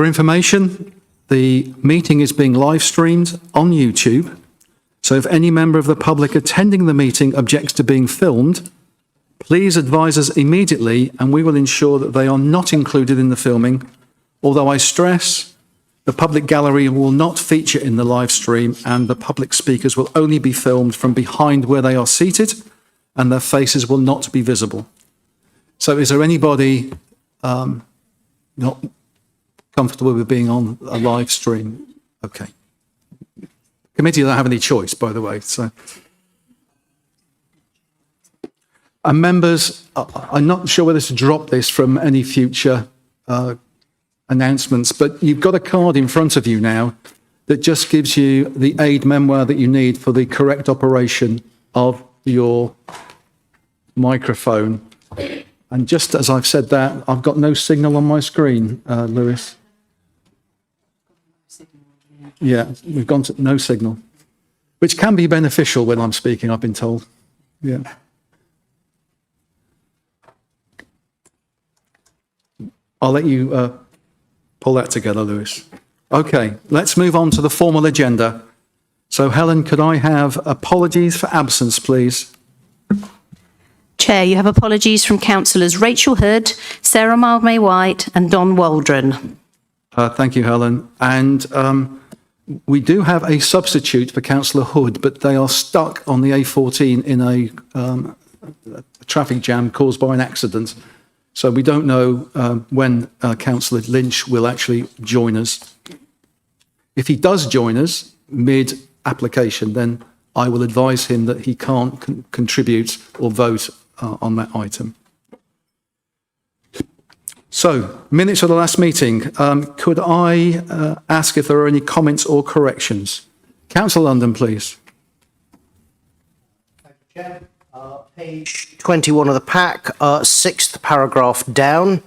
For information, the meeting is being live streamed on YouTube. So if any member of the public attending the meeting objects to being filmed, please advise us immediately and we will ensure that they are not included in the filming. Although I stress, the public gallery will not feature in the live stream and the public speakers will only be filmed from behind where they are seated and their faces will not be visible. So is there anybody not comfortable with being on a live stream? Okay. Committee don't have any choice, by the way. So, and members, I'm not sure whether to drop this from any future announcements, but you've got a card in front of you now that just gives you the aid memoir that you need for the correct operation of your microphone. And just as I've said that, I've got no signal on my screen, Lewis. Yeah, we've gone to no signal, which can be beneficial when I'm speaking, I've been told. Yeah. I'll let you pull that together, Lewis. Okay, let's move on to the formal agenda. So, Helen, could I have apologies for absence, please? Chair, you have apologies from councillors Rachel Hood, Sarah Mildmay-White and Don Waldron. Thank you, Helen. And we do have a substitute for Councillor Hood, but they are stuck on the A14 in a traffic jam caused by an accident. So we don't know when Councillor Lynch will actually join us. If he does join us mid-application, then I will advise him that he can't contribute or vote on that item. So, minutes of the last meeting. Could I ask if there are any comments or corrections? Councillor London, please. Thank you, Chair. Page 21 of the pack, sixth paragraph down.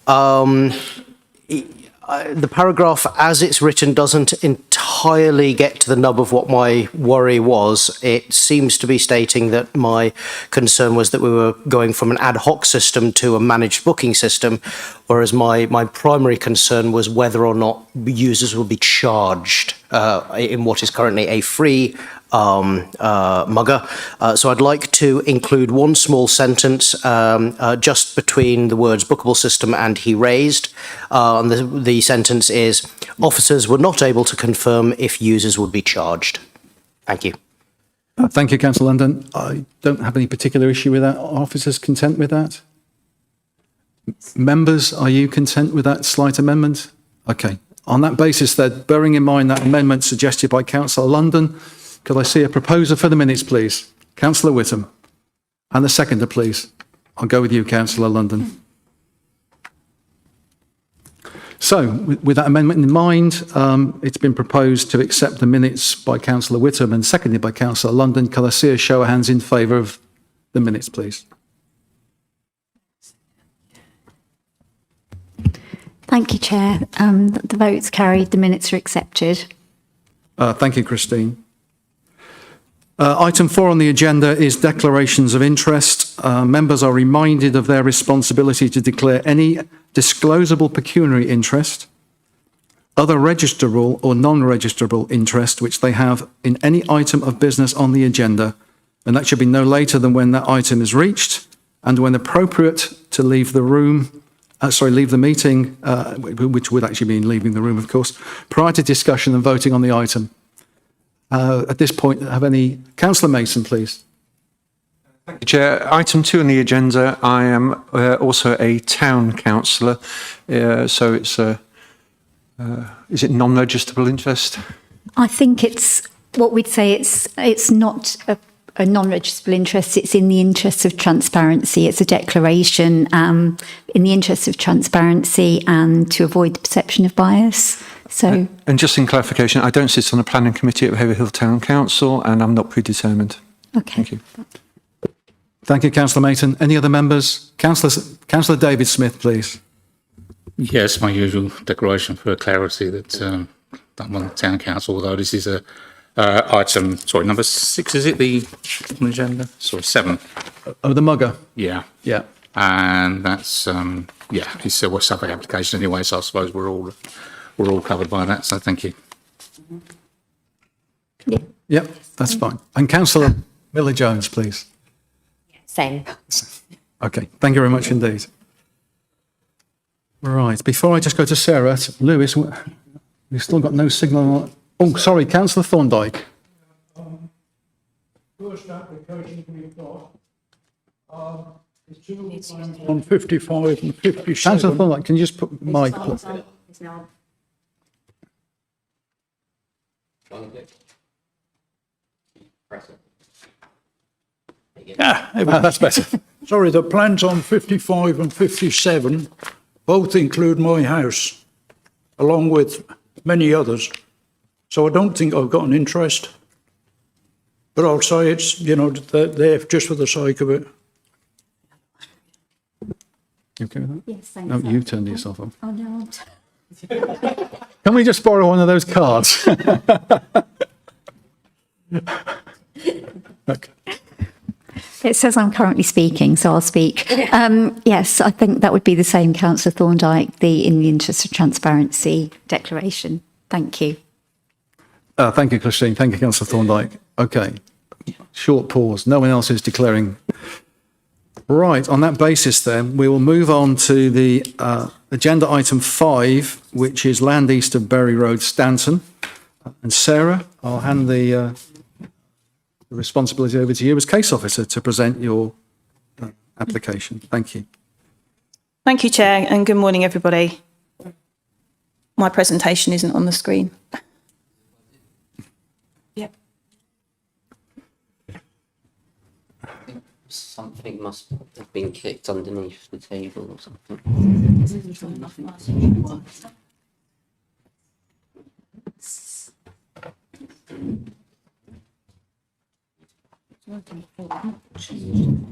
The paragraph as it's written doesn't entirely get to the nub of what my worry was. It seems to be stating that my concern was that we were going from an ad hoc system to a managed booking system, whereas my primary concern was whether or not users will be charged in what is currently a free mugger. So I'd like to include one small sentence just between the words bookable system and he raised. The sentence is, officers were not able to confirm if users would be charged. Thank you. Thank you, Councillor London. I don't have any particular issue with that. Officers content with that? Members, are you content with that slight amendment? Okay. On that basis, then, bearing in mind that amendment suggested by Councillor London, could I see a proposer for the minutes, please? Councillor Whittam. And the seconder, please. I'll go with you, Councillor London. So, with that amendment in mind, it's been proposed to accept the minutes by Councillor Whittam and seconded by Councillor London. Could I see a show of hands in favour of the minutes, please? Thank you, Chair. The vote's carried. The minutes are accepted. Thank you, Christine. Item 4 on the agenda is declarations of interest. Members are reminded of their responsibility to declare any disclosable pecuniary interest, other registrable or non-registrable interest which they have in any item of business on the agenda, and that should be no later than when that item is reached and when appropriate to leave the room. Leave the meeting, which would actually mean leaving the room, of course, prior to discussion and voting on the item. At this point, have any... Councillor Mason, please. Thank you, Chair. Item 2 on the agenda, I am also a town councillor, so it's is it non-registrable interest? I think it's what we'd say it's not a non-registrable interest. It's in the interests of transparency. It's a declaration in the interests of transparency and to avoid the perception of bias. So, and just in clarification, I don't sit on the planning committee at Haverhill Town Council and I'm not predetermined. Okay. Thank you. Thank you, Councillor Mason. Any other members? Councillor David Smith, please. Yes, my usual declaration for clarity that I'm on the Town Council, although this is a item, sorry, number 6, is it on the agenda? Sorry, 7. Oh, the mugger. Yeah. Yeah. and that's it's a survey application anyway. So I suppose we're all covered by that. So thank you. Yep, that's fine. And Councillor Miller-Jones, please. Same. Okay, thank you very much indeed. Right, before I just go to Sarah, Lewis, we've still got no signal. Oh, sorry, Councillor Thorndyke. First application we've got is two plans on 55 and 57. Councillor Thorndyke, can you just put mic? That's better. Sorry, the plans on 55 and 57 both include my house, along with many others. So I don't think I've got an interest. But I'll say it's, they're there just for the sake of it. Yes, You okay with that? thanks. No, you turned yourself off. Oh, no. Can we just borrow one of those cards? Okay. It says I'm currently speaking, so I'll speak. Yes, I think that would be the same, Councillor Thorndyke, in the interest of transparency declaration. Thank you. Thank you, Christine. Thank you, Councillor Thorndyke. Okay, short pause. No one else is declaring. Right, on that basis then, we will move on to the agenda item 5, which is Land East of Bury Road, Stanton. And Sarah, I'll hand the responsibility over to you as case officer to present your application. Thank you. Thank you, Chair, and good morning, everybody. My presentation isn't on the screen. Yep. Something must have been kicked underneath the table or something.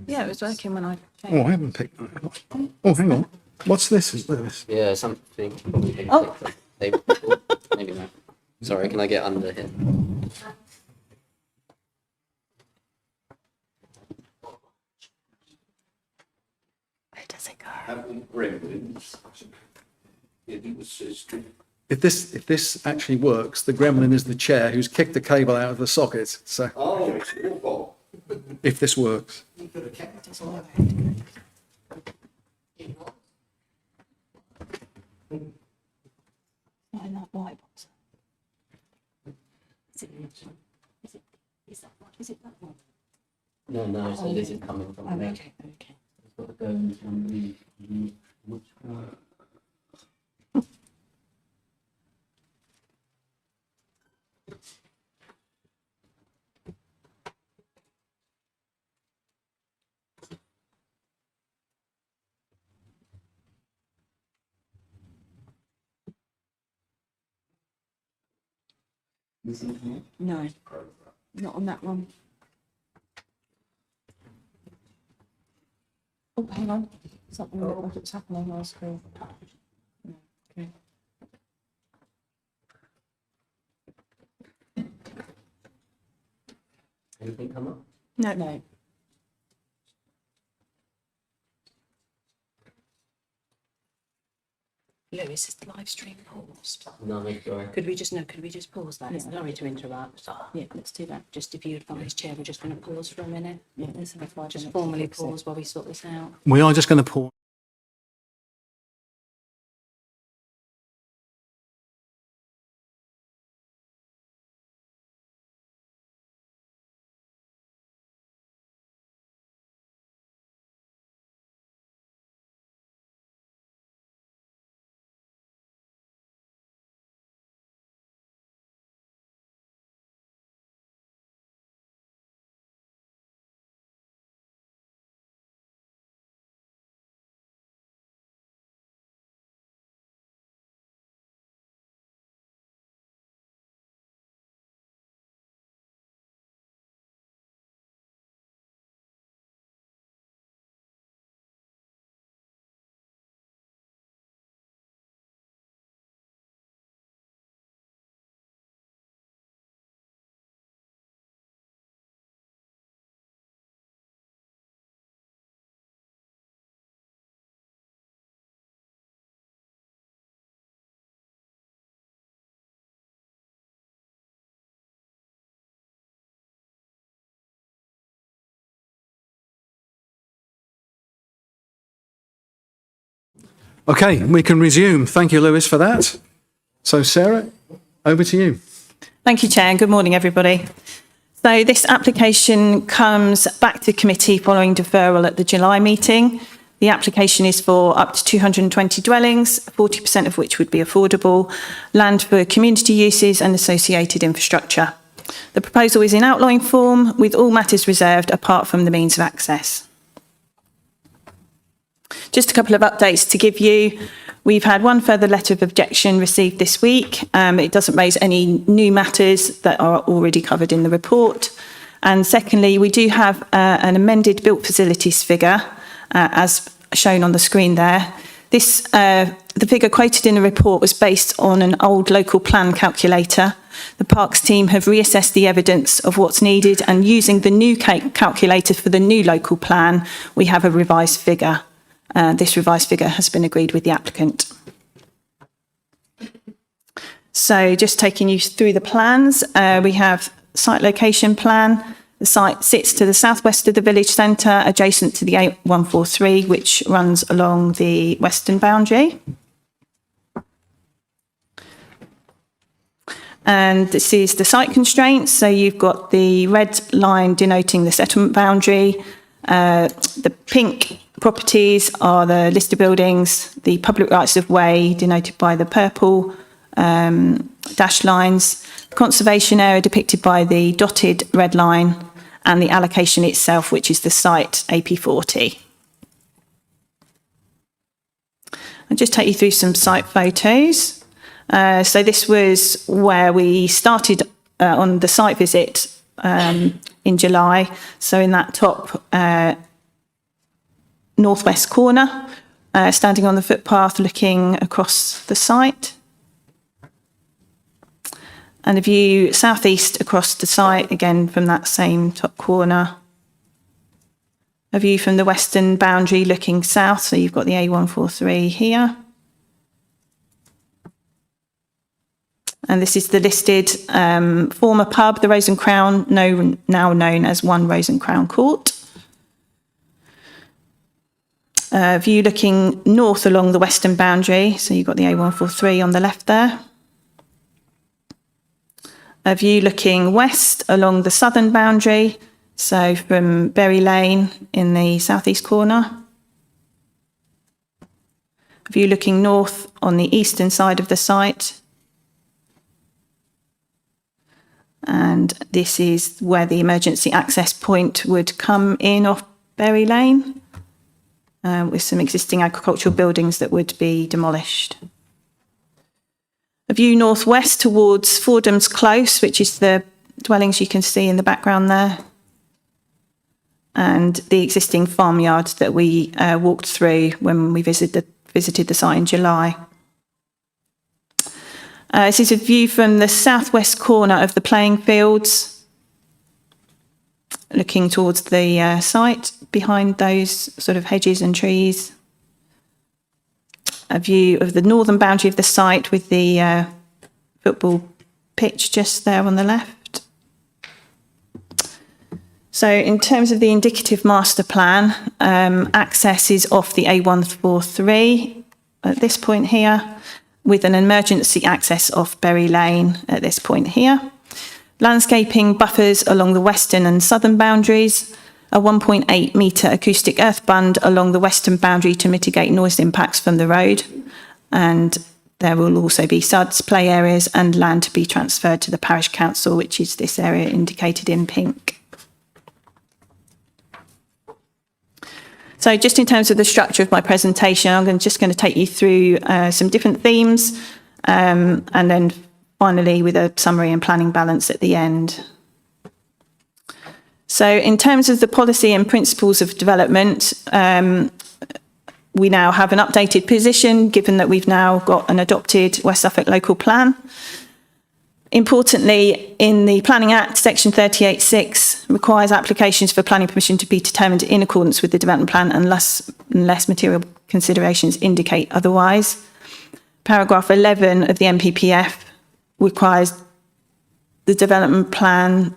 Yeah, it was working when I Oh, I haven't picked that up. Oh, hang on. What's this? Look at this. Yeah, something probably been Oh. kicked up the table. Maybe not. Sorry, can I get under here? Where does it go? If this actually works, the gremlin is the chair who's kicked the cable out of the socket. So, if this works. Not in that white box. Is it that one? No, so this is coming from there. Okay. It's got to go into which one? No, not on that one. Oh, hang on. Something looked like it was happening on the screen. No, okay. Anything come up? No. Lewis, is the live stream paused? No, sorry. Could we just pause that? Sorry to interrupt. Yeah, let's do that. Just if you advise, Chair, we're just going to pause for a minute. Yeah, let's have a 5 minutes. Just formally pause while we sort this out. We are just going to pause. Okay, we can resume. Thank you, Lewis, for that. So, Sarah, over to you. Thank you, Chair, and good morning, everybody. So this application comes back to committee following deferral at the July meeting. The application is for up to 220 dwellings, 40% of which would be affordable, land for community uses and associated infrastructure. The proposal is in outline form with all matters reserved apart from the means of access. Just a couple of updates to give you. We've had one further letter of objection received this week. It doesn't raise any new matters that are already covered in the report. And secondly, we do have an amended built facilities figure, as shown on the screen there. This, the figure quoted in the report was based on an old local plan calculator. The Parks team have reassessed the evidence of what's needed, and using the new calculator for the new local plan, we have a revised figure. This revised figure has been agreed with the applicant. So just taking you through the plans, we have site location plan. The site sits to the southwest of the village centre, adjacent to the A143, which runs along the western boundary. And this is the site constraints. So you've got the red line denoting the settlement boundary. The pink properties are the listed buildings, the public rights of way denoted by the purple dashed lines, conservation area depicted by the dotted red line, and the allocation itself, which is the site AP40. I'll just take you through some site photos. So this was where we started on the site visit in July. So in that top northwest corner, standing on the footpath looking across the site. And a view southeast across the site, again from that same top corner. A view from the western boundary looking south, so you've got the A143 here. And this is the listed former pub, the Rose and Crown, now known as 1 Rose and Crown Court. View looking north along the western boundary, so you've got the A143 on the left there. A view looking west along the southern boundary, so from Berry Lane in the southeast corner. A view looking north on the eastern side of the site. And this is where the emergency access point would come in off Berry Lane, with some existing agricultural buildings that would be demolished. A view northwest towards Fordham's Close, which is the dwellings you can see in the background there, and the existing farmyard that we walked through when we visited the site in July. This is a view from the southwest corner of the playing fields, looking towards the site behind those sort of hedges and trees. A view of the northern boundary of the site with the football pitch just there on the left. So in terms of the indicative master plan, access is off the A143 at this point here, with an emergency access off Berry Lane at this point here. Landscaping buffers along the western and southern boundaries, a 1.8 metre acoustic earth bund along the western boundary to mitigate noise impacts from the road. And there will also be SUDs, play areas and land to be transferred to the parish council, which is this area indicated in pink. So just in terms of the structure of my presentation, I'm just going to take you through some different themes and then finally with a summary and planning balance at the end. So in terms of the policy and principles of development, we now have an updated position given that we've now got an adopted West Suffolk local plan. Importantly, in the Planning Act, section 38(6) requires applications for planning permission to be determined in accordance with the development plan unless material considerations indicate otherwise. Paragraph 11 of the NPPF requires the development plan,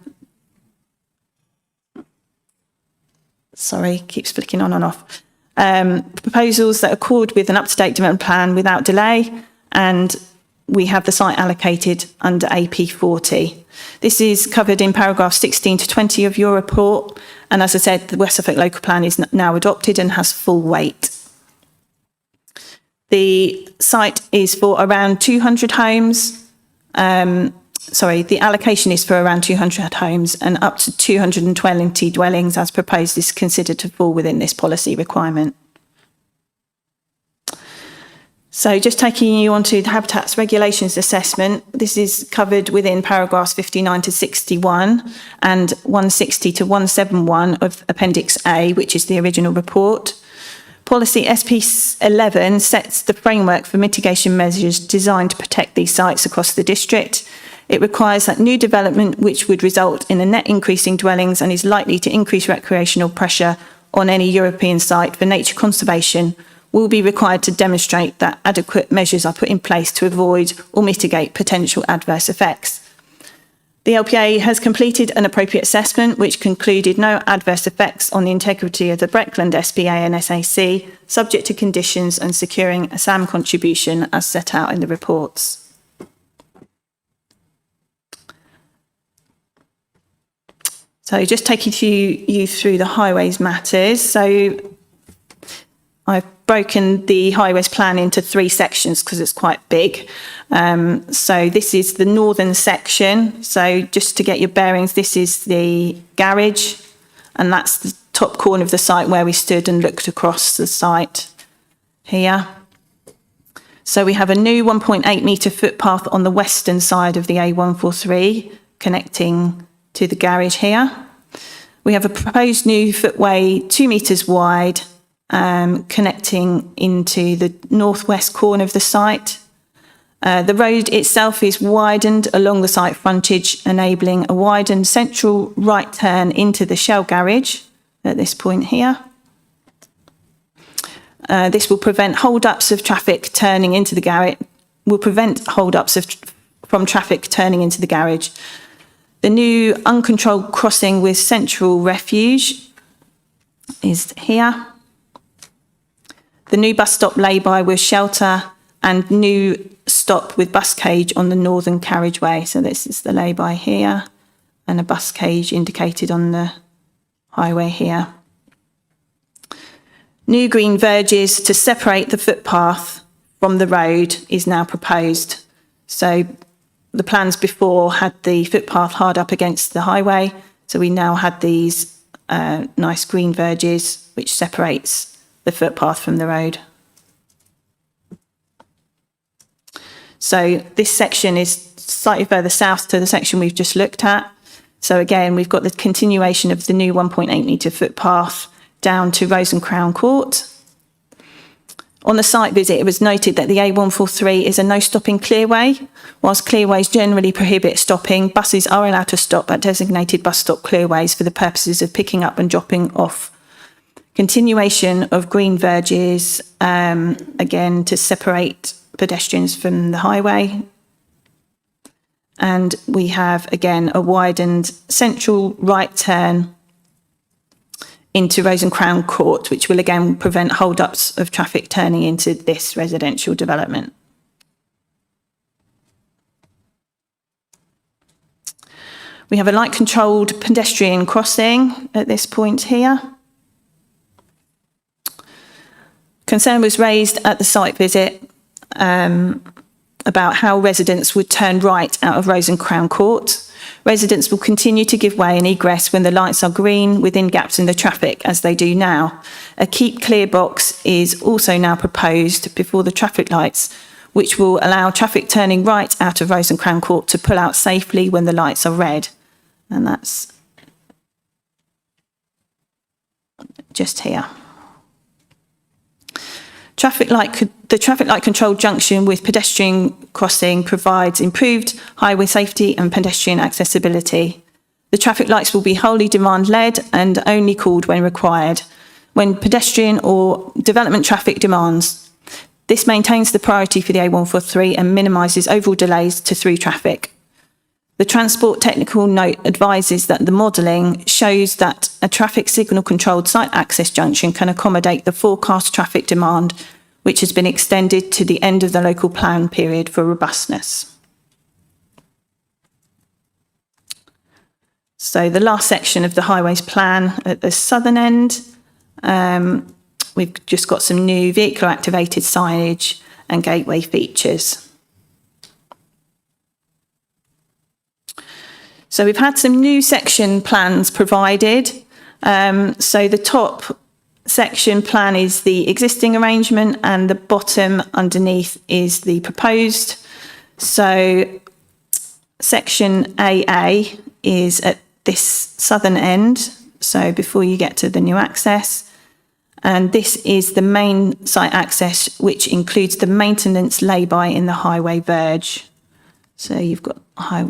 sorry, keeps flicking on and off. proposals that accord with an up-to-date development plan without delay, and we have the site allocated under AP40. This is covered in paragraphs 16 to 20 of your report, and as I said, the West Suffolk local plan is now adopted and has full weight. The site is for around 200 homes. The allocation is for around 200 homes, and up to 220 dwellings as proposed is considered to fall within this policy requirement. So just taking you on to the Habitats Regulations Assessment, this is covered within paragraphs 59 to 61 and 160 to 171 of Appendix A, which is the original report. Policy SP11 sets the framework for mitigation measures designed to protect these sites across the district. It requires that new development which would result in a net increase in dwellings and is likely to increase recreational pressure on any European site for nature conservation will be required to demonstrate that adequate measures are put in place to avoid or mitigate potential adverse effects. The LPA has completed an appropriate assessment which concluded no adverse effects on the integrity of the Breckland SPA and SAC, subject to conditions and securing a SAM contribution as set out in the reports. So just taking you through the highways matters. So I've broken the highways plan into 3 sections because it's quite big. So this is the northern section. So just to get your bearings, this is the garage, and that's the top corner of the site where we stood and looked across the site here. So we have a new 1.8 metre footpath on the western side of the A143 connecting to the garage here. We have a proposed new footway 2 metres wide connecting into the northwest corner of the site. The road itself is widened along the site frontage, enabling a widened central right turn into the Shell garage at this point here. This will prevent hold-ups of traffic turning into the garage, from traffic turning into the garage. The new uncontrolled crossing with central refuge is here. The new bus stop lay-by with shelter and new stop with bus cage on the northern carriageway. So this is the lay-by here and a bus cage indicated on the highway here. New green verges to separate the footpath from the road is now proposed. So the plans before had the footpath hard up against the highway. So we now had these nice green verges which separates the footpath from the road. So this section is slightly further south to the section we've just looked at. So again, we've got the continuation of the new 1.8 metre footpath down to Rose and Crown Court. On the site visit, it was noted that the A143 is a no-stopping clearway. Whilst clearways generally prohibit stopping, buses are allowed to stop at designated bus stop clearways for the purposes of picking up and dropping off. Continuation of green verges, again, to separate pedestrians from the highway. And we have, again, a widened central right turn into Rose and Crown Court, which will again prevent hold-ups of traffic turning into this residential development. We have a light-controlled pedestrian crossing at this point here. Concern was raised at the site visit about how residents would turn right out of Rose and Crown Court. Residents will continue to give way and egress when the lights are green within gaps in the traffic, as they do now. A keep clear box is also now proposed before the traffic lights, which will allow traffic turning right out of Rose and Crown Court to pull out safely when the lights are red. And that's just here. The traffic light controlled junction with pedestrian crossing provides improved highway safety and pedestrian accessibility. The traffic lights will be wholly demand led and only called when required, when pedestrian or development traffic demands. This maintains the priority for the A143 and minimises overall delays to through traffic. The Transport Technical Note advises that the modelling shows that a traffic signal controlled site access junction can accommodate the forecast traffic demand, which has been extended to the end of the local plan period for robustness. So the last section of the highways plan at the southern end, we've just got some new vehicle activated signage and gateway features. So we've had some new section plans provided. So the top section plan is the existing arrangement and the bottom underneath is the proposed. So section AA is at this southern end, so before you get to the new access. And this is the main site access, which includes the maintenance lay-by in the highway verge. So you've got high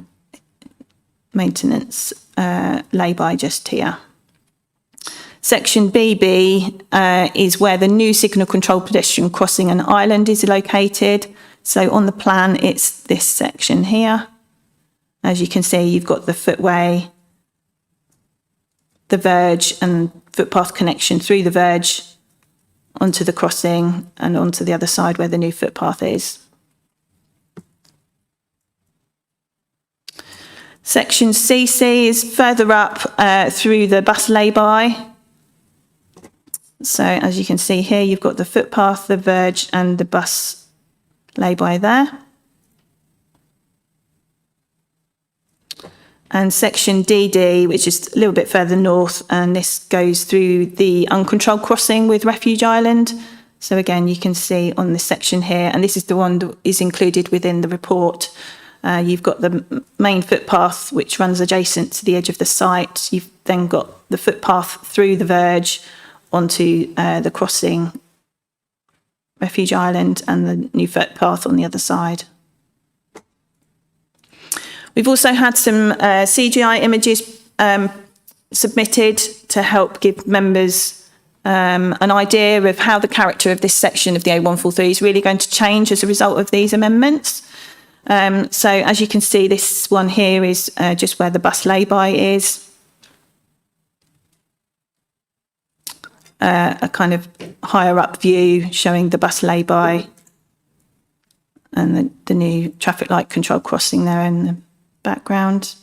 maintenance lay-by just here. Section BB is where the new signal control pedestrian crossing and island is located. So on the plan, it's this section here. As you can see, you've got the footway, the verge and footpath connection through the verge onto the crossing and onto the other side where the new footpath is. Section CC is further up through the bus lay-by. So as you can see here, you've got the footpath, the verge and the bus lay-by there. And section DD, which is a little bit further north, and this goes through the uncontrolled crossing with Refuge Island. So again, you can see on this section here, and this is the one that is included within the report. You've got the main footpath, which runs adjacent to the edge of the site. You've then got the footpath through the verge onto the crossing, Refuge Island, and the new footpath on the other side. We've also had some CGI images submitted to help give members an idea of how the character of this section of the A143 is really going to change as a result of these amendments. So as you can see, this one here is just where the bus lay-by is. A kind of higher up view showing the bus lay-by and the new traffic light control crossing there in the background.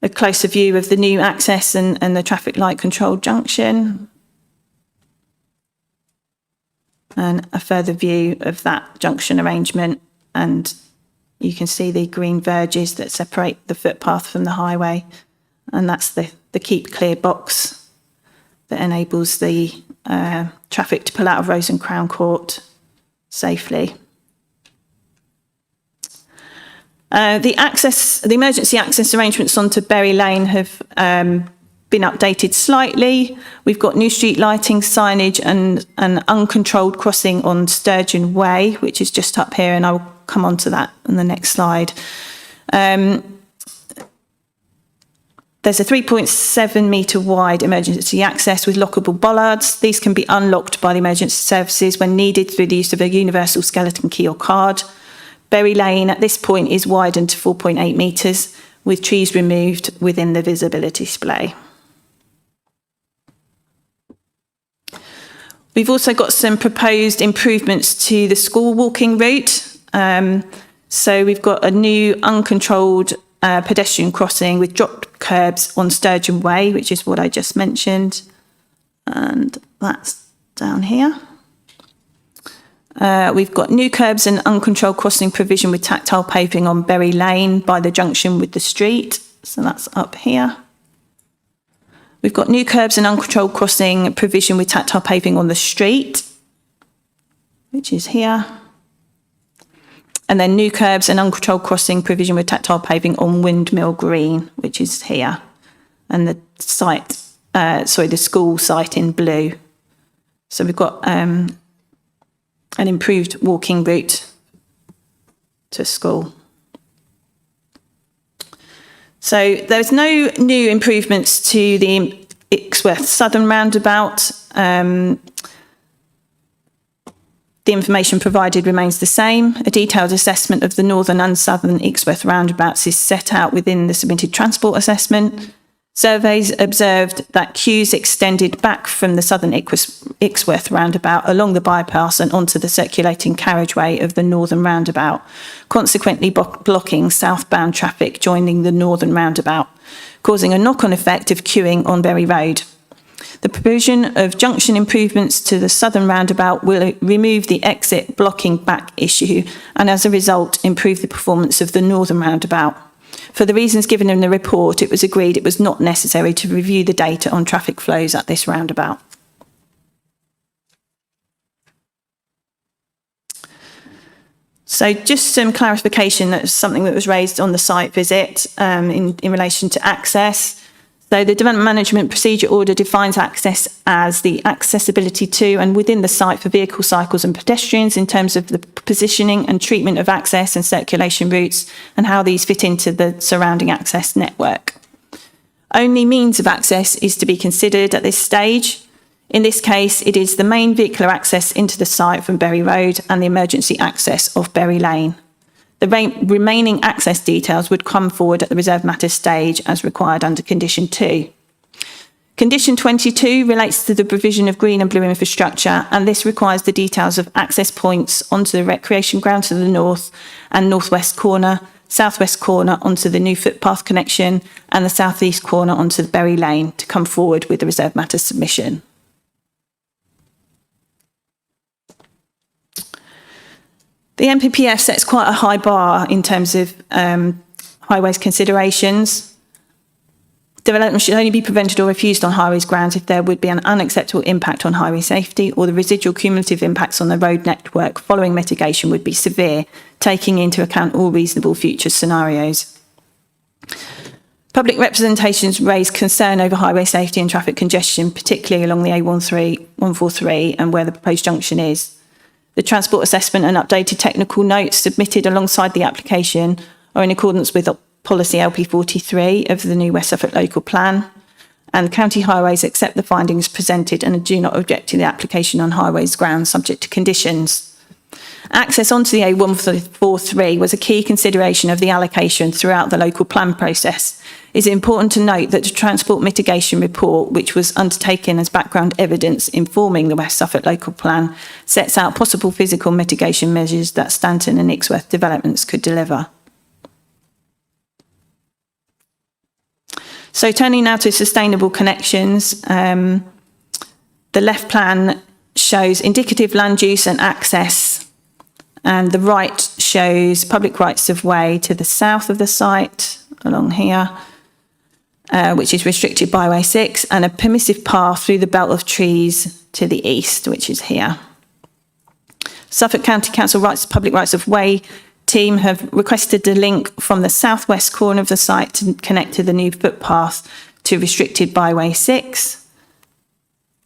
A closer view of the new access and the traffic light control junction. And a further view of that junction arrangement, and you can see the green verges that separate the footpath from the highway, and that's the keep clear box that enables the traffic to pull out of Rose and Crown Court safely. The emergency access arrangements onto Berry Lane have been updated slightly. We've got new street lighting, signage and an uncontrolled crossing on Sturgeon Way, which is just up here, and I'll come on to that on the next slide. There's a 3.7 metre wide emergency access with lockable bollards. These can be unlocked by the emergency services when needed through the use of a universal skeleton key or card. Berry Lane at this point is widened to 4.8 metres with trees removed within the visibility display. We've also got some proposed improvements to the school walking route. So we've got a new uncontrolled pedestrian crossing with dropped curbs on Sturgeon Way, which is what I just mentioned. And that's down here. We've got new curbs and uncontrolled crossing provision with tactile paving on Berry Lane by the junction with the street. So that's up here. We've got new curbs and uncontrolled crossing provision with tactile paving on the street, which is here. And then new curbs and uncontrolled crossing provision with tactile paving on Windmill Green, which is here. And the site, the school site in blue. So we've got an improved walking route to school. So there's no new improvements to the Ixworth Southern roundabout. The information provided remains the same. A detailed assessment of the northern and southern Ixworth roundabouts is set out within the submitted transport assessment. Surveys observed that queues extended back from the southern Ixworth roundabout along the bypass and onto the circulating carriageway of the northern roundabout, consequently blocking southbound traffic joining the northern roundabout, causing a knock-on effect of queuing on Bury Road. The provision of junction improvements to the southern roundabout will remove the exit blocking back issue and, as a result, improve the performance of the northern roundabout. For the reasons given in the report, it was agreed it was not necessary to review the data on traffic flows at this roundabout. So just some clarification, that's something that was raised on the site visit in relation to access. So the Development Management Procedure Order defines access as the accessibility to and within the site for vehicles, cycles and pedestrians in terms of the positioning and treatment of access and circulation routes and how these fit into the surrounding access network. Only means of access is to be considered at this stage. In this case, it is the main vehicular access into the site from Bury Road and the emergency access of Bury Lane. The remaining access details would come forward at the reserved matters stage as required under Condition 2. Condition 22 relates to the provision of green and blue infrastructure, and this requires the details of access points onto the recreation ground to the north and northwest corner, southwest corner onto the new footpath connection, and the southeast corner onto the Bury Lane to come forward with the reserved matters submission. The NPPF sets quite a high bar in terms of highways considerations. Development should only be prevented or refused on highways grounds if there would be an unacceptable impact on highway safety or the residual cumulative impacts on the road network following mitigation would be severe, taking into account all reasonable future scenarios. Public representations raised concern over highway safety and traffic congestion, particularly along the A143 and where the proposed junction is. The transport assessment and updated technical notes submitted alongside the application are in accordance with policy LP43 of the new West Suffolk local plan, and county highways accept the findings presented and do not object to the application on highways grounds subject to conditions. Access onto the A143 was a key consideration of the allocation throughout the local plan process. It is important to note that the Transport Mitigation Report, which was undertaken as background evidence informing the West Suffolk local plan, sets out possible physical mitigation measures that Stanton and Ixworth developments could deliver. So turning now to sustainable connections, the left plan shows indicative land use and access, and the right shows public rights of way to the south of the site along here, which is restricted byway 6, and a permissive path through the belt of trees to the east, which is here. Suffolk County Council Public Rights of Way team have requested a link from the southwest corner of the site to connect to the new footpath to restricted byway 6.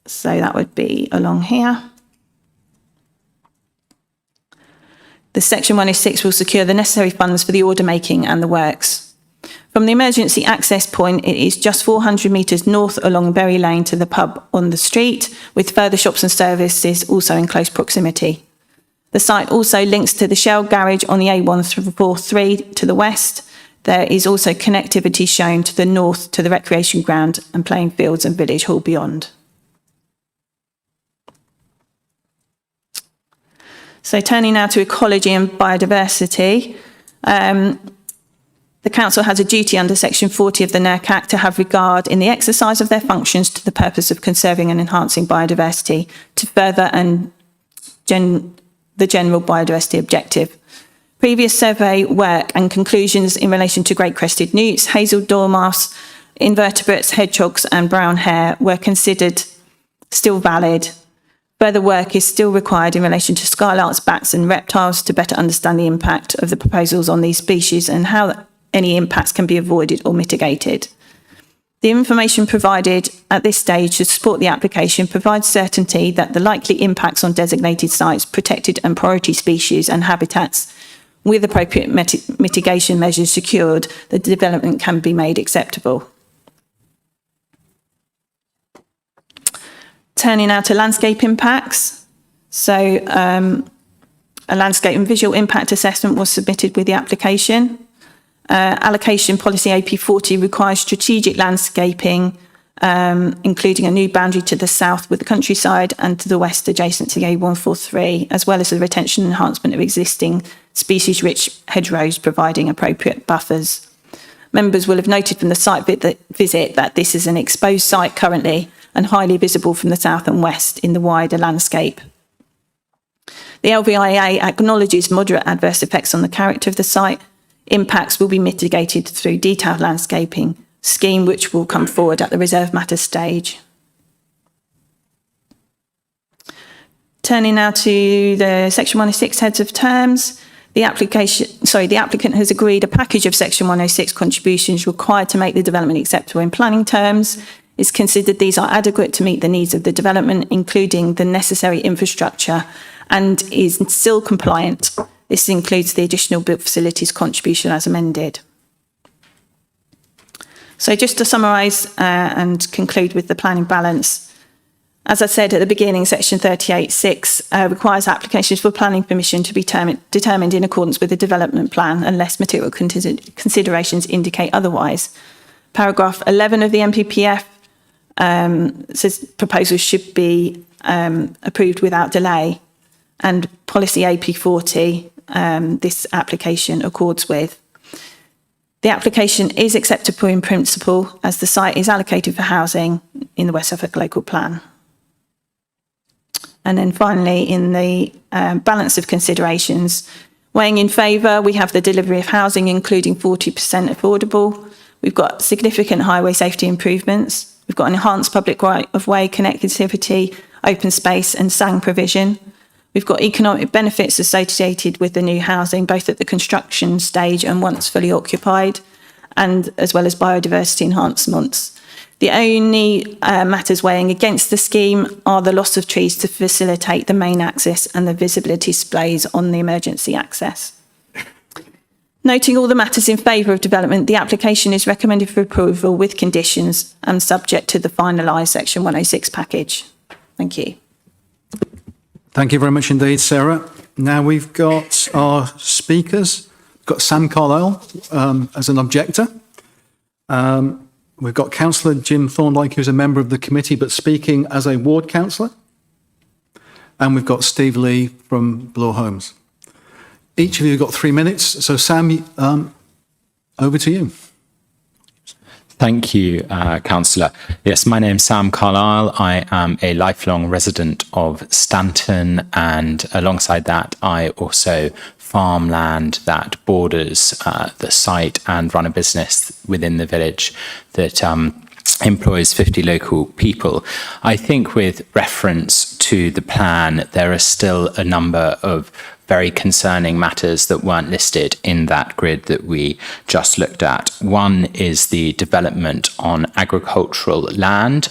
So that would be along here. The Section 106 will secure the necessary funds for the order making and the works. From the emergency access point, it is just 400 metres north along Bury Lane to the pub on the street, with further shops and services also in close proximity. The site also links to the Shell garage on the A143 to the west. There is also connectivity shown to the north to the recreation ground and playing fields and village hall beyond. So turning now to ecology and biodiversity, the Council has a duty under Section 40 of the NERC Act to have regard in the exercise of their functions to the purpose of conserving and enhancing biodiversity to further and the general biodiversity objective. Previous survey work and conclusions in relation to great crested newts, hazel dormouse, invertebrates, hedgehogs and brown hare were considered still valid. Further work is still required in relation to skylarks, bats and reptiles to better understand the impact of the proposals on these species and how any impacts can be avoided or mitigated. The information provided at this stage to support the application provides certainty that the likely impacts on designated sites, protected and priority species and habitats, with appropriate mitigation measures secured, the development can be made acceptable. Turning now to landscape impacts. So a landscape and visual impact assessment was submitted with the application. Allocation policy AP40 requires strategic landscaping, including a new boundary to the south with the countryside and to the west adjacent to the A143, as well as the retention and enhancement of existing species-rich hedgerows, providing appropriate buffers. Members will have noted from the site visit that this is an exposed site currently and highly visible from the south and west in the wider landscape. The LVIA acknowledges moderate adverse effects on the character of the site. Impacts will be mitigated through detailed landscaping scheme, which will come forward at the reserve matters stage. Turning now to the Section 106 heads of terms. The applicant has agreed a package of Section 106 contributions required to make the development acceptable in planning terms. It's considered these are adequate to meet the needs of the development, including the necessary infrastructure, and is still compliant. This includes the additional built facilities contribution as amended. So just to summarise and conclude with the planning balance, as I said at the beginning, Section 38(6) requires applications for planning permission to be determined in accordance with the development plan unless material considerations indicate otherwise. Paragraph 11 of the NPPF says proposals should be approved without delay, and policy AP40 this application accords with. The application is acceptable in principle as the site is allocated for housing in the West Suffolk local plan. And then finally, in the balance of considerations, weighing in favour, we have the delivery of housing, including 40% affordable. We've got significant highway safety improvements. We've got an enhanced public right-of-way connectivity, open space and SANG provision. We've got economic benefits associated with the new housing, both at the construction stage and once fully occupied, and as well as biodiversity enhancements. The only matters weighing against the scheme are the loss of trees to facilitate the main access and the visibility displays on the emergency access. Noting all the matters in favour of development, the application is recommended for approval with conditions and subject to the finalised Section 106 package. Thank you. Thank you very much indeed, Sarah. Now we've got our speakers. We've got Sam Carlyle as an objector. We've got Councillor Jim Thorndyke, who's a member of the committee, but speaking as a ward councillor. And we've got Steve Lee from Bloor Homes. Each of you have got 3 minutes. So Sam, over to you. Thank you, Councillor. Yes, my name's Sam Carlyle. I am a lifelong resident of Stanton, and alongside that, I also farm land that borders the site and run a business within the village that employs 50 local people. I think with reference to the plan, there are still a number of very concerning matters that weren't listed in that grid that we just looked at. One is the development on agricultural land,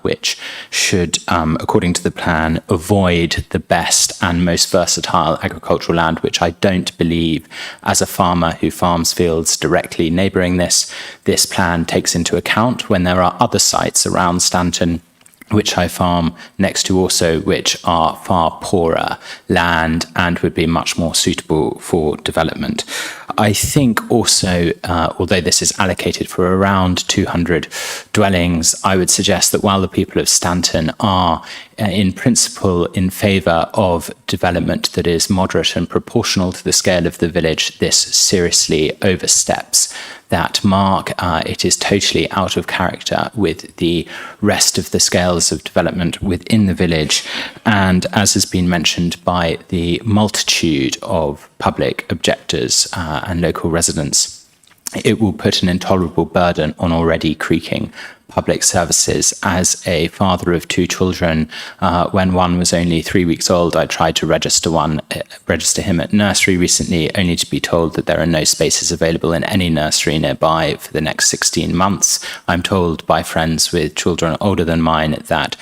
which should, according to the plan, avoid the best and most versatile agricultural land, which I don't believe, as a farmer who farms fields directly neighbouring this plan takes into account when there are other sites around Stanton which I farm next to also, which are far poorer land and would be much more suitable for development. I think also, although this is allocated for around 200 dwellings, I would suggest that while the people of Stanton are in principle in favour of development that is moderate and proportional to the scale of the village, this seriously oversteps that mark. It is totally out of character with the rest of the scales of development within the village. And as has been mentioned by the multitude of public objectors and local residents, it will put an intolerable burden on already creaking public services. As a father of 2 children, when one was only 3 weeks old, I tried to register him at nursery recently, only to be told that there are no spaces available in any nursery nearby for the next 16 months. I'm told by friends with children older than mine that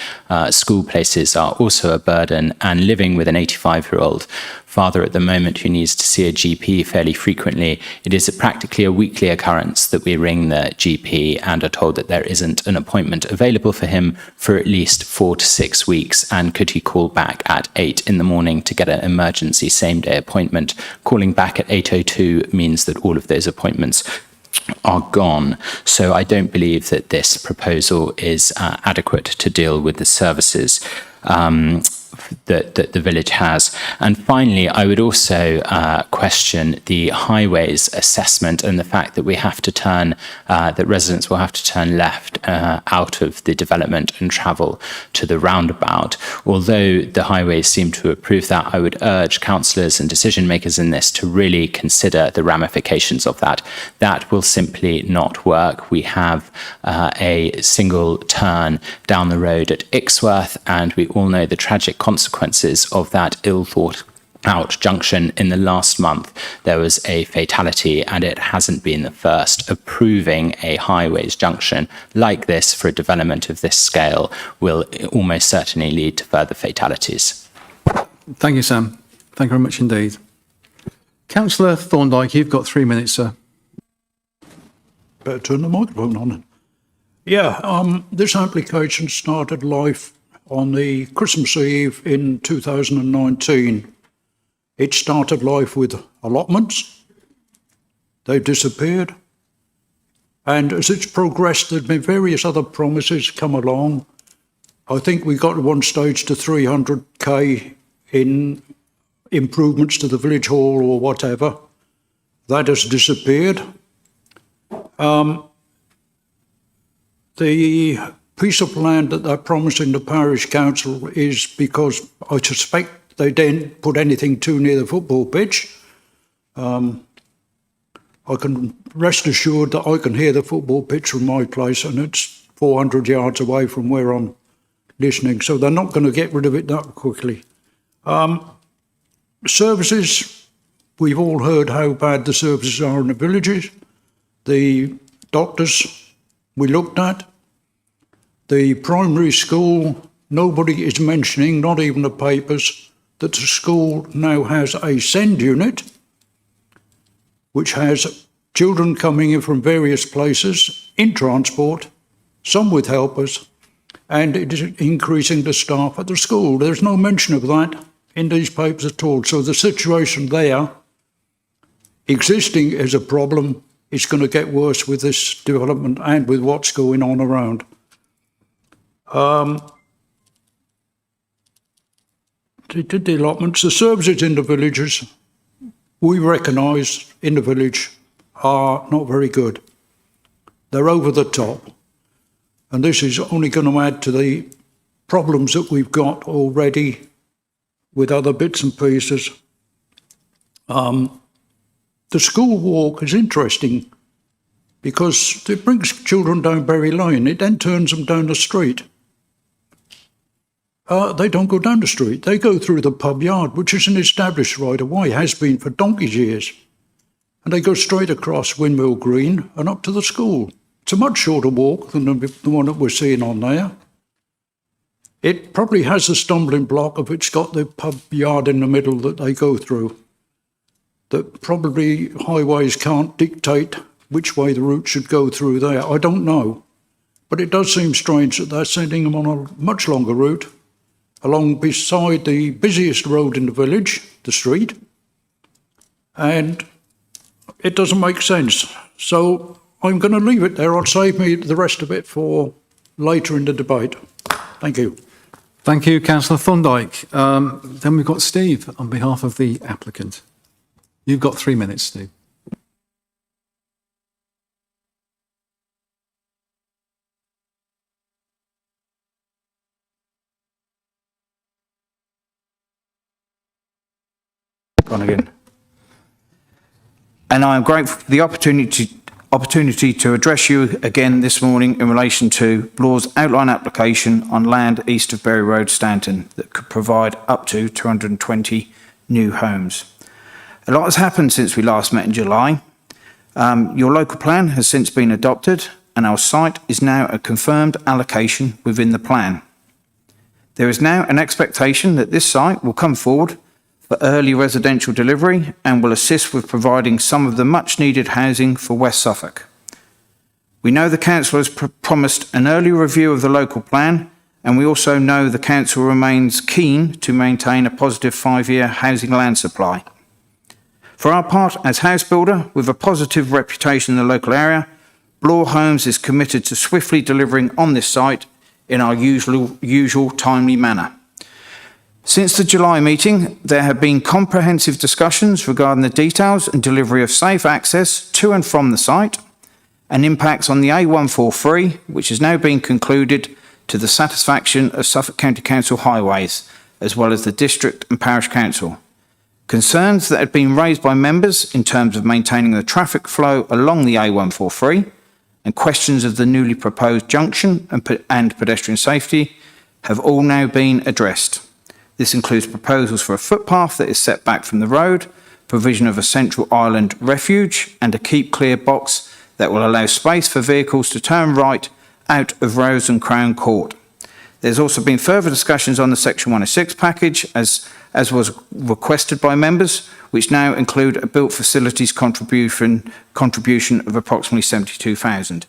school places are also a burden, and living with an 85-year-old father at the moment who needs to see a GP fairly frequently, it is practically a weekly occurrence that we ring the GP and are told that there isn't isn't an appointment available for him for at least 4 to 6 weeks, and could he call back at 8 in the morning to get an emergency same-day appointment? Calling back at 8:02 means that all of those appointments are gone. So I don't believe that this proposal is adequate to deal with the services that the village has. And finally, I would also question the highways assessment and the fact that we have to turn, that residents will have to turn left out of the development and travel to the roundabout. Although the highways seem to approve that, I would urge councillors and decision makers in this to really consider the ramifications of that. That will simply not work. We have a single turn down the road at Ixworth, and we all know the tragic consequences of that ill-thought-out junction. In the last month, there was a fatality, and it hasn't been the first. Approving a highways junction like this for a development of this scale will almost certainly lead to further fatalities. Thank you, Sam. Thank you very much indeed. Councillor Thorndyke, you've got 3 minutes, sir. Better turn the microphone on. Yeah, this application started life on the Christmas Eve in 2019. It started life with allotments. They disappeared. And as it's progressed, there've been various other promises come along. I think we got at one stage to 300k in improvements to the village hall or whatever. That has disappeared. The piece of land that they're promising the parish council is because I suspect they didn't put anything too near the football pitch. I can rest assured that I can hear the football pitch from my place, and it's 400 yards away from where I'm listening, so they're not going to get rid of it that quickly. Services, we've all heard how bad the services are in the villages. The doctors we looked at. The primary school, nobody is mentioning, not even the papers, that the school now has a SEND unit, which has children coming in from various places in transport, some with helpers, and it is increasing the staff at the school. There's no mention of that in these papers at all. So the situation there, existing as a problem, is going to get worse with this development and with what's going on around. They did the allotments. The services in the villages, we recognise in the village, are not very good. They're over the top. And this is only going to add to the problems that we've got already with other bits and pieces. The school walk is interesting because it brings children down Berry Lane. It then turns them down the street. They don't go down the street. They go through the pub yard, which is an established right of way, has been for donkey's years. And they go straight across Windmill Green and up to the school. It's a much shorter walk than the one that we're seeing on there. It probably has a stumbling block if it's got the pub yard in the middle that they go through. That probably highways can't dictate which way the route should go through there. I don't know. But it does seem strange that they're sending them on a much longer route along beside the busiest road in the village, the street. And it doesn't make sense. So I'm going to leave it there. I'll save me the rest of it for later in the debate. Thank you. Thank you, Councillor Thorndyke. Then we've got Steve on behalf of the applicant. You've got 3 minutes, Steve. On again. And I am grateful for the opportunity to address you again this morning in relation to Blaw's outline application on land east of Berry Road, Stanton, that could provide up to 220 new homes. A lot has happened since we last met in July. Your local plan has since been adopted, and our site is now a confirmed allocation within the plan. There is now an expectation that this site will come forward for early residential delivery and will assist with providing some of the much needed housing for West Suffolk. We know the council has promised an early review of the local plan, and we also know the council remains keen to maintain a positive 5-year housing land supply. For our part, as house builder with a positive reputation in the local area, Bloor Homes is committed to swiftly delivering on this site in our usual timely manner. Since the July meeting, there have been comprehensive discussions regarding the details and delivery of safe access to and from the site and impacts on the A143, which has now been concluded to the satisfaction of Suffolk County Council Highways, as well as the District and Parish Council. Concerns that had been raised by members in terms of maintaining the traffic flow along the A143 and questions of the newly proposed junction and pedestrian safety have all now been addressed. This includes proposals for a footpath that is set back from the road, provision of a central island refuge and a keep clear box that will allow space for vehicles to turn right out of Rose and Crown Court. There's also been further discussions on the Section 106 package as was requested by members, which now include a built facilities contribution of approximately 72,000.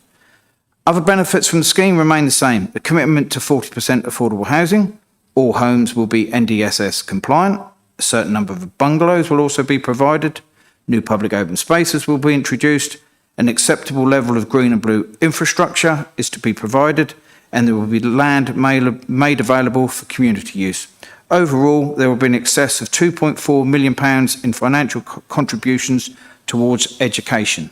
Other benefits from the scheme remain the same. A commitment to 40% affordable housing. All homes will be NDSS compliant. A certain number of bungalows will also be provided. New public open spaces will be introduced. An acceptable level of green and blue infrastructure is to be provided, and there will be land made available for community use. Overall, there will be in excess of £2.4 million in financial contributions towards education.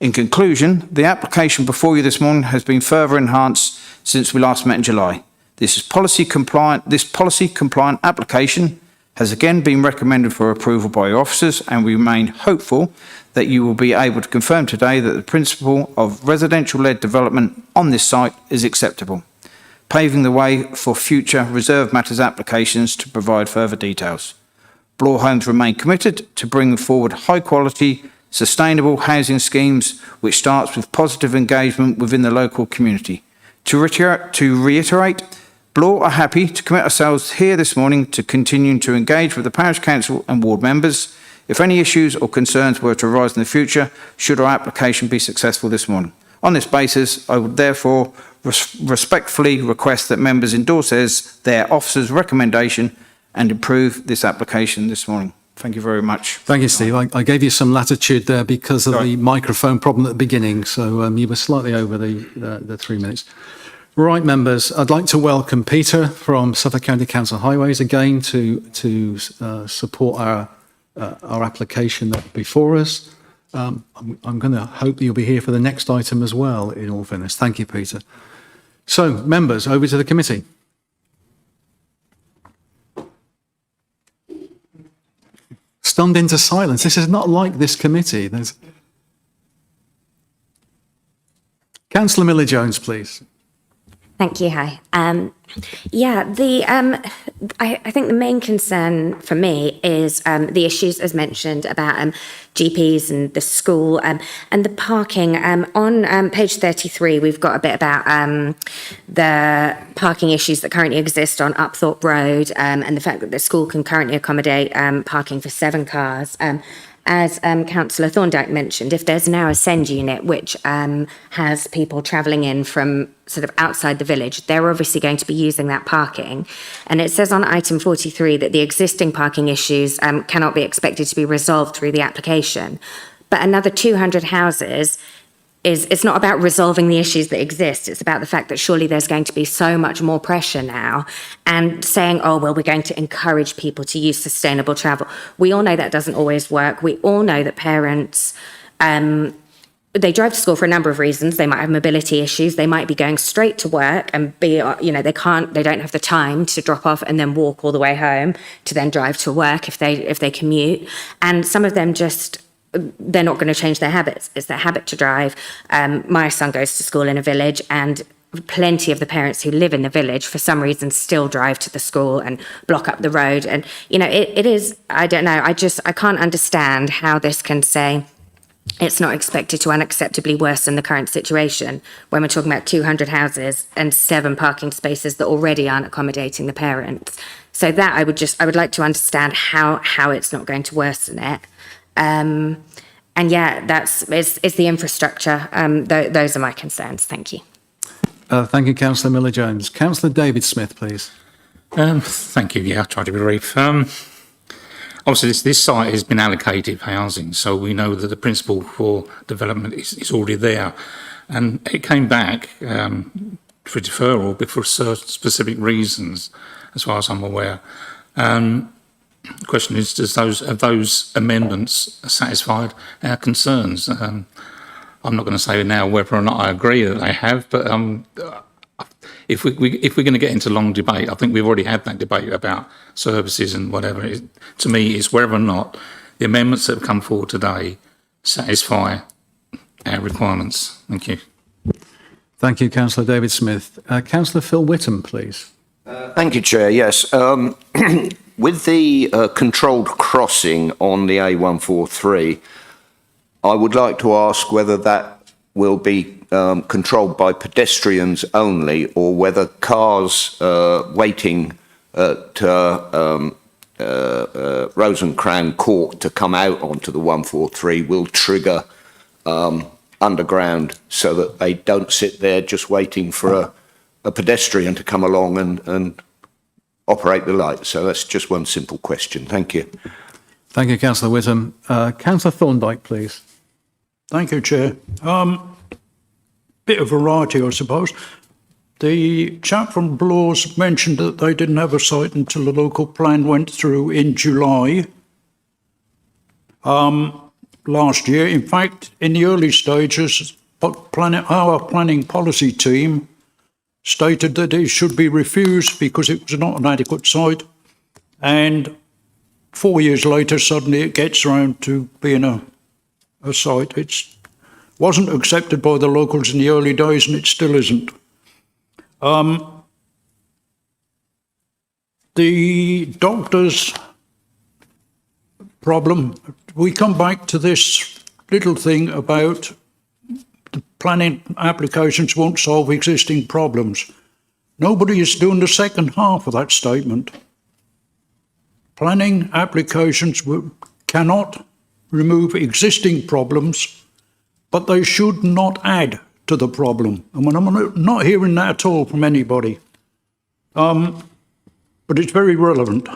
In conclusion, the application before you this morning has been further enhanced since we last met in July. This policy compliant application has again been recommended for approval by your officers, and we remain hopeful that you will be able to confirm today that the principle of residential-led development on this site is acceptable, paving the way for future reserve matters applications to provide further details. Bloor Homes remain committed to bringing forward high-quality, sustainable housing schemes, which starts with positive engagement within the local community. To reiterate, Bloor are happy to commit ourselves here this morning to continuing to engage with the Parish Council and ward members if any issues or concerns were to arise in the future, should our application be successful this morning. On this basis, I would therefore respectfully request that members endorse their officer's recommendation and approve this application this morning. Thank you very much. Thank you, Steve. I gave you some latitude there because of the microphone problem at the beginning, so you were slightly over the 3 minutes. Right, members, I'd like to welcome Peter from Suffolk County Council Highways again to support our application before us. I'm going to hope that you'll be here for the next item as well, in all fairness. Thank you, Peter. So, members, over to the committee. Stunned into silence. This is not like this committee. Councillor Miller-Jones, please. Thank you. Hi. I think the main concern for me is the issues, as mentioned, about GPs and the school and the parking. On page 33, we've got a bit about the parking issues that currently exist on Upthorpe Road and the fact that the school can currently accommodate parking for 7 cars. As Councillor Thorndyke mentioned, if there's now a send unit which has people travelling in from sort of outside the village, they're obviously going to be using that parking. And it says on item 43 that the existing parking issues cannot be expected to be resolved through the application. But another 200 houses it's not about resolving the issues that exist. It's about the fact that surely there's going to be so much more pressure now and saying, oh, well, we're going to encourage people to use sustainable travel. We all know that doesn't always work. We all know that parents, they drive to school for a number of reasons. They might have mobility issues. They might be going straight to work and they don't have the time to drop off and then walk all the way home to then drive to work if they commute. And some of them they're not going to change their habits. It's their habit to drive. My son goes to school in a village, and plenty of the parents who live in the village for some reason still drive to the school and block up the road. And, it is, I don't know, I can't understand how this can say it's not expected to unacceptably worsen the current situation when we're talking about 200 houses and 7 parking spaces that already aren't accommodating the parents. So that I would like to understand how it's not going to worsen it. yeah, it's the infrastructure. Those are my concerns. Thank you. Thank you, Councillor Miller-Jones. Councillor David Smith, please. Thank you. Yeah, I'll try to be brief. Obviously, this site has been allocated housing, so we know that the principle for development is already there. And it came back for deferral, but for certain specific reasons, as far as I'm aware. The question is, have those amendments satisfied our concerns? I'm not going to say now whether or not I agree that they have, but if we're going to get into long debate, I think we've already had that debate about services and whatever. To me, it's whether or not the amendments that have come forward today satisfy our requirements. Thank you. Thank you, Councillor David Smith. Councillor Phil Whittam, please. Thank you, Chair. Yes. With the controlled crossing on the A143, I would like to ask whether that will be controlled by pedestrians only, or whether cars waiting at Rose and Crown Court to come out onto the 143 will trigger underground, so that they don't sit there just waiting for a pedestrian to come along and operate the light. So that's just one simple question. Thank you. Thank you, Councillor Whittam. Councillor Thorndyke, please. Thank you, Chair. Bit of variety, I suppose. The chap from Bloors mentioned that they didn't have a site until the local plan went through in July last year. In fact, in the early stages, our planning policy team stated that it should be refused because it was not an adequate site. And 4 years later, suddenly it gets around to being a site. It wasn't accepted by the locals in the early days, and it still isn't. The doctors' problem, we come back to this little thing about the planning applications won't solve existing problems. Nobody is doing the second half of that statement. Planning applications cannot remove existing problems, but they should not add to the problem. And I'm not hearing that at all from anybody. But it's very relevant.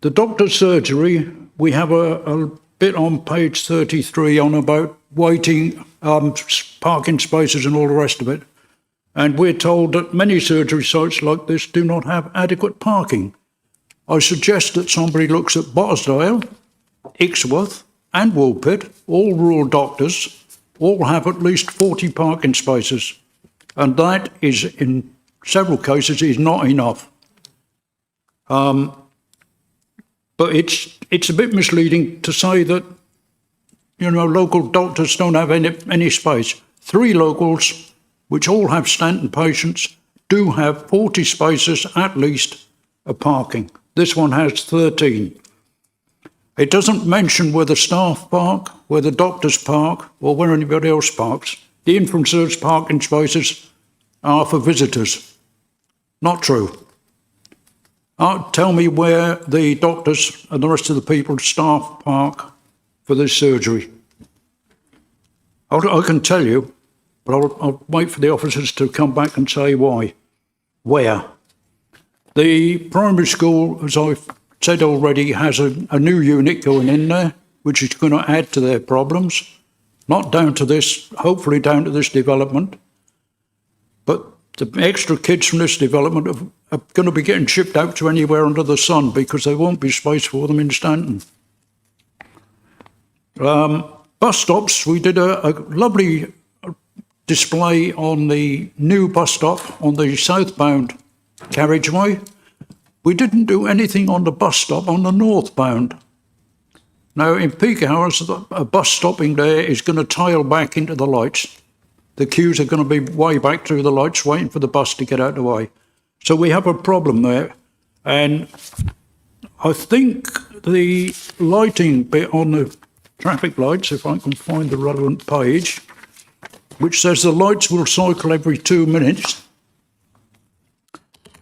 The doctor's surgery, we have a bit on page 33 on about waiting, parking spaces and all the rest of it. And we're told that many surgery sites like this do not have adequate parking. I suggest that somebody looks at Bottersdale, Ixworth and Woolpit, all rural doctors, all have at least 40 parking spaces. And that is, in several cases, is not enough. But it's a bit misleading to say that, local doctors don't have any space. 3 locals, which all have Stanton patients, do have 40 spaces at least of parking. This one has 13. It doesn't mention where the staff park, where the doctors park, or where anybody else parks. The influencers' parking spaces are for visitors. Not true. Tell me where the doctors and the rest of the people, staff, park for this surgery. I can tell you, but I'll wait for the officers to come back and say why. Where? The primary school, as I've said already, has a new unit going in there, which is going to add to their problems. Not down to this, hopefully down to this development. But the extra kids from this development are going to be getting shipped out to anywhere under the sun because there won't be space for them in Stanton. Bus stops, we did a lovely display on the new bus stop on the southbound carriageway. We didn't do anything on the bus stop on the northbound. Now, in peak hours, a bus stopping there is going to tail back into the lights. The queues are going to be way back through the lights, waiting for the bus to get out of the way. So we have a problem there. And I think the lighting bit on the traffic lights, if I can find the relevant page, which says the lights will cycle every 2 minutes.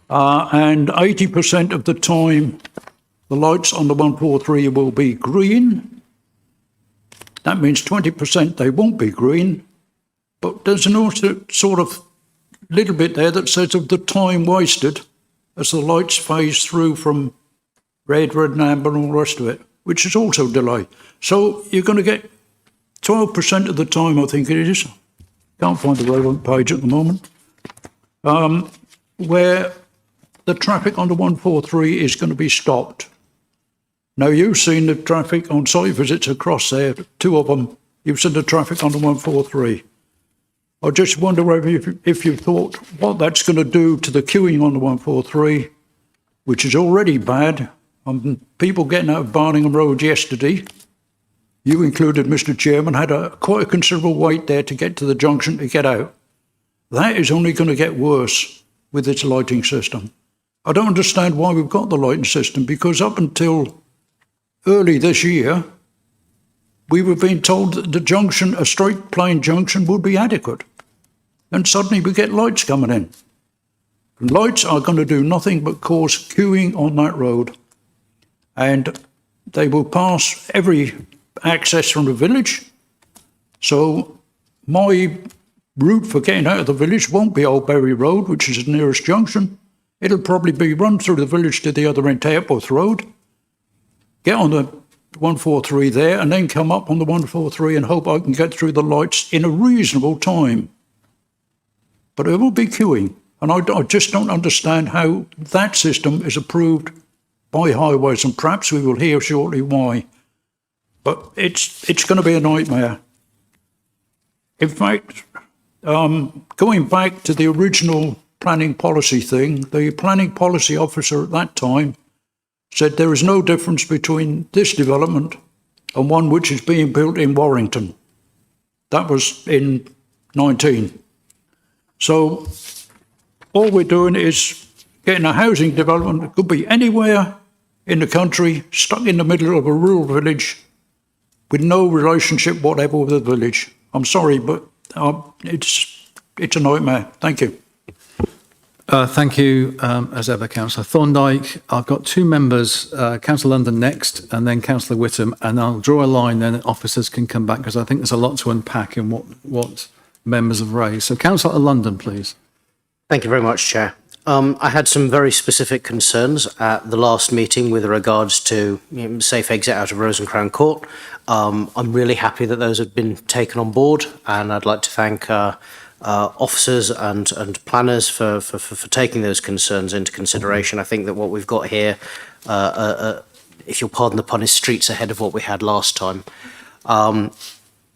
And 80% of the time, the lights on the 143 will be green. That means 20% they won't be green. But there's an also sort of little bit there that says of the time wasted as the lights phase through from red, and amber and all the rest of it, which is also delay. So you're going to get 12% of the time, I think it is. Can't find the relevant page at the moment. Where the traffic on the 143 is going to be stopped. Now, you've seen the traffic on site visits across there, 2 of them. You've seen the traffic on the 143. I just wonder if you thought what that's going to do to the queuing on the 143, which is already bad. People getting out of Barningham Road yesterday, you included, Mr. Chairman, had quite a considerable wait there to get to the junction to get out. That is only going to get worse with its lighting system. I don't understand why we've got the lighting system, because up until early this year, we were being told that the junction, a straight plain junction, would be adequate. And suddenly we get lights coming in. And lights are going to do nothing but cause queuing on that road. And they will pass every access from the village. So my route for getting out of the village won't be Old Berry Road, which is the nearest junction. It'll probably be run through the village to the other end, Airport Road, get on the 143 there, and then come up on the 143 and hope I can get through the lights in a reasonable time. But it will be queuing, and I just don't understand how that system is approved by Highways, and perhaps we will hear shortly why. But it's going to be a nightmare. In fact, going back to the original planning policy thing, the planning policy officer at that time said there is no difference between this development and one which is being built in Warrington. That was in 19. So all we're doing is getting a housing development that could be anywhere in the country, stuck in the middle of a rural village with no relationship whatever with the village. I'm sorry, but it's a nightmare. Thank you. Thank you, as ever, Councillor Thorndyke. I've got 2 members, Councillor London next, and then Councillor Whittam, and I'll draw a line, then officers can come back, because I think there's a lot to unpack in what members have raised. So, Councillor London, please. Thank you very much, Chair. I had some very specific concerns at the last meeting with regards to safe exit out of Rose and Crown Court. I'm really happy that those have been taken on board, and I'd like to thank officers and planners for taking those concerns into consideration. I think that what we've got here, if you'll pardon the pun, is streets ahead of what we had last time.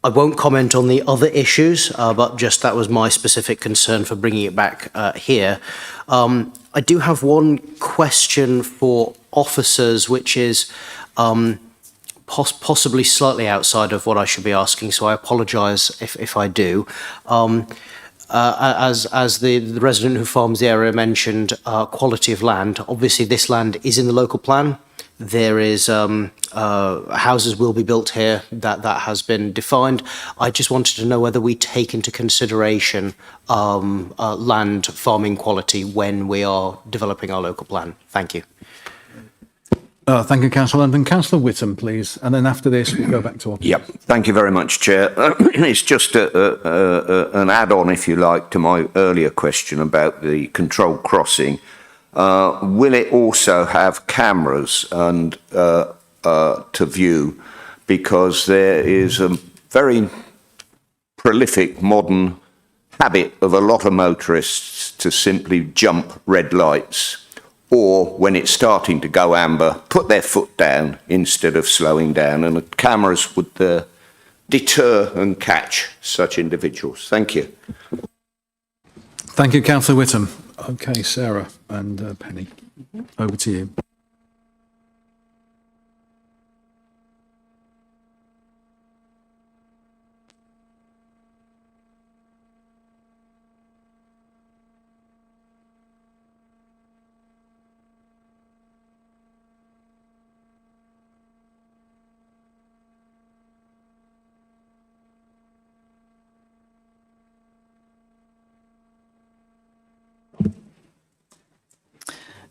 I won't comment on the other issues, but just that was my specific concern for bringing it back here. I do have one question for officers, which is possibly slightly outside of what I should be asking, so I apologise if I do. As the resident who farms the area mentioned, quality of land. Obviously, this land is in the local plan. There is houses will be built here. That has been defined. I just wanted to know whether we take into consideration land farming quality when we are developing our local plan. Thank you. Thank you, Councillor London. Councillor Whittam, please. And then after this, we'll go back to officers. Yep. Thank you very much, Chair. It's just an add-on, if you like, to my earlier question about the controlled crossing. Will it also have cameras and to view? Because there is a very prolific modern habit of a lot of motorists to simply jump red lights, or when it's starting to go amber, put their foot down instead of slowing down, and the cameras would deter and catch such individuals. Thank you. Thank you, Councillor Whittam. Okay, Sarah and Penny, over to you.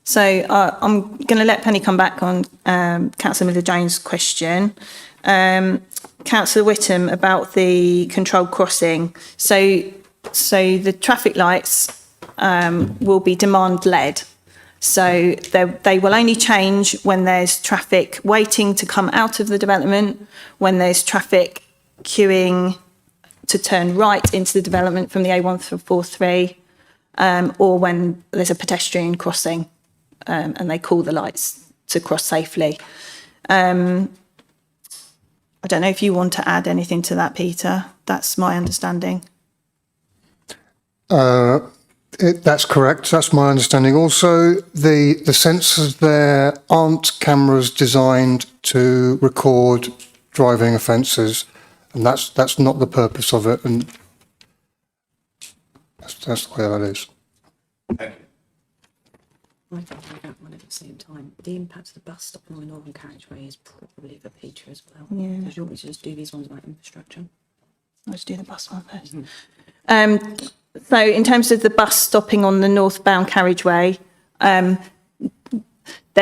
So I'm going to let Penny come back on Councillor Miller-Jones' question. Councillor Whittam about the controlled crossing. So the traffic lights will be demand-led. So they will only change when there's traffic waiting to come out of the development, when there's traffic queuing to turn right into the development from the A143, or when there's a pedestrian crossing and they call the lights to cross safely. I don't know if you want to add anything to that, Peter. That's my understanding. That's correct. That's my understanding. Also, the sensors there aren't cameras designed to record driving offences, and that's not the purpose of it. And that's the way that is. I think one at the same time. The impact of the bus stop on the Northern Carriageway is probably for Peter as well. Yeah. Do you want me to just do these ones about infrastructure? Let's do the bus one first. So in terms of the bus stopping on the northbound carriageway, there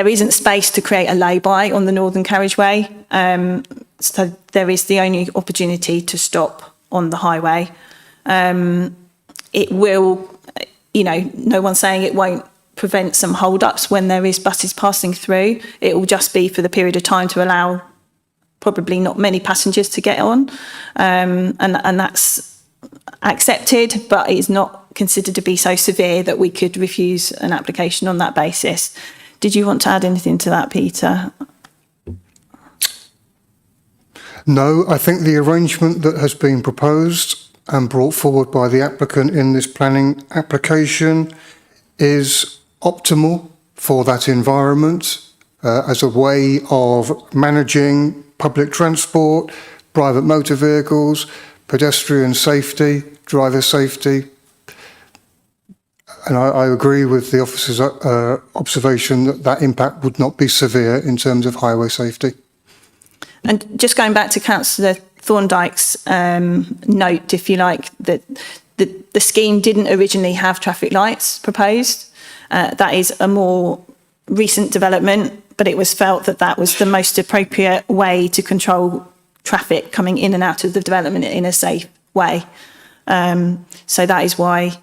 isn't space to create a lay-by on the Northern Carriageway. So there is the only opportunity to stop on the highway. It will, no one's saying it won't prevent some hold-ups when there is buses passing through. It will just be for the period of time to allow probably not many passengers to get on. And that's accepted, but it's not considered to be so severe that we could refuse an application on that basis. Did you want to add anything to that, Peter? No, I think the arrangement that has been proposed and brought forward by the applicant in this planning application is optimal for that environment as a way of managing public transport, private motor vehicles, pedestrian safety, driver safety. And I agree with the officer's observation that impact would not be severe in terms of highway safety. And just going back to Councillor Thorndyke's note, if you like, that the scheme didn't originally have traffic lights proposed. That is a more recent development, but it was felt that that was the most appropriate way to control traffic coming in and out of the development in a safe way. So that is why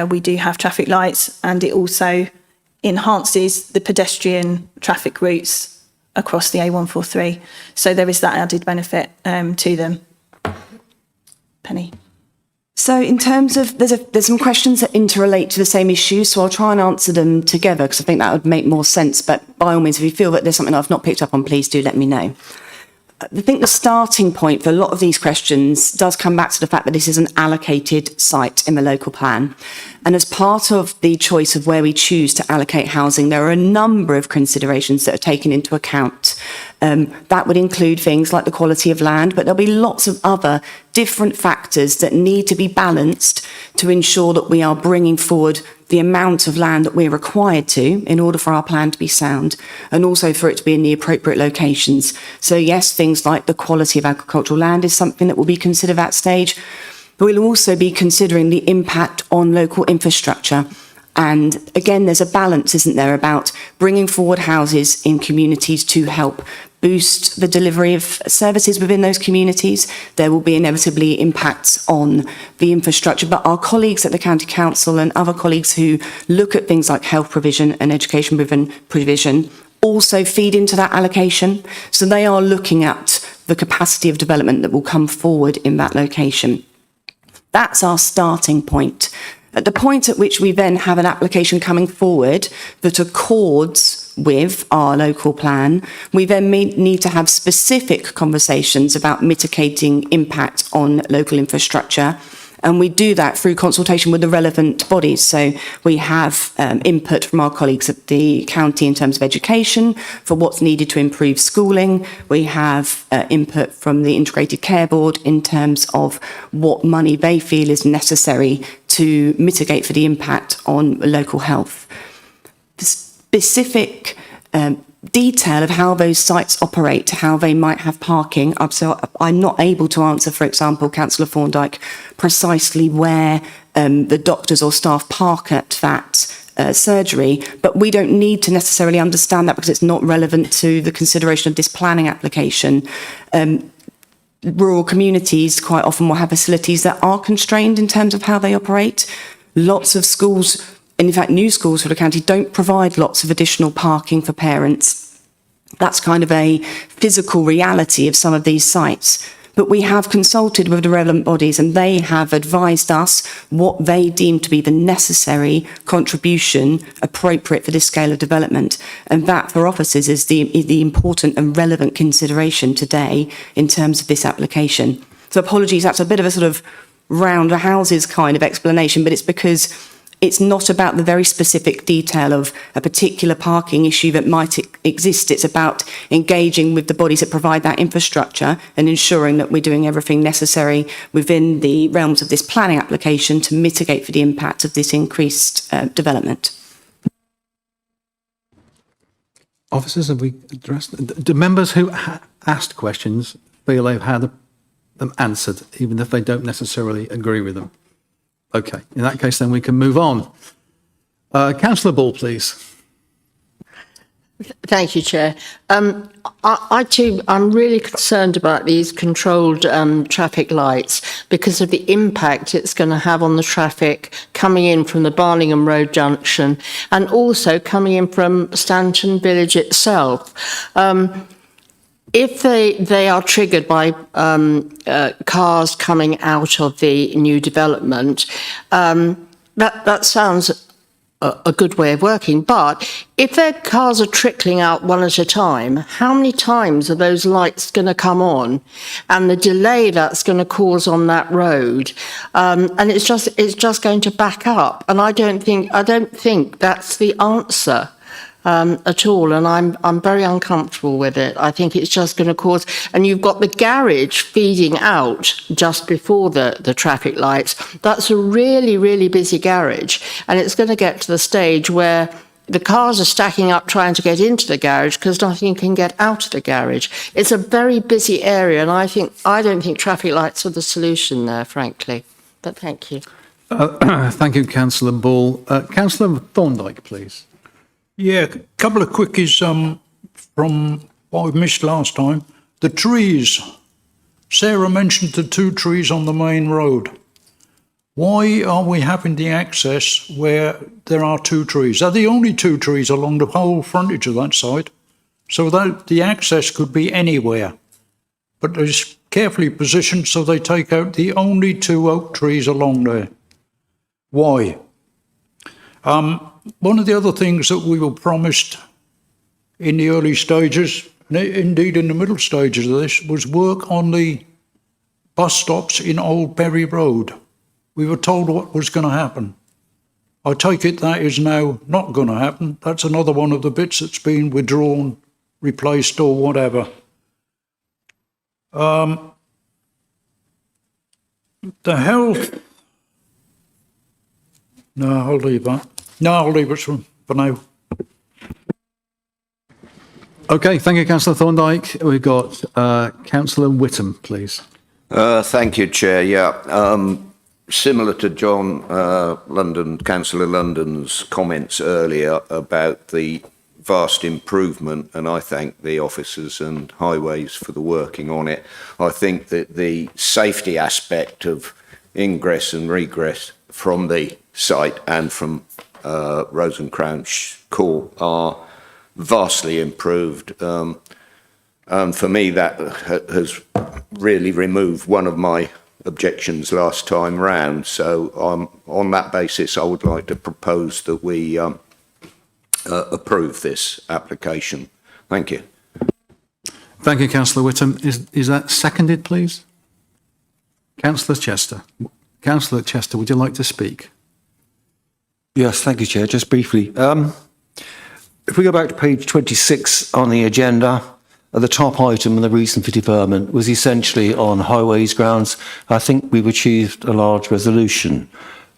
we do have traffic lights, and it also enhances the pedestrian traffic routes across the A143. So there is that added benefit to them. Penny. So in terms of, there's some questions that interrelate to the same issue, so I'll try and answer them together because I think that would make more sense. But by all means, if you feel that there's something I've not picked up on, please do let me know. I think the starting point for a lot of these questions does come back to the fact that this is an allocated site in the local plan. And as part of the choice of where we choose to allocate housing, there are a number of considerations that are taken into account. That would include things like the quality of land, but there'll be lots of other different factors that need to be balanced to ensure that we are bringing forward the amount of land that we're required to in order for our plan to be sound, and also for it to be in the appropriate locations. So yes, things like the quality of agricultural land is something that will be considered at that stage, but we'll also be considering the impact on local infrastructure. And again, there's a balance, isn't there, about bringing forward houses in communities to help boost the delivery of services within those communities. There will be inevitably impacts on the infrastructure, but our colleagues at the County Council and other colleagues who look at things like health provision and education provision also feed into that allocation. So they are looking at the capacity of development that will come forward in that location. That's our starting point. At the point at which we then have an application coming forward that accords with our local plan, we then need to have specific conversations about mitigating impact on local infrastructure. And we do that through consultation with the relevant bodies. So we have input from our colleagues at the county in terms of education for what's needed to improve schooling. We have input from the Integrated Care Board in terms of what money they feel is necessary to mitigate for the impact on local health. The specific detail of how those sites operate, how they might have parking. So I'm not able to answer, for example, Councillor Thorndyke, precisely where the doctors or staff park at that surgery, but we don't need to necessarily understand that because it's not relevant to the consideration of this planning application. rural communities quite often will have facilities that are constrained in terms of how they operate. Lots of schools, and in fact new schools for the county, don't provide lots of additional parking for parents. That's kind of a physical reality of some of these sites. But we have consulted with the relevant bodies and they have advised us what they deem to be the necessary contribution appropriate for this scale of development. And that for officers is the important and relevant consideration today in terms of this application. So apologies, that's a bit of a sort of round the houses kind of explanation, but it's because it's not about the very specific detail of a particular parking issue that might exist. It's about engaging with the bodies that provide that infrastructure and ensuring that we're doing everything necessary within the realms of this planning application to mitigate for the impact of this increased development. Officers, have we addressed? Do members who asked questions feel they've had them answered, even if they don't necessarily agree with them? Okay, in that case, then we can move on. Councillor Ball, please. Thank you, Chair. I too, I'm really concerned about these controlled traffic lights because of the impact it's going to have on the traffic coming in from the Barlingham Road junction and also coming in from Stanton Village itself. If they are triggered by cars coming out of the new development, that sounds a good way of working. But if their cars are trickling out one at a time, how many times are those lights going to come on, and the delay that's going to cause on that road, and it's just going to back up. And I don't think that's the answer. At all, and I'm very uncomfortable with it. I think it's just going to cause, and you've got the garage feeding out just before the traffic lights. That's a really, really busy garage, and it's going to get to the stage where the cars are stacking up trying to get into the garage because nothing can get out of the garage. It's a very busy area, and I don't think traffic lights are the solution there, frankly. But thank you. Thank you, Councillor Ball. Councillor Thorndyke, please. Yeah, a couple of quickies from what we missed last time. The trees. Sarah mentioned the 2 trees on the main road. Why are we having the access where there are 2 trees? They're the only 2 trees along the whole frontage of that site. So that the access could be anywhere. But it's carefully positioned so they take out the only 2 oak trees along there. Why? One of the other things that we were promised in the early stages, indeed in the middle stages of this, was work on the bus stops in Old Berry Road. We were told what was going to happen. I take it that is now not going to happen. That's another one of the bits that's been withdrawn, replaced or whatever. The health... No, I'll leave that. No, I'll leave it for now. Okay, thank you, Councillor Thorndyke. We've got Councillor Whittam, please. Thank you, Chair. Yeah, similar to Councillor London's comments earlier about the vast improvement, and I thank the officers and highways for the working on it. I think that the safety aspect of ingress and regress from the site and from Rose and Crown Court are vastly improved. And for me, that has really removed one of my objections last time round. So on that basis, I would like to propose that we approve this application. Thank you. Thank you, Councillor Whittam. Is that seconded, please? Councillor Chester. Councillor Chester, would you like to speak? Yes, thank you, Chair. Just briefly. If we go back to page 26 on the agenda, the top item and the reason for deferment was essentially on highways grounds. I think we've achieved a large resolution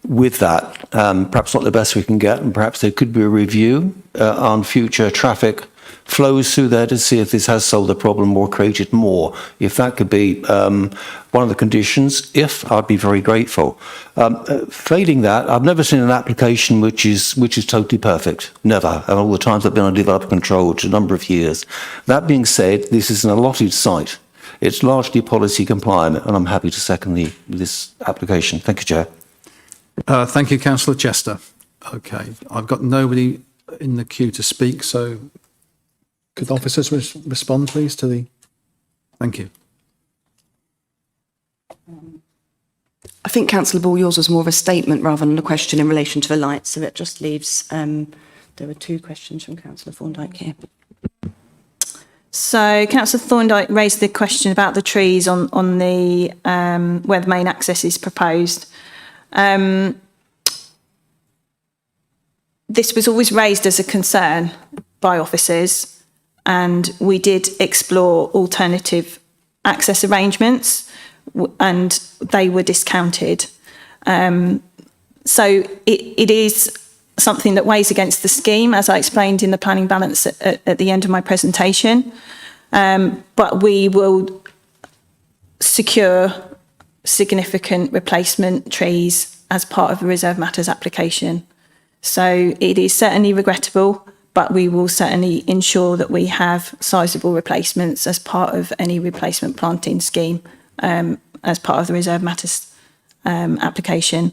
with that. Perhaps not the best we can get, and perhaps there could be a review on future traffic flows through there to see if this has solved the problem or created more. If that could be one of the conditions, I'd be very grateful. Failing that, I've never seen an application which is totally perfect. Never. And all the times I've been on developer control, which is a number of years. That being said, this is an allotted site. It's largely policy compliant, and I'm happy to second this application. Thank you, Chair. Thank you, Councillor Chester. Okay, I've got nobody in the queue to speak, so could officers respond, please, to the... Thank you. I think, Councillor Ball, yours was more of a statement rather than a question in relation to the lights, so it just leaves, there were 2 questions from Councillor Thorndyke here. So Councillor Thorndyke raised the question about the trees on the where the main access is proposed. This was always raised as a concern by officers, and we did explore alternative access arrangements, and they were discounted. So it is something that weighs against the scheme, as I explained in the planning balance at the end of my presentation. But we will secure significant replacement trees as part of the Reserve Matters application. So it is certainly regrettable, but we will certainly ensure that we have sizable replacements as part of any replacement planting scheme, as part of the Reserve Matters application.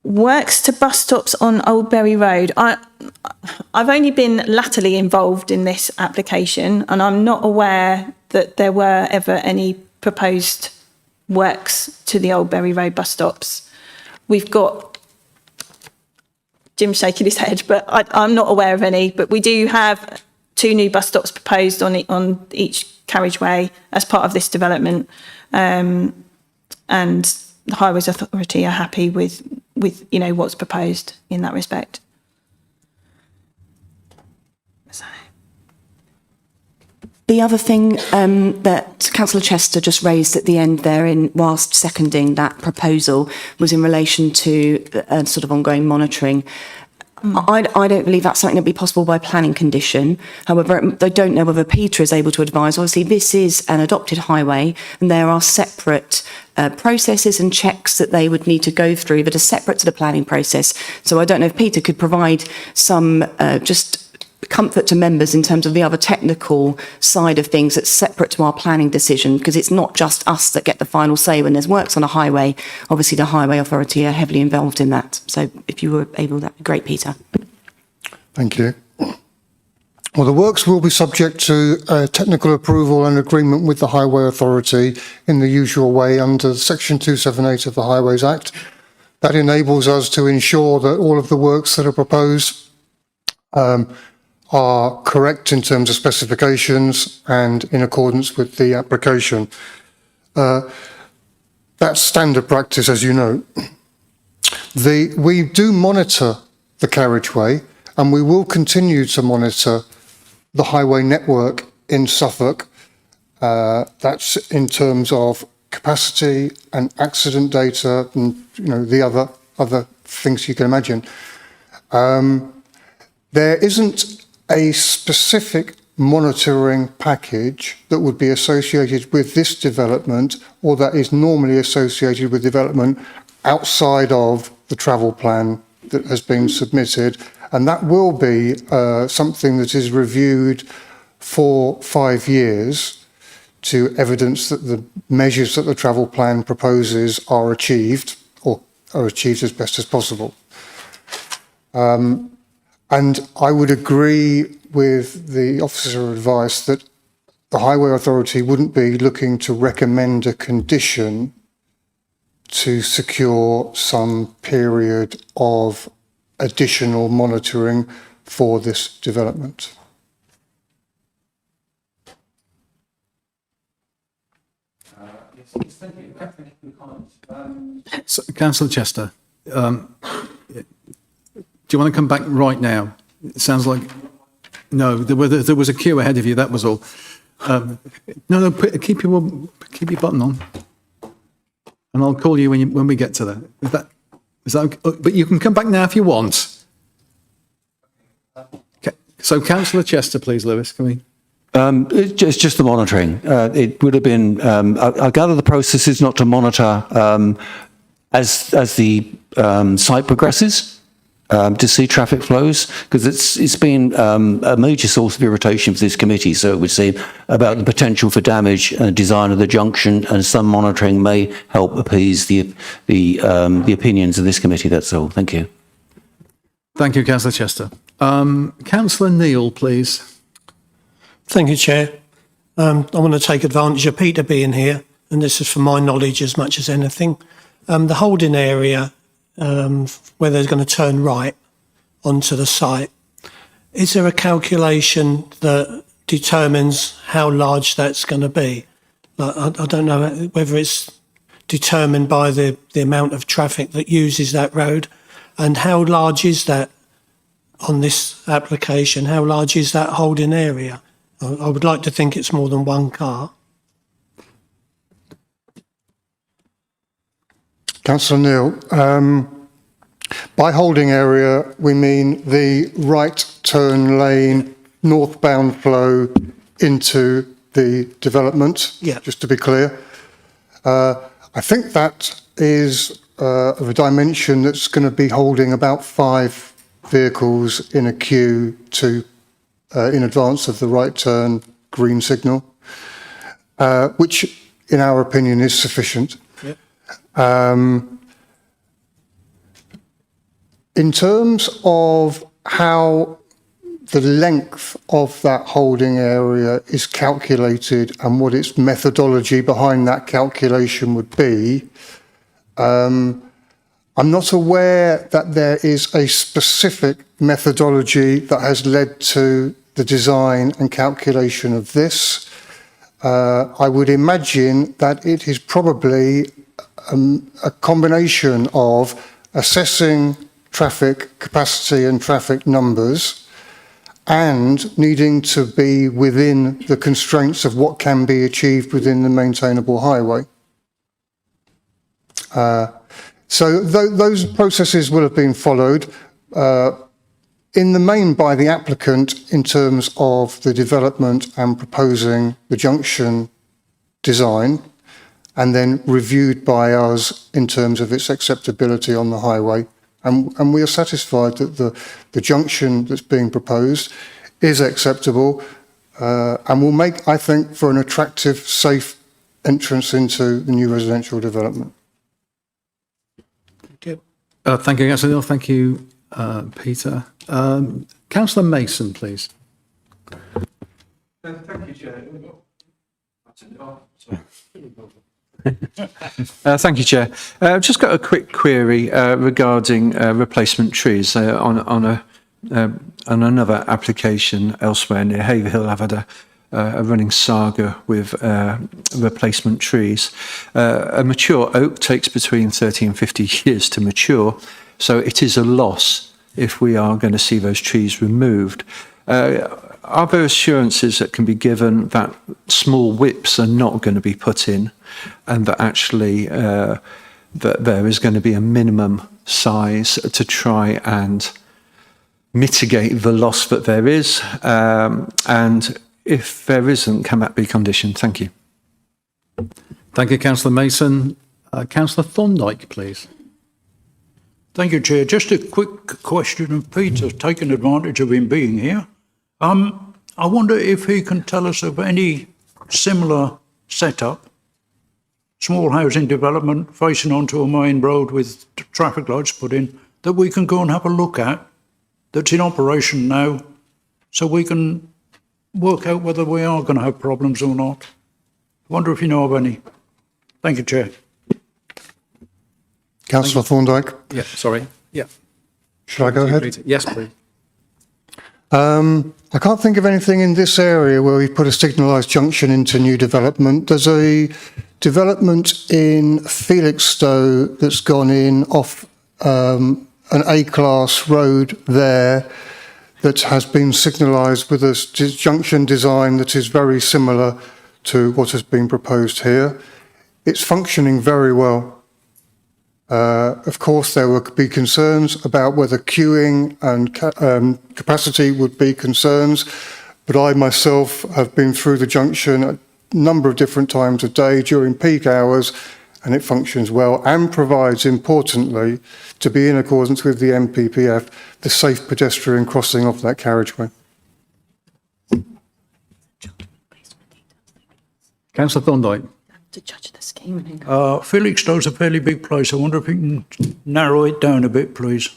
Works to bus stops on Old Bury Road. I've only been latterly involved in this application, and I'm not aware that there were ever any proposed works to the Old Bury Road bus stops. We've got Jim shaking his head, but I'm not aware of any. But we do have 2 new bus stops proposed on each carriageway as part of this development, and the Highways Authority are happy with what's proposed in that respect. The other thing that Councillor Chester just raised at the end there, whilst seconding that proposal, was in relation to sort of ongoing monitoring. I don't believe that's something that would be possible by planning condition. However, I don't know whether Peter is able to advise. Obviously, this is an adopted highway, and there are separate processes and checks that they would need to go through that are separate to the planning process. So I don't know if Peter could provide some just comfort to members in terms of the other technical side of things that's separate to our planning decision, because it's not just us that get the final say when there's works on a highway. Obviously, the Highway Authority are heavily involved in that. So if you were able, that'd be great, Peter. Thank you. Well, the works will be subject to technical approval and agreement with the Highway Authority in the usual way under Section 278 of the Highways Act. That enables us to ensure that all of the works that are proposed are correct in terms of specifications and in accordance with the application. That's standard practice, as you know. We do monitor the carriageway, and we will continue to monitor the highway network in Suffolk. That's in terms of capacity and accident data and the other things you can imagine. There isn't a specific monitoring package that would be associated with this development, or that is normally associated with development outside of the travel plan that has been submitted, and that will be something that is reviewed for 5 years to evidence that the measures that the travel plan proposes are achieved, or are achieved as best as possible. And I would agree with the officer of advice that the Highway Authority wouldn't be looking to recommend a condition to secure some period of additional monitoring for this development. So, Councillor Chester, do you want to come back right now? It sounds like... No, there was a queue ahead of you, that was all. No, keep your button on. And I'll call you when we get to that. Is that okay? But you can come back now if you want. Okay. So, Councillor Chester, please, Lewis, can we... It's just the monitoring. It would have been... I gather the process is not to monitor as the site progresses. to see traffic flows? Because it's been a major source of irritation for this committee, so it would seem, about the potential for damage and design of the junction, and some monitoring may help appease the opinions of this committee. That's all. Thank you. Thank you, Councillor Chester. Councillor Neil, please. Thank you, Chair. I want to take advantage of Peter being here, and this is for my knowledge as much as anything. The holding area, where they're going to turn right onto the site, is there a calculation that determines how large that's going to be? Like, I don't know whether it's determined by the amount of traffic that uses that road, and how large is that on this application? How large is that holding area? I would like to think it's more than one car. Councillor Neil, by holding area, we mean the right turn lane, northbound flow into the development, just to be clear. I think that is of a dimension that's going to be holding about 5 vehicles in a queue to in advance of the right turn green signal, which in our opinion is sufficient. In terms of how the length of that holding area is calculated and what its methodology behind that calculation would be, I'm not aware that there is a specific methodology that has led to the design and calculation of this. I would imagine that it is probably a combination of assessing traffic capacity and traffic numbers and needing to be within the constraints of what can be achieved within the maintainable highway. So those processes will have been followed in the main by the applicant in terms of the development and proposing the junction design, and then reviewed by us in terms of its acceptability on the highway. And we are satisfied that the junction that's being proposed is acceptable and will make, I think, for an attractive, safe entrance into the new residential development. Thank you, Councillor Neil. Thank you, Peter. Councillor Mason, please. Thank you, Chair. Thank you, Chair. I've just got a quick query regarding replacement trees on another application elsewhere near Haverhill. I've had a running saga with replacement trees. A mature oak takes between 30 and 50 years to mature, so it is a loss if we are going to see those trees removed. Are there assurances that can be given that small whips are not going to be put in, and that actually that there is going to be a minimum size to try and mitigate the loss that there is? And if there isn't, can that be conditioned? Thank you. Thank you, Councillor Mason. Councillor Thorndyke, please. Thank you, Chair. Just a quick question of Peter, taking advantage of him being here. I wonder if he can tell us of any similar setup, small housing development facing onto a main road with traffic lights put in, that we can go and have a look at, that's in operation now, so we can work out whether we are going to have problems or not. I wonder if you know of any. Thank you, Chair. Councillor Thorndyke. Yeah, sorry. Yeah. Should I go ahead? Yes, please. I can't think of anything in this area where we put a signalised junction into new development. There's a development in Felixstowe that's gone in off an A-class road there that has been signalised with a junction design that is very similar to what has been proposed here. It's functioning very well. Of course, there will be concerns about whether queuing and capacity would be concerns, but I myself have been through the junction a number of different times a day during peak hours, and it functions well and provides, importantly, to be in accordance with the MPPF, the safe pedestrian crossing of that carriageway. Councillor Thorndyke. To judge the scheme. Felixstowe's a fairly big place. I wonder if you can narrow it down a bit, please.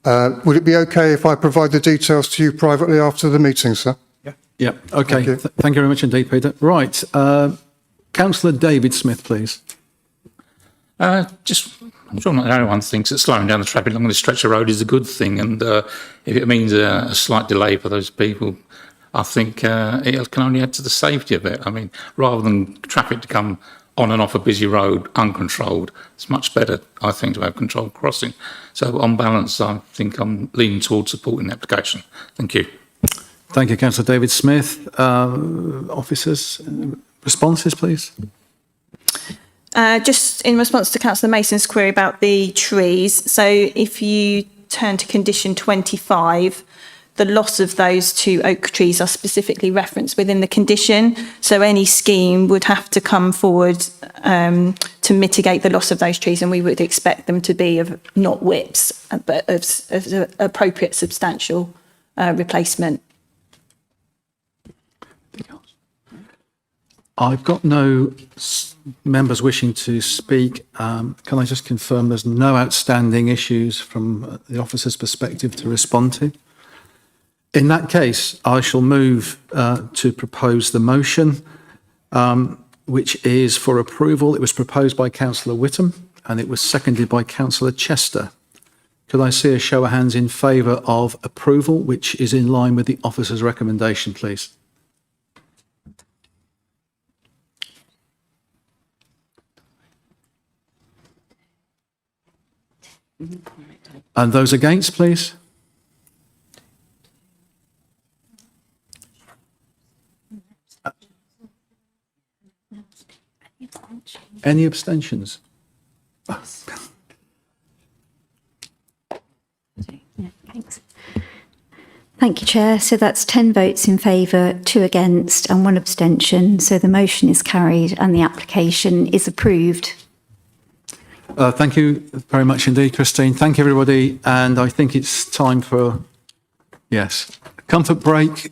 Would it be okay if I provide the details to you privately after the meeting, sir? Yeah, okay. Thank you very much indeed, Peter. Right, Councillor David Smith, please. I'm sure not everyone thinks that slowing down the traffic along this stretch of road is a good thing, and if it means a slight delay for those people, I think it can only add to the safety of it. I mean, rather than traffic to come on and off a busy road uncontrolled, it's much better, I think, to have controlled crossing. So on balance, I think I'm leaning towards supporting the application. Thank you. Thank you, Councillor David Smith. Officers, responses, please. Just in response to Councillor Mason's query about the trees, so if you turn to condition 25, the loss of those 2 oak trees are specifically referenced within the condition. So any scheme would have to come forward to mitigate the loss of those trees, and we would expect them to be of not whips, but of appropriate substantial replacement. I've got no members wishing to speak. Can I just confirm there's no outstanding issues from the officer's perspective to respond to? In that case, I shall move to propose the motion, which is for approval. It was proposed by Councillor Whittam and it was seconded by Councillor Chester. Could I see a show of hands in favour of approval, which is in line with the officer's recommendation, please? And those against, please? Any abstentions? Thank you, Chair. So that's 10 votes in favour, 2 against and 1 abstention. So the motion is carried and the application is approved. Thank you very much indeed, Christine. Thank you, everybody. And I think it's time for, yes, a comfort break.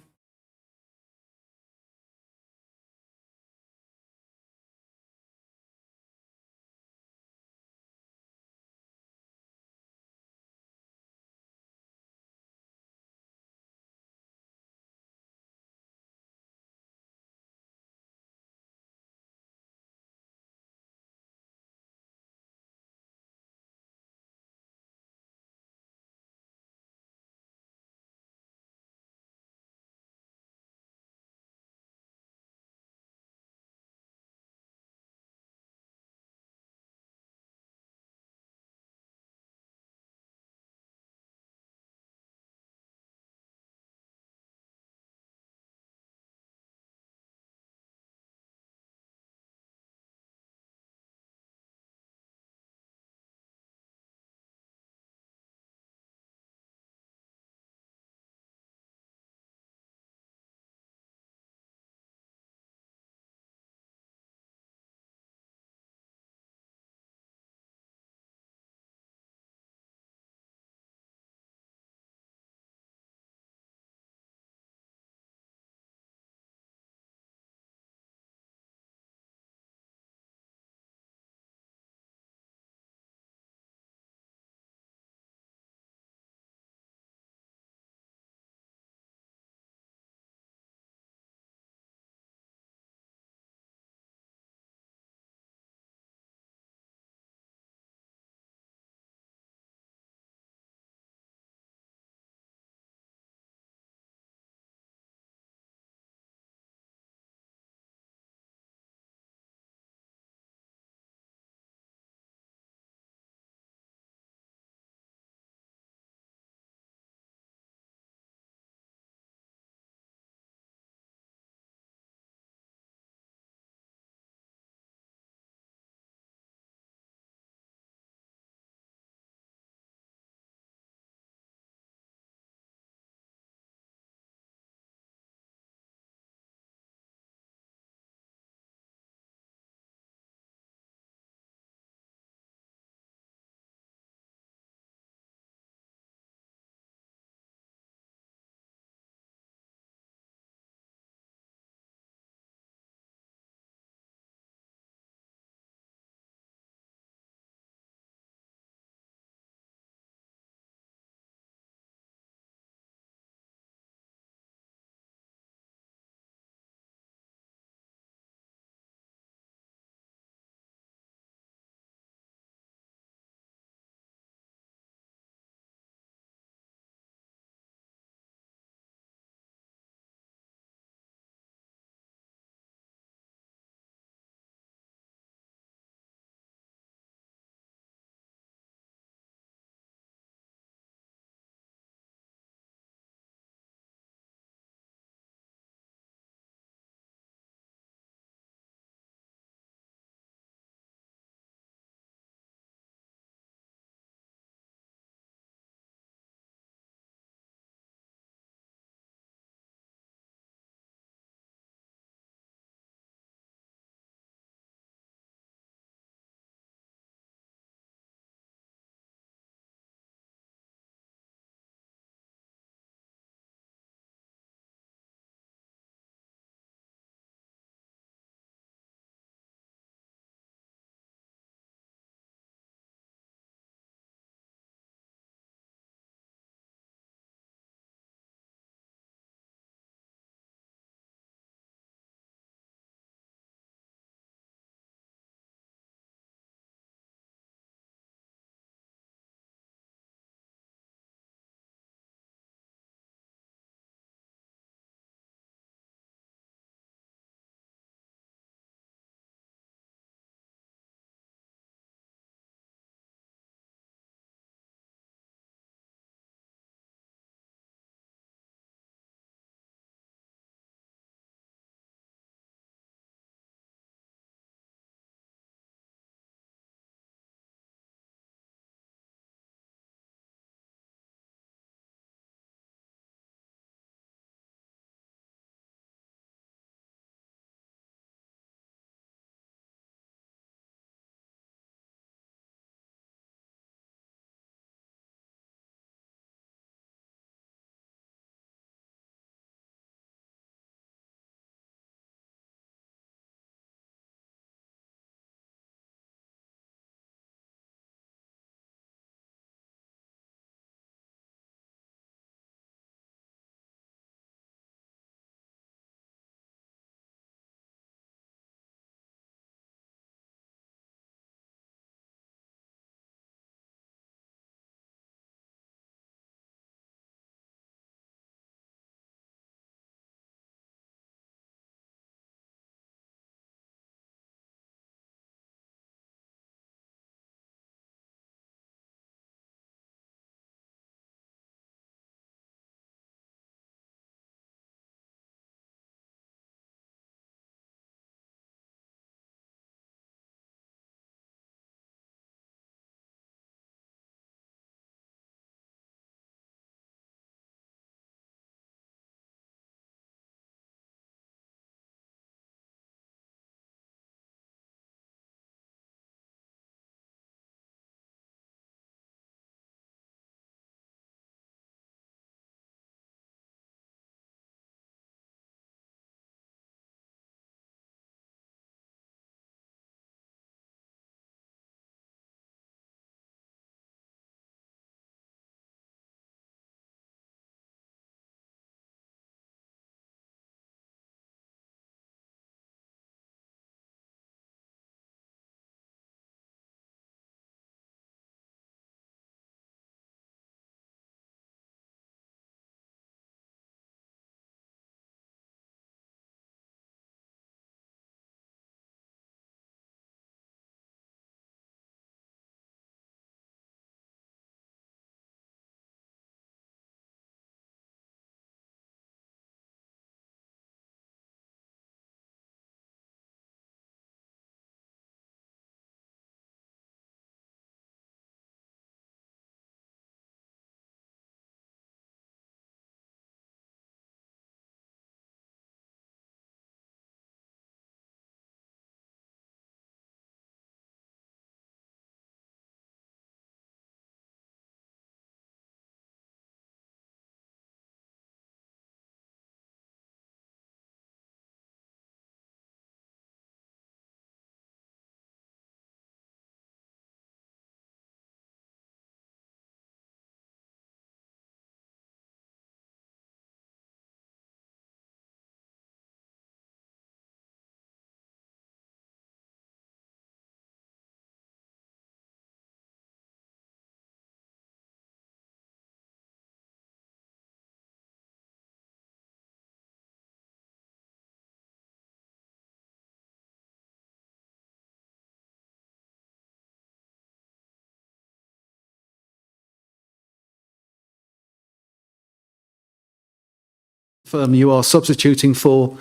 You are substituting for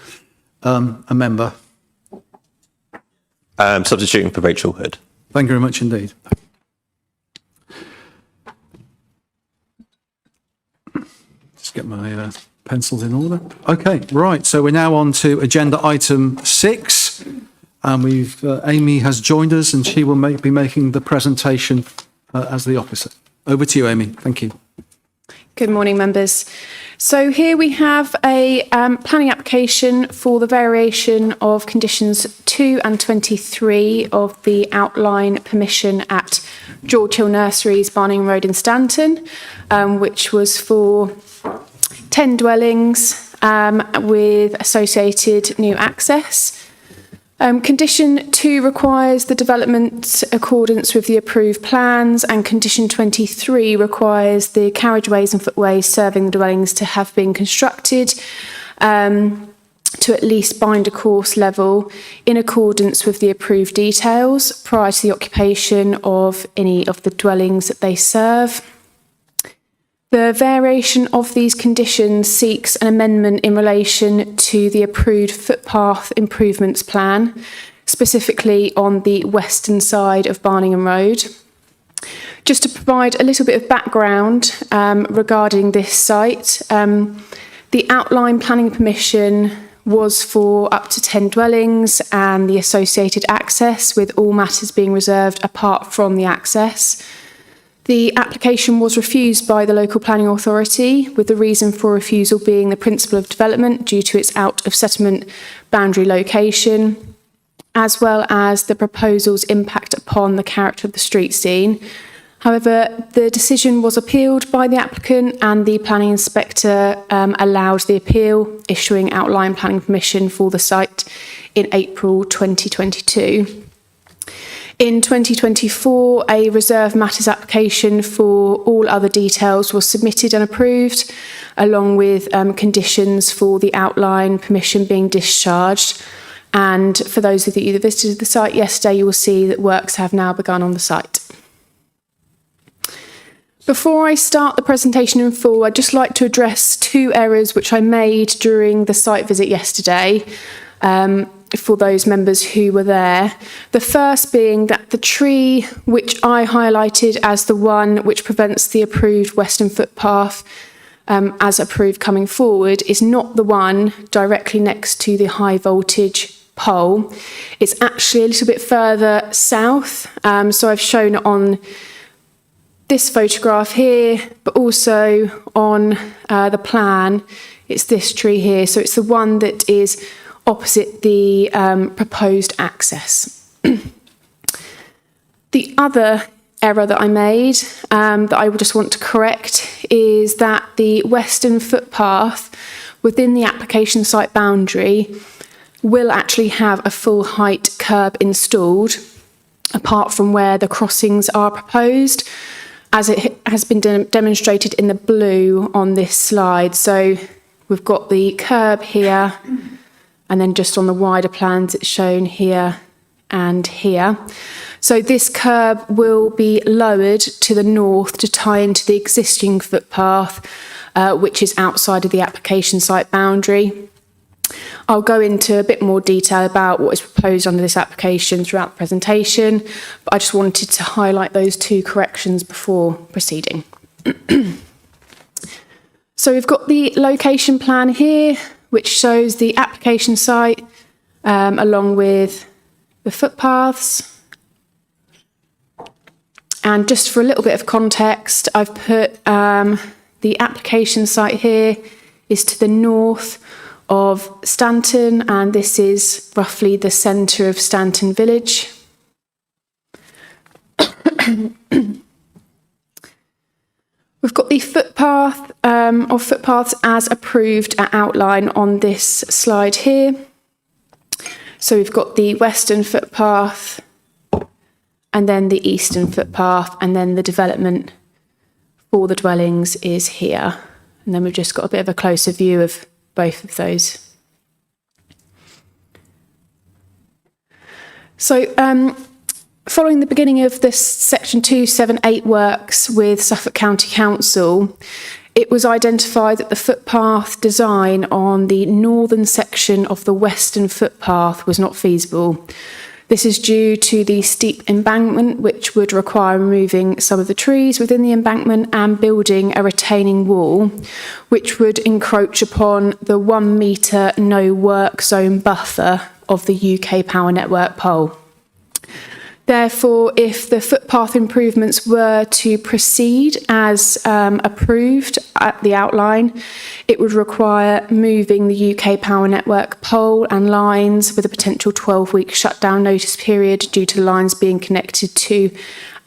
a member. Substituting for Rachel Hood. Thank you very much indeed. Just get my pencils in order. Okay, right. So we're now on to agenda item 6. And Amy has joined us and she will be making the presentation as the officer. Over to you, Amy. Thank you. Good morning, members. So here we have a planning application for the variation of conditions 2 and 23 of the outline permission at George Hill Nurseries, Barningham Road in Stanton, which was for 10 dwellings with associated new access. Condition 2 requires the development accordance with the approved plans, and condition 23 requires the carriageways and footways serving the dwellings to have been constructed to at least binder course level in accordance with the approved details prior to the occupation of any of the dwellings that they serve. The variation of these conditions seeks an amendment in relation to the approved footpath improvements plan, specifically on the western side of Barningham Road. Just to provide a little bit of background regarding this site, the outline planning permission was for up to 10 dwellings and the associated access, with all matters being reserved apart from the access. The application was refused by the local planning authority, with the reason for refusal being the principle of development due to its out of settlement boundary location, as well as the proposal's impact upon the character of the street scene. However, the decision was appealed by the applicant and the planning inspector allowed the appeal, issuing outline planning permission for the site in April 2022. In 2024, a reserve matters application for all other details was submitted and approved, along with conditions for the outline permission being discharged. And for those of you that visited the site yesterday, you will see that works have now begun on the site. Before I start the presentation in full, I'd just like to address 2 errors which I made during the site visit yesterday. For those members who were there. The first being that the tree which I highlighted as the one which prevents the approved western footpath as approved coming forward is not the one directly next to the high voltage pole. It's actually a little bit further south. So I've shown it on this photograph here, but also on the plan. It's this tree here. So it's the one that is opposite the proposed access. The other error that I made that I would just want to correct is that the western footpath within the application site boundary will actually have a full height curb installed, apart from where the crossings are proposed, as it has been demonstrated in the blue on this slide. So we've got the curb here, and then just on the wider plans, it's shown here and here. So this curb will be lowered to the north to tie into the existing footpath, which is outside of the application site boundary. I'll go into a bit more detail about what is proposed under this application throughout the presentation, but I just wanted to highlight those 2 corrections before proceeding. So we've got the location plan here, which shows the application site along with the footpaths. And just for a little bit of context, I've put the application site here is to the north of Stanton, and this is roughly the centre of Stanton Village. We've got the footpath or footpaths as approved at outline on this slide here. So we've got the western footpath and then the eastern footpath, and then the development for the dwellings is here. And then we've just got a bit of a closer view of both of those. So following the beginning of this Section 278 works with Suffolk County Council, it was identified that the footpath design on the northern section of the western footpath was not feasible. This is due to the steep embankment, which would require removing some of the trees within the embankment and building a retaining wall, which would encroach upon the 1 metre no work zone buffer of the UK Power Network pole. Therefore, if the footpath improvements were to proceed as approved at the outline, it would require moving the UK Power Network pole and lines with a potential 12-week shutdown notice period due to lines being connected to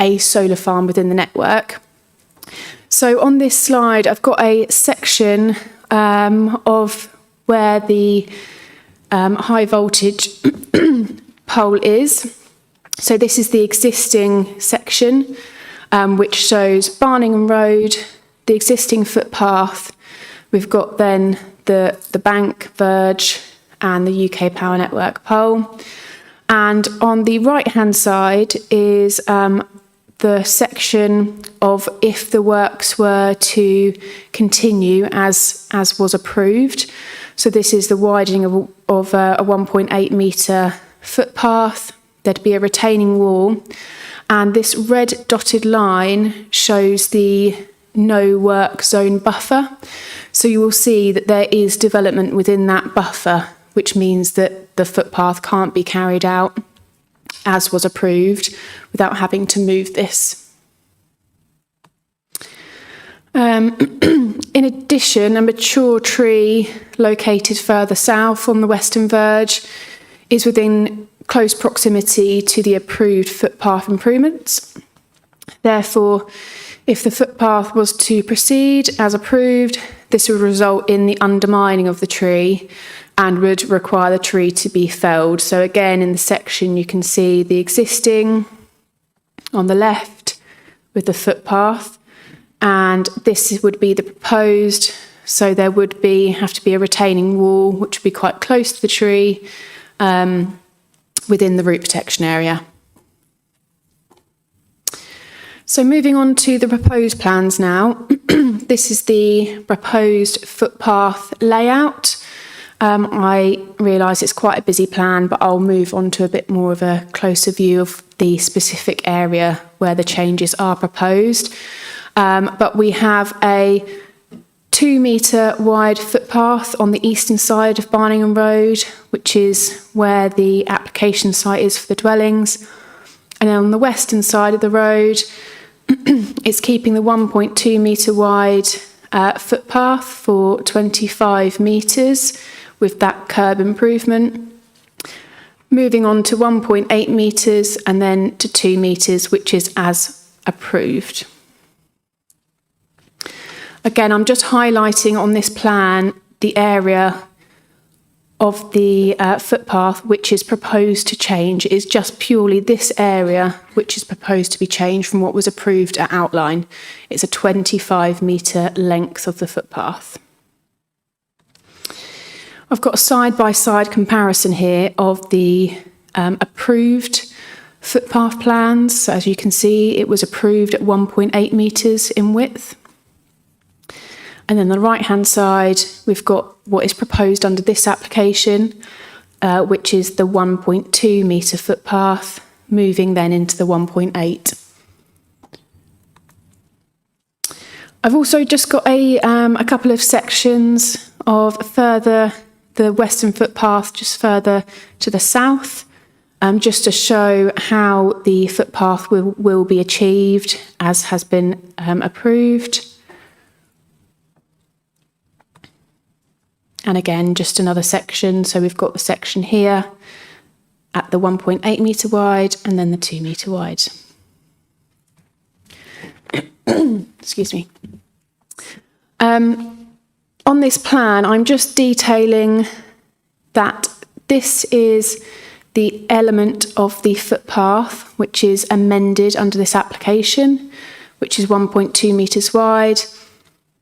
a solar farm within the network. So on this slide, I've got a section of where the high voltage pole is. So this is the existing section, which shows Barningham Road, the existing footpath. We've got then the bank, verge, and the UK Power Network pole. And on the right-hand side is the section of if the works were to continue as was approved. So this is the widening of a 1.8 metre footpath. There'd be a retaining wall, and this red dotted line shows the no work zone buffer. So you will see that there is development within that buffer, which means that the footpath can't be carried out as was approved without having to move this. In addition, a mature tree located further south on the western verge is within close proximity to the approved footpath improvements. Therefore, if the footpath was to proceed as approved, this would result in the undermining of the tree and would require the tree to be felled. So again, in the section, you can see the existing on the left with the footpath, and this would be the proposed. So there would have to be a retaining wall, which would be quite close to the tree, within the root protection area. So moving on to the proposed plans now. This is the proposed footpath layout. I realise it's quite a busy plan, but I'll move on to a bit more of a closer view of the specific area where the changes are proposed. But we have a 2 metre wide footpath on the eastern side of Barningham Road, which is where the application site is for the dwellings. And then on the western side of the road, it's keeping the 1.2 metre wide footpath for 25 metres with that curb improvement. Moving on to 1.8 metres and then to 2 metres, which is as approved. Again, I'm just highlighting on this plan the area of the footpath which is proposed to change. It is just purely this area which is proposed to be changed from what was approved at outline. It's a 25 metre length of the footpath. I've got a side-by-side comparison here of the approved footpath plans. So as you can see, it was approved at 1.8 metres in width. And then on the right-hand side, we've got what is proposed under this application, which is the 1.2 metre footpath, moving then into the 1.8. I've also just got a couple of sections of the western footpath just further to the south, just to show how the footpath will be achieved as has been approved. And again, just another section. So we've got the section here at the 1.8 metre wide and then the 2 metre wide. Excuse me. On this plan, I'm just detailing that this is the element of the footpath which is amended under this application, which is 1.2 metres wide.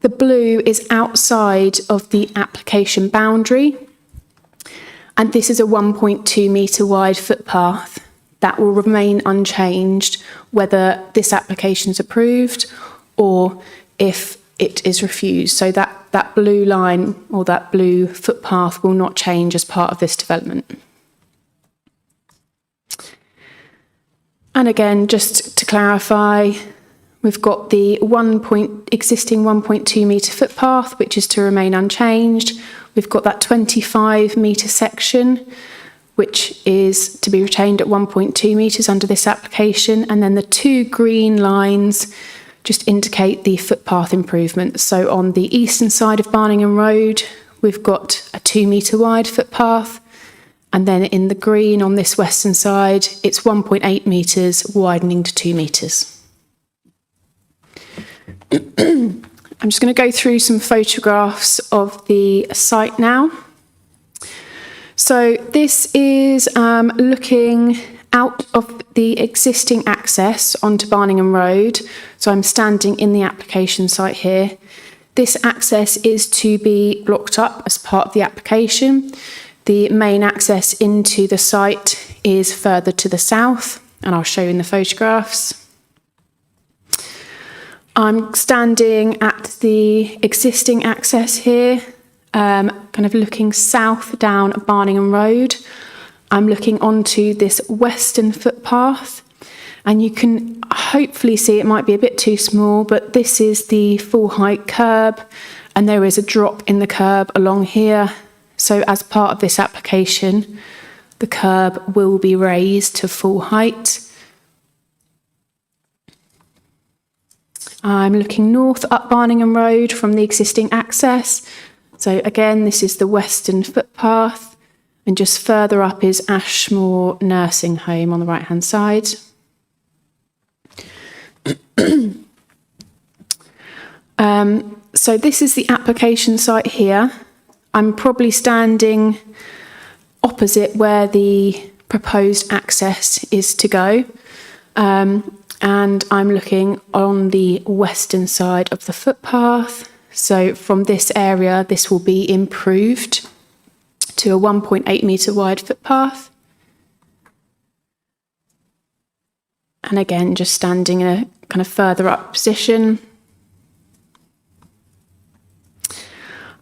The blue is outside of the application boundary, and this is a 1.2 metre wide footpath that will remain unchanged whether this application is approved or if it is refused. So that blue line or that blue footpath will not change as part of this development. And again, just to clarify, we've got the existing 1.2 metre footpath, which is to remain unchanged. We've got that 25 metre section, which is to be retained at 1.2 metres under this application. And then the two green lines just indicate the footpath improvements. So on the eastern side of Barningham Road, we've got a 2 metre wide footpath. And then in the green on this western side, it's 1.8 metres widening to 2 metres. I'm just going to go through some photographs of the site now. So this is looking out of the existing access onto Barningham Road. So I'm standing in the application site here. This access is to be blocked up as part of the application. The main access into the site is further to the south, and I'll show you in the photographs. I'm standing at the existing access here, kind of looking south down Barningham Road. I'm looking onto this western footpath, and you can hopefully see, it might be a bit too small, but this is the full height curb, and there is a drop in the curb along here. So as part of this application, the curb will be raised to full height. I'm looking north up Barningham Road from the existing access. So again, this is the western footpath, and just further up is Ashmore Nursing Home on the right-hand side. So this is the application site here. I'm probably standing opposite where the proposed access is to go. And I'm looking on the western side of the footpath. So from this area, this will be improved to a 1.8 metre wide footpath. And again, just standing in a kind of further up position.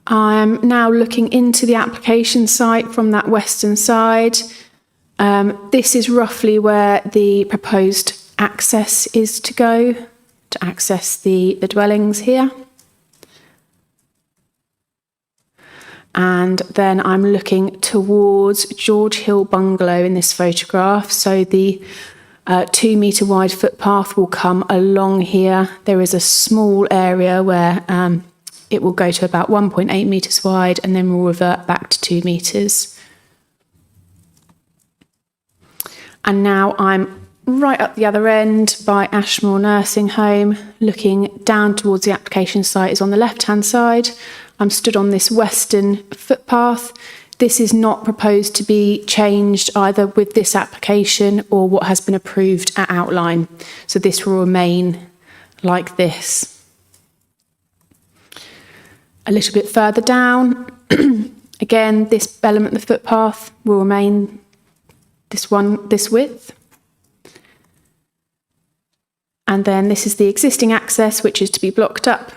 I'm now looking into the application site from that western side. This is roughly where the proposed access is to go to access the dwellings here. And then I'm looking towards George Hill Bungalow in this photograph. So the 2 metre wide footpath will come along here. There is a small area where it will go to about 1.8 metres wide, and then we'll revert back to 2 metres. And now I'm right up the other end by Ashmore Nursing Home, looking down towards the application site is on the left-hand side. I'm stood on this western footpath. This is not proposed to be changed either with this application or what has been approved at outline. So this will remain like this. A little bit further down, again, this element of the footpath will remain this width. And then this is the existing access, which is to be blocked up.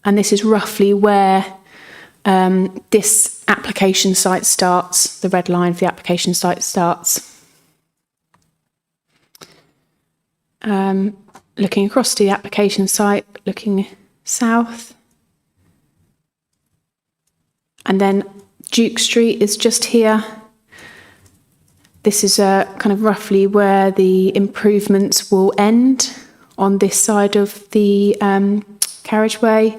And this is roughly where this application site starts, the red line for the application site starts. Looking across to the application site, looking south. And then Duke Street is just here. This is kind of roughly where the improvements will end on this side of the carriageway.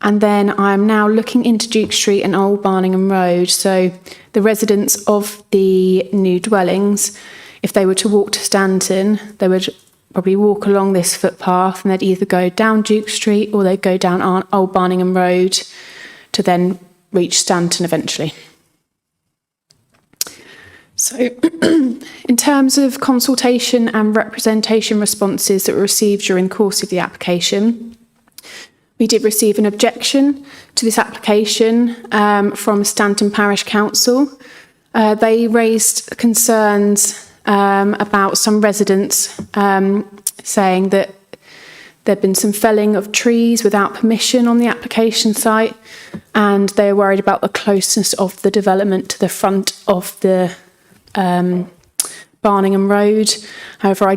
And then I'm now looking into Duke Street and Old Barningham Road. So the residents of the new dwellings, if they were to walk to Stanton, they would probably walk along this footpath, and they'd either go down Duke Street or they'd go down Old Barningham Road to then reach Stanton eventually. So in terms of consultation and representation responses that were received during the course of the application, we did receive an objection to this application from Stanton Parish Council. They raised concerns about some residents saying that There'd been some felling of trees without permission on the application site, and they were worried about the closeness of the development to the front of the Barningham Road. However,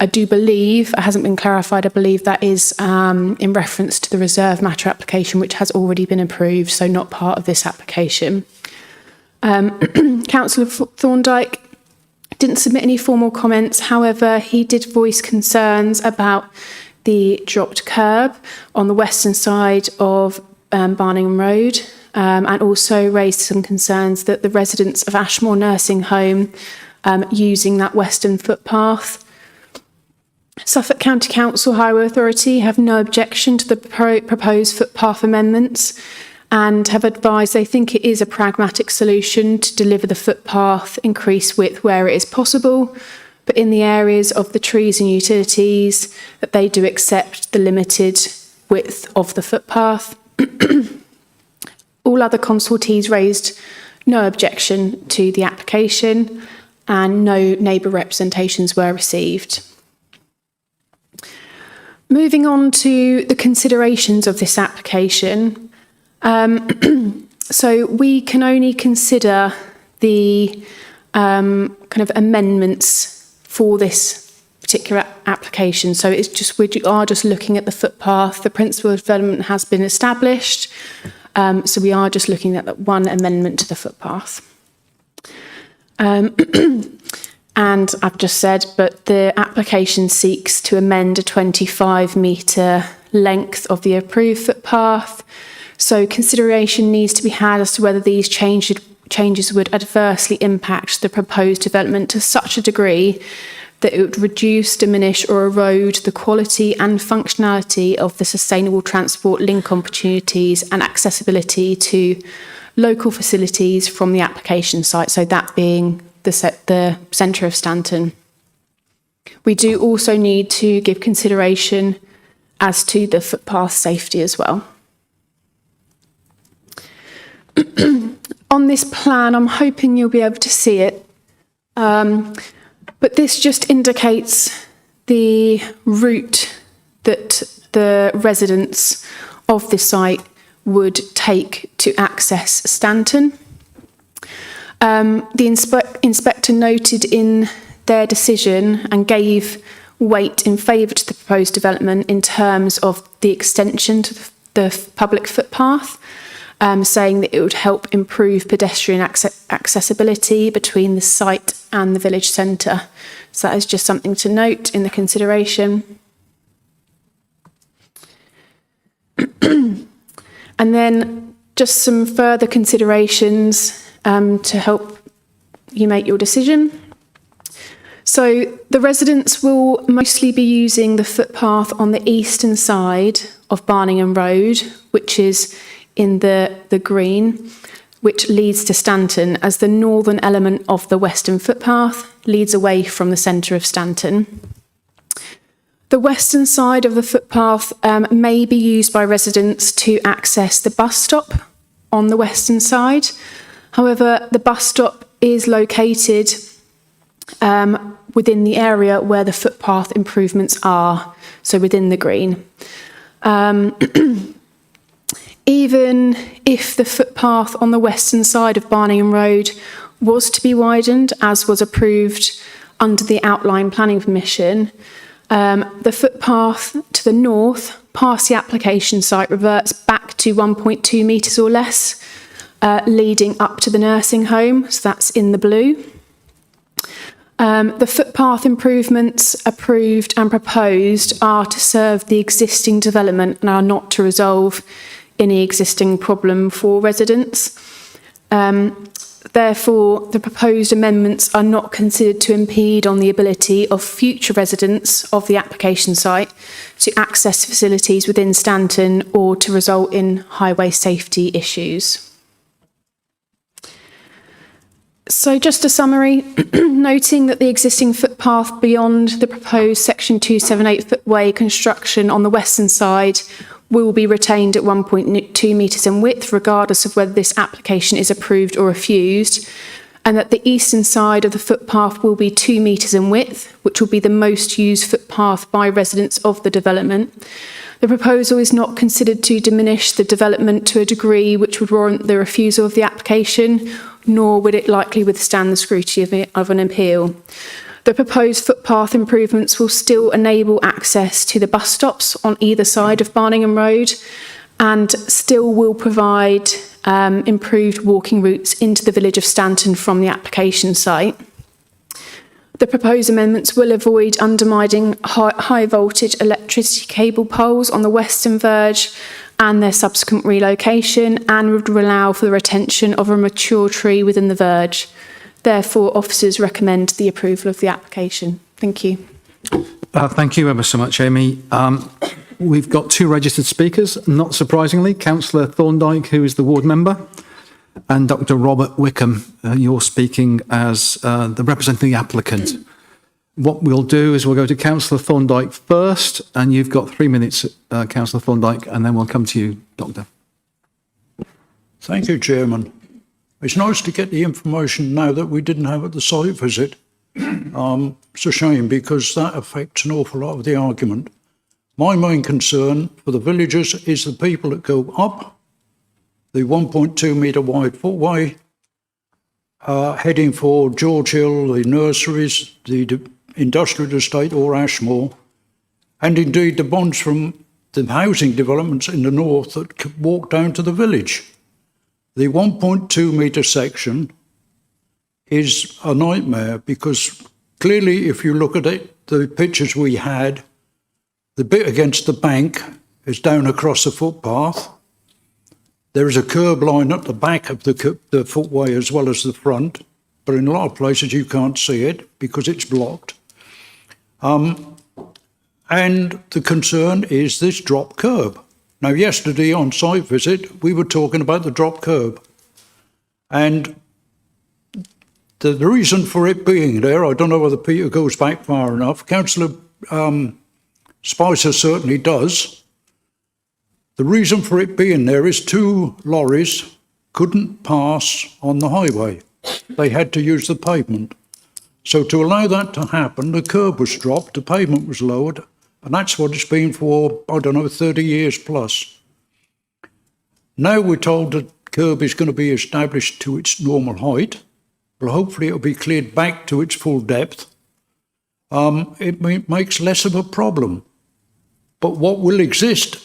I do believe, it hasn't been clarified, I believe that is in reference to the reserve matter application, which has already been approved, so not part of this application. Councillor Thorndike didn't submit any formal comments. However, he did voice concerns about the dropped curb on the western side of Barningham Road, and also raised some concerns that the residents of Ashmore Nursing Home using that western footpath. Suffolk County Council Highway Authority have no objection to the proposed footpath amendments and have advised they think it is a pragmatic solution to deliver the footpath increased width where it is possible, but in the areas of the trees and utilities that they do accept the limited width of the footpath. All other consultees raised no objection to the application and no neighbour representations were received. Moving on to the considerations of this application. So we can only consider the kind of amendments for this particular application. So it's just, we are just looking at the footpath. The principle of development has been established. So we are just looking at that one amendment to the footpath. And I've just said, but the application seeks to amend a 25-metre length of the approved footpath. So consideration needs to be had as to whether these changes would adversely impact the proposed development to such a degree that it would reduce, diminish or erode the quality and functionality of the sustainable transport link opportunities and accessibility to local facilities from the application site, so that being the centre of Stanton. We do also need to give consideration as to the footpath safety as well. On this plan, I'm hoping you'll be able to see it, but this just indicates the route that the residents of the site would take to access Stanton. The inspector noted in their decision and gave weight in favour to the proposed development in terms of the extension to the public footpath, saying that it would help improve pedestrian accessibility between the site and the village centre. So that is just something to note in the consideration. And then just some further considerations to help you make your decision. So the residents will mostly be using the footpath on the eastern side of Barningham Road, which is in the green, which leads to Stanton, as the northern element of the western footpath leads away from the centre of Stanton. The western side of the footpath may be used by residents to access the bus stop on the western side. However, the bus stop is located within the area where the footpath improvements are, so within the green. Even if the footpath on the western side of Barningham Road was to be widened, as was approved under the outline planning permission, the footpath to the north, past the application site, reverts back to 1.2 metres or less, leading up to the nursing home, so that's in the blue. The footpath improvements approved and proposed are to serve the existing development and are not to resolve any existing problem for residents. Therefore, the proposed amendments are not considered to impede on the ability of future residents of the application site to access facilities within Stanton or to result in highway safety issues. So just a summary, noting that the existing footpath beyond the proposed section 278 footway construction on the western side will be retained at 1.2 metres in width, regardless of whether this application is approved or refused. and that the eastern side of the footpath will be 2 metres in width, which will be the most used footpath by residents of the development. The proposal is not considered to diminish the development to a degree which would warrant the refusal of the application, nor would it likely withstand the scrutiny of an appeal. The proposed footpath improvements will still enable access to the bus stops on either side of Barningham Road and still will provide improved walking routes into the village of Stanton from the application site. The proposed amendments will avoid undermining high voltage electricity cable poles on the western verge and their subsequent relocation, and would allow for the retention of a mature tree within the verge. Therefore, officers recommend the approval of the application. Thank you. Thank you ever so much, Amy. We've got 2 registered speakers, not surprisingly, Councillor Thorndyke, who is the ward member, and Dr. Robert Wickham. You're speaking as the representing the applicant. What we'll do is we'll go to Councillor Thorndyke first, and you've got 3 minutes, Councillor Thorndyke, and then we'll come to you, Doctor. Thank you, Chairman. It's nice to get the information now that we didn't have at the site visit. It's a shame because that affects an awful lot of the argument. My main concern for the villagers is the people that go up the 1.2 metre wide footway, heading for George Hill, the nurseries, the industrial estate or Ashmore, and indeed the bonds from the housing developments in the north that walk down to the village. The 1.2 metre section is a nightmare because clearly if you look at it, the pictures we had, the bit against the bank is down across the footpath. There is a curb line at the back of the footway as well as the front, but in a lot of places you can't see it because it's blocked. And the concern is this drop curb. Now, yesterday on site visit, we were talking about the drop curb. And the reason for it being there, I don't know whether Peter goes back far enough, Councillor Spicer certainly does. The reason for it being there is 2 lorries couldn't pass on the highway. They had to use the pavement. So to allow that to happen, the curb was dropped, the pavement was lowered, and that's what it's been for, 30 years plus. Now we're told that curb is going to be established to its normal height. Well, hopefully it'll be cleared back to its full depth. It makes less of a problem. But what will exist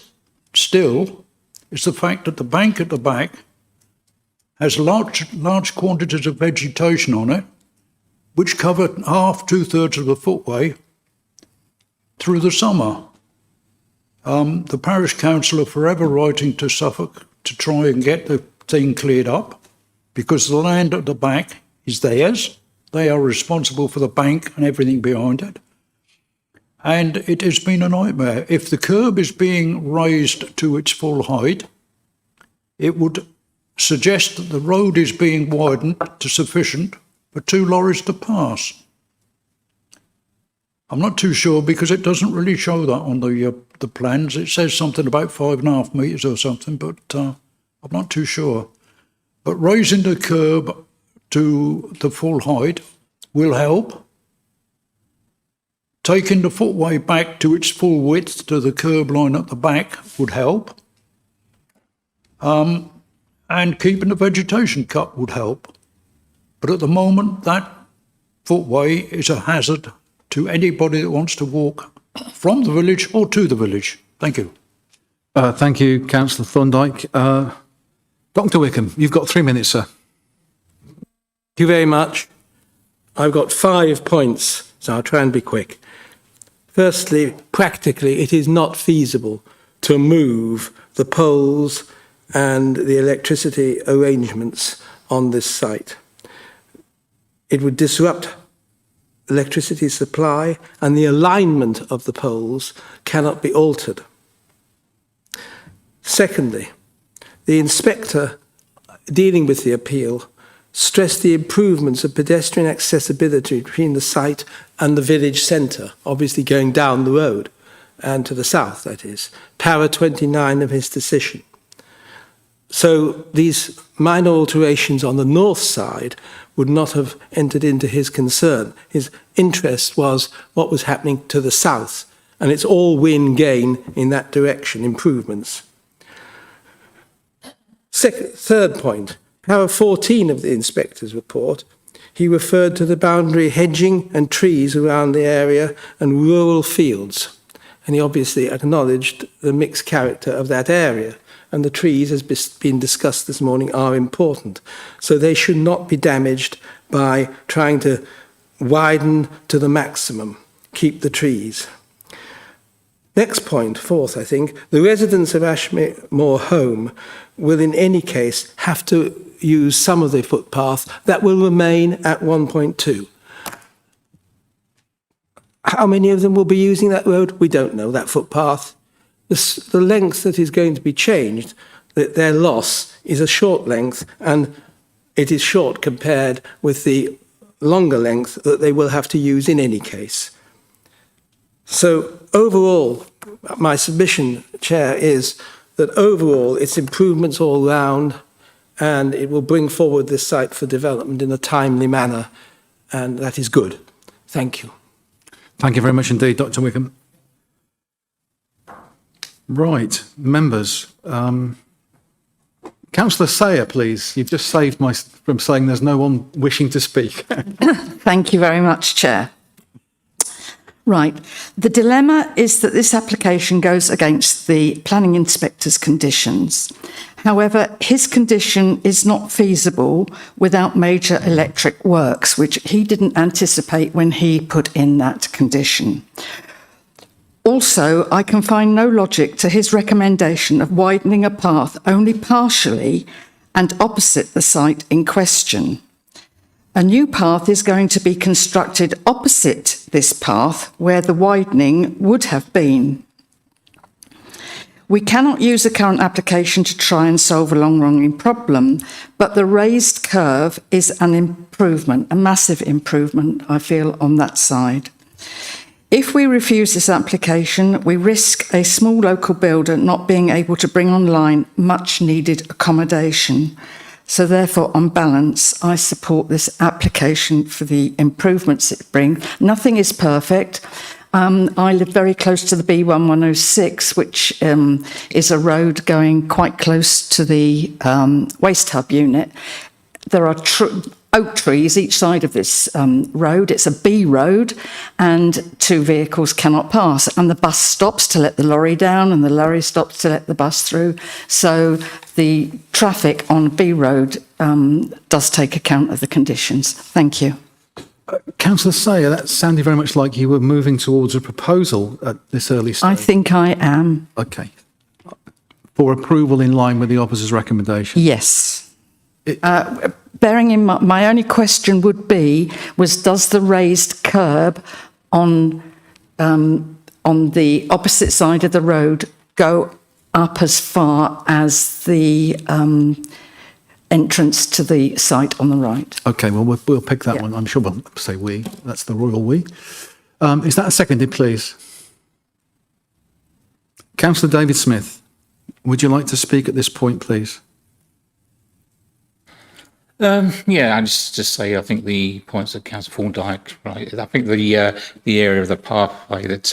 still is the fact that the bank at the back has large quantities of vegetation on it, which cover half, 2/3 of the footway through the summer. The parish council are forever writing to Suffolk to try and get the thing cleared up because the land at the back is theirs. They are responsible for the bank and everything behind it. And it has been a nightmare. If the curb is being raised to its full height, it would suggest that the road is being widened to sufficient for 2 lorries to pass. I'm not too sure because it doesn't really show that on the plans. It says something about 5.5 metres or something, but I'm not too sure. But raising the curb to the full height will help. Taking the footway back to its full width to the curb line at the back would help. And keeping the vegetation cut would help. But at the moment, that footway is a hazard to anybody that wants to walk from the village or to the village. Thank you. Thank you, Councillor Thorndyke. Dr. Wickham, you've got 3 minutes, sir. Thank you very much. I've got 5 points, so I'll try and be quick. Firstly, practically, it is not feasible to move the poles and the electricity arrangements on this site. It would disrupt electricity supply, and the alignment of the poles cannot be altered. Secondly, the inspector dealing with the appeal stressed the improvements of pedestrian accessibility between the site and the village centre, obviously going down the road, and to the south, that is, para 29 of his decision. So these minor alterations on the north side would not have entered into his concern. His interest was what was happening to the south, and it's all win-gain in that direction, improvements. Third point, paragraph 14 of the inspector's report, he referred to the boundary hedging and trees around the area and rural fields. And he obviously acknowledged the mixed character of that area. And the trees, as been discussed this morning, are important. So they should not be damaged by trying to widen to the maximum, keep the trees. Next point, fourth, I think, the residents of Ashmore Home will in any case have to use some of the footpath that will remain at 1.2. How many of them will be using that road? We don't know, that footpath. The length that is going to be changed, their loss is a short length, and it is short compared with the longer length that they will have to use in any case. So overall, my submission, Chair, is that overall it's improvements all round, and it will bring forward this site for development in a timely manner, and that is good. Thank you. Thank you very much indeed, Dr. Wickham. Right, members. Councillor Sayer, please. You've just saved me from saying there's no one wishing to speak. Thank you very much, Chair. Right. The dilemma is that this application goes against the planning inspector's conditions. However, his condition is not feasible without major electric works, which he didn't anticipate when he put in that condition. Also, I can find no logic to his recommendation of widening a path only partially and opposite the site in question. A new path is going to be constructed opposite this path where the widening would have been. We cannot use the current application to try and solve a long-running problem, but the raised curve is an improvement, a massive improvement, I feel, on that side. If we refuse this application, we risk a small local builder not being able to bring online much-needed accommodation. So therefore, on balance, I support this application for the improvements it brings. Nothing is perfect. I live very close to the B1106, which is a road going quite close to the waste hub unit. There are oak trees each side of this road. It's a B road, and two vehicles cannot pass. And the bus stops to let the lorry down, and the lorry stops to let the bus through. So the traffic on B road does take account of the conditions. Thank you. Councillor Sayer, that sounded very much like you were moving towards a proposal at this early stage. I think I am. Okay. For approval in line with the officer's recommendation? Yes. Bearing in mind, my only question would be, does the raised curb on the opposite side of the road go up as far as the entrance to the site on the right? Okay, well, we'll pick that one. I'm sure we'll say we. That's the royal we. Is that seconded, please? Councillor David Smith, would you like to speak at this point, please? Yeah, I just say I think the points that Councillor Thorndyke, right? I think the area of the pathway that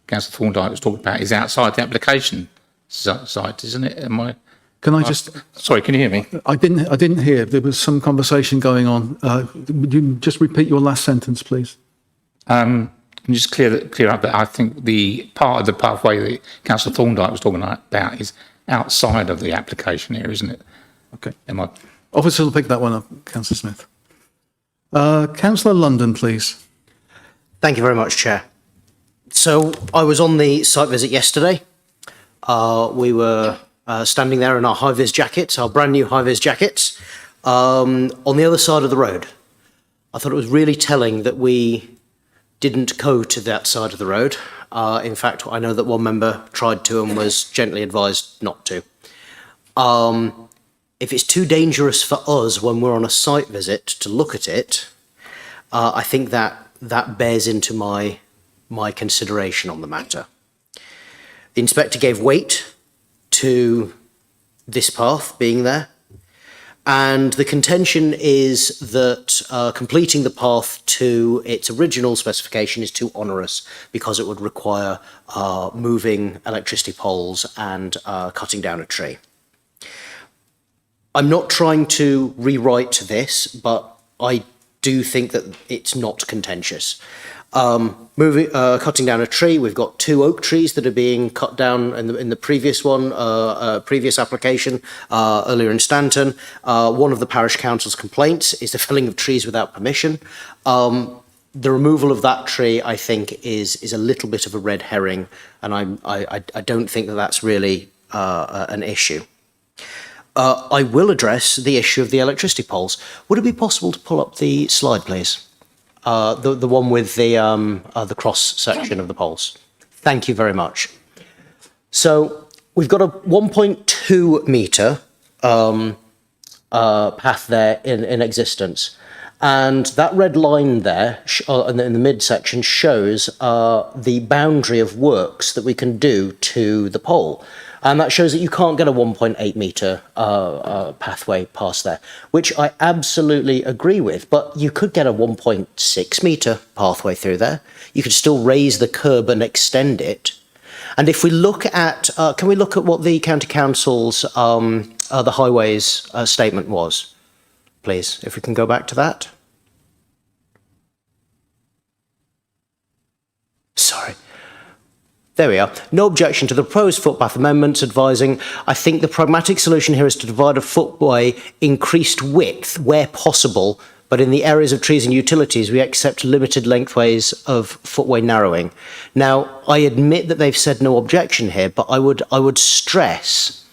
Councillor Thorndyke was talking about is outside the application site, isn't it? Can I just? Sorry, can you hear me? I didn't hear. There was some conversation going on. Would you just repeat your last sentence, please? Can you just clear up that I think the part of the pathway that Councillor Thorndyke was talking about is outside of the application area, isn't it? Okay. Officer will pick that one up, Councillor Smith. Councillor London, please. Thank you very much, Chair. So I was on the site visit yesterday. We were standing there in our high-vis jackets, our brand new high-vis jackets, on the other side of the road. I thought it was really telling that we didn't go to that side of the road. In fact, I know that one member tried to and was gently advised not to. If it's too dangerous for us when we're on a site visit to look at it, I think that bears into my consideration on the matter. The inspector gave weight to this path being there, And the contention is that completing the path to its original specification is too onerous because it would require moving electricity poles and cutting down a tree. I'm not trying to rewrite this, but I do think that it's not contentious. Cutting down a tree, we've got 2 oak trees that are being cut down in the previous one, previous application earlier in Stanton. One of the parish council's complaints is the felling of trees without permission. The removal of that tree, I think, is a little bit of a red herring, and I don't think that that's really an issue. I will address the issue of the electricity poles. Would it be possible to pull up the slide, please? The one with the cross section of the poles. Thank you very much. So we've got a 1.2 metre path there in existence. And that red line there in the midsection shows the boundary of works that we can do to the pole. And that shows that you can't get a 1.8 metre pathway past there, which I absolutely agree with. But you could get a 1.6 metre pathway through there. You could still raise the curb and extend it. And if we look at, can we look at what the County Council's, the Highways statement was, please, if we can go back to that. Sorry. There we are. No objection to the proposed footpath amendments, advising, I think the pragmatic solution here is to divide a footway increased width where possible, but in the areas of trees and utilities, we accept limited lengthways of footway narrowing. Now, I admit that they've said no objection here, but I would stress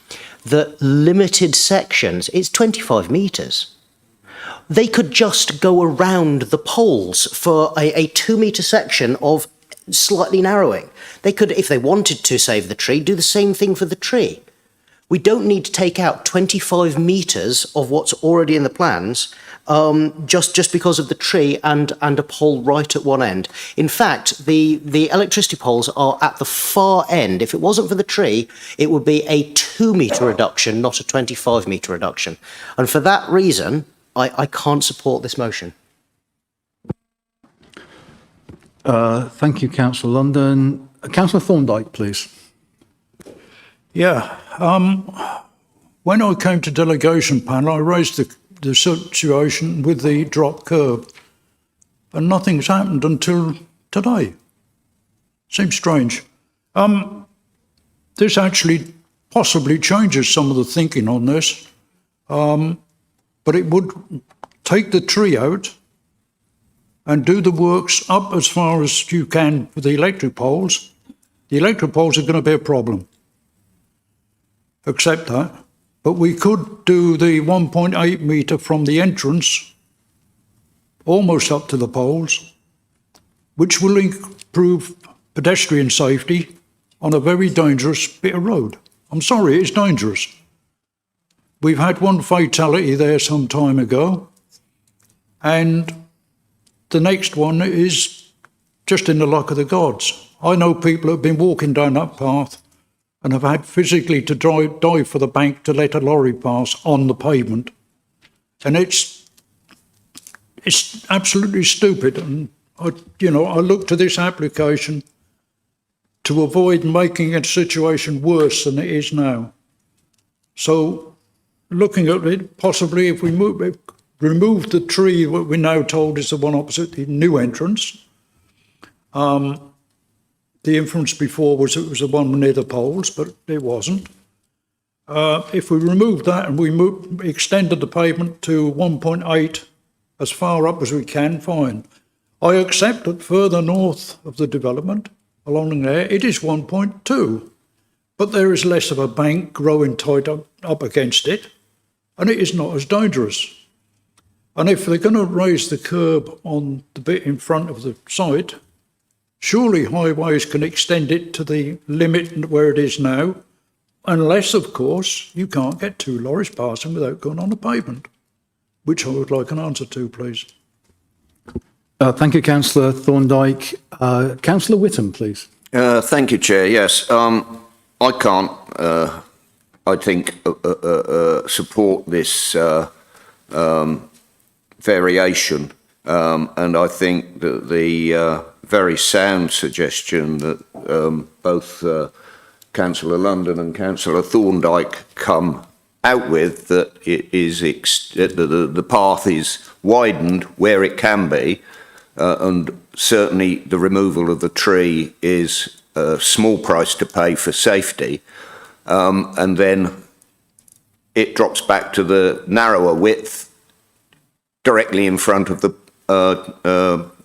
that limited sections, it's 25 metres. They could just go around the poles for a 2 metre section of slightly narrowing. They could, if they wanted to save the tree, do the same thing for the tree. We don't need to take out 25 metres of what's already in the plans just because of the tree and a pole right at one end. In fact, the electricity poles are at the far end. If it wasn't for the tree, it would be a 2 metre reduction, not a 25 metre reduction. And for that reason, I can't support this motion. Thank you, Councillor London. Councillor Thorndyke, please. Yeah. When I came to delegation panel, I raised the situation with the drop curb, and nothing's happened until today. Seems strange. This actually possibly changes some of the thinking on this, but it would take the tree out and do the works up as far as you can with the electric poles. The electric poles are going to be a problem. Accept that. But we could do the 1.8 metre from the entrance almost up to the poles, which will improve pedestrian safety on a very dangerous bit of road. I'm sorry, it's dangerous. We've had one fatality there some time ago, and the next one is just in the luck of the gods. I know people who have been walking down that path and have had physically to dive for the bank to let a lorry pass on the pavement. And it's absolutely stupid. And I look to this application to avoid making a situation worse than it is now. So looking at it, possibly if we remove the tree, what we're now told is the one opposite the new entrance. The inference before was it was the one near the poles, but it wasn't. If we removed that and we extended the pavement to 1.8 as far up as we can, fine. I accept that further north of the development, along there, it is 1.2, but there is less of a bank growing tight up against it, and it is not as dangerous. And if they're going to raise the curb on the bit in front of the site, surely Highways can extend it to the limit where it is now, unless, of course, you can't get 2 lorries passing without going on the pavement, which I would like an answer to, please. Thank you, Councillor Thorndyke. Councillor Whittam, please. Thank you, Chair. Yes, I can't, I think, support this variation. And I think that the very sound suggestion that both Councillor London and Councillor Thorndike come out with, that it is the path is widened where it can be, and certainly the removal of the tree is a small price to pay for safety, and then it drops back to the narrower width directly in front of the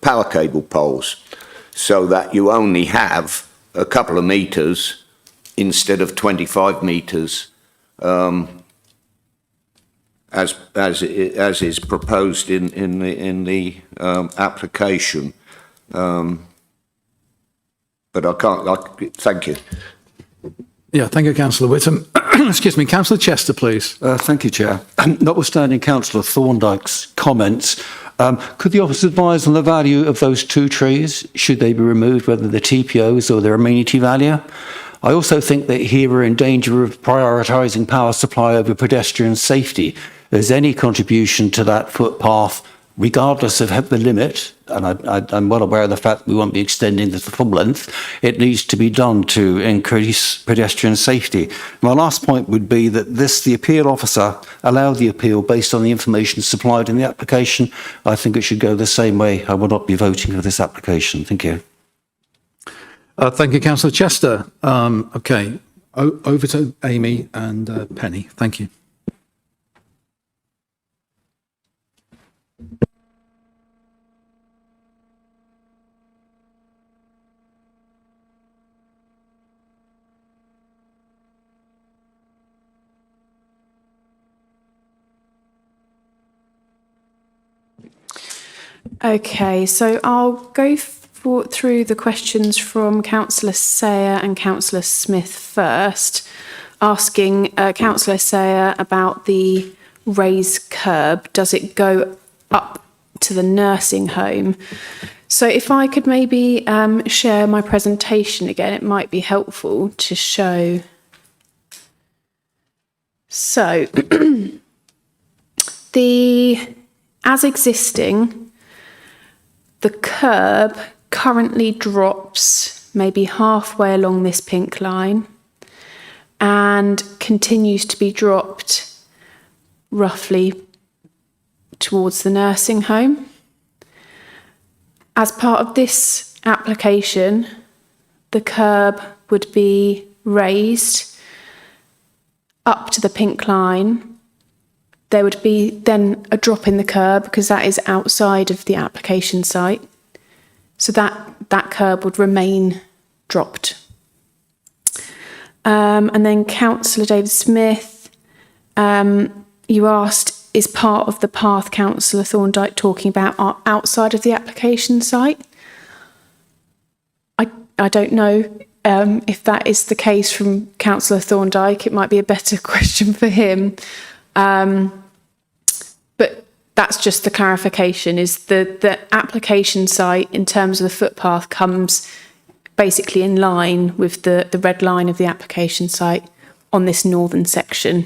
power cable poles, so that you only have a couple of metres instead of 25 metres, as is proposed in the application. But I can't. Thank you. Yeah, thank you, Councillor Whittam. Excuse me, Councillor Chester, please. Thank you, Chair. Notwithstanding Councillor Thorndike's comments, could the office advise on the value of those two trees? Should they be removed, whether they're TPOs or their amenity value? I also think that here we're in danger of prioritising power supply over pedestrian safety. As any contribution to that footpath, regardless of the limit, and I'm well aware of the fact that we won't be extending the full length, it needs to be done to increase pedestrian safety. My last point would be that the appeal officer allowed the appeal based on the information supplied in the application. I think it should go the same way. I will not be voting for this application. Thank you. Thank you, Councillor Chester. Okay, over to Amy and Penny. Thank you. Okay, so I'll go through the questions from Councillor Sayer and Councillor Smith first, asking Councillor Sayer about the raised curb. Does it go up to the nursing home? So if I could maybe share my presentation again, it might be helpful to show. So as existing, the curb currently drops maybe halfway along this pink line and continues to be dropped roughly towards the nursing home. As part of this application, the curb would be raised up to the pink line. There would be then a drop in the curb because that is outside of the application site. So that curb would remain dropped. And then Councillor David Smith, you asked, is part of the path Councillor Thorndike talking about outside of the application site? I don't know if that is the case from Councillor Thorndike. It might be a better question for him. But that's just the clarification, is the application site in terms of the footpath comes basically in line with the red line of the application site on this northern section.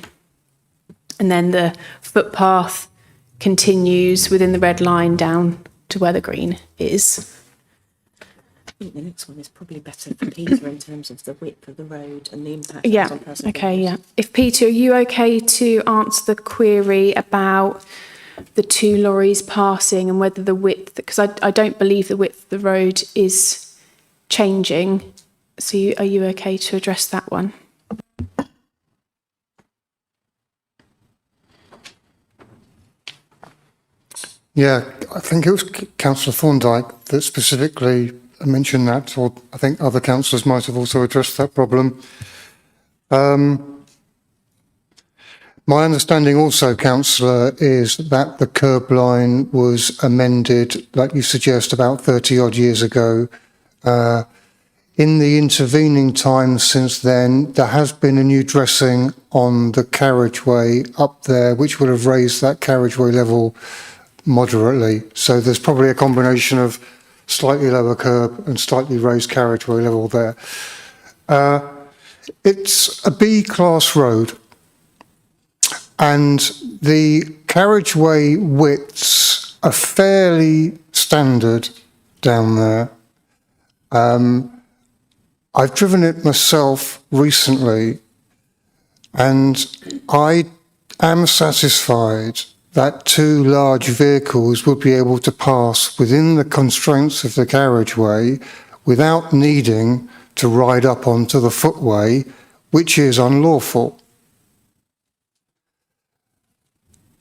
And then the footpath continues within the red line down to where the green is. I think the next one is probably better for Peter in terms of the width of the road and the impact Yeah, on personal okay, yeah. If Peter, are you okay to answer the query about the two lorries passing and whether the width, because I don't believe the width of the road is changing. So are you okay to address that one? Yeah, I think it was Councillor Thorndike that specifically mentioned that, or I think other councillors might have also addressed that problem. My understanding also, Councillor, is that the curb line was amended, like you suggest, about 30 odd years ago. In the intervening time since then, there has been a new dressing on the carriageway up there, which would have raised that carriageway level moderately. So there's probably a combination of slightly lower curb and slightly raised carriageway level there. It's a B-class road, and the carriageway widths are fairly standard down there. I've driven it myself recently, and I am satisfied that two large vehicles would be able to pass within the constraints of the carriageway without needing to ride up onto the footway, which is unlawful.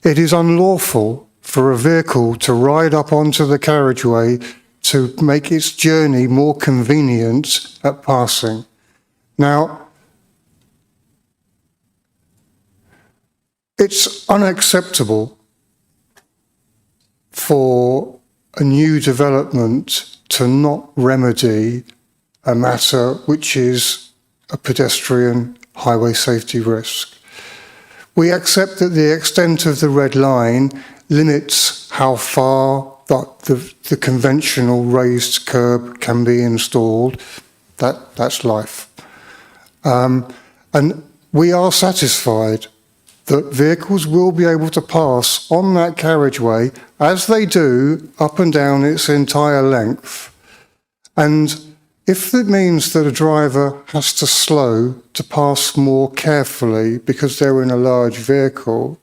It is unlawful for a vehicle to ride up onto the carriageway to make its journey more convenient at passing. Now, it's unacceptable for a new development to not remedy a matter which is a pedestrian highway safety risk. We accept that the extent of the red line limits how far the conventional raised curb can be installed. That's life. And we are satisfied that vehicles will be able to pass on that carriageway as they do up and down its entire length. And if it means that a driver has to slow to pass more carefully because they're in a large vehicle,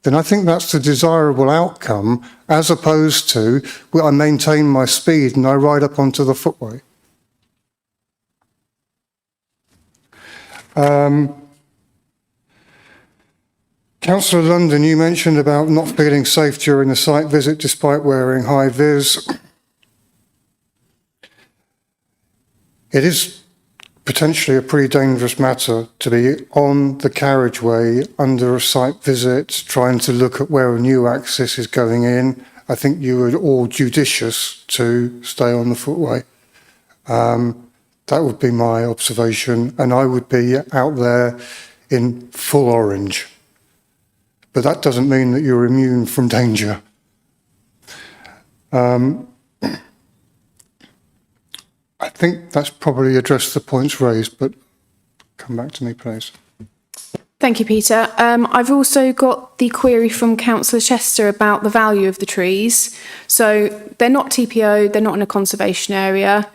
then I think that's the desirable outcome, as opposed to, well, I maintain my speed and I ride up onto the footway. Councillor London, you mentioned about not feeling safe during the site visit despite wearing high vis. It is potentially a pretty dangerous matter to be on the carriageway under a site visit, trying to look at where a new access is going in. I think you were all judicious to stay on the footway. That would be my observation, and I would be out there in full orange. But that doesn't mean that you're immune from danger. I think that's probably addressed the points raised, but come back to me, please. Thank you, Peter. I've also got the query from Councillor Chester about the value of the trees. So they're not TPO, they're not in a conservation area.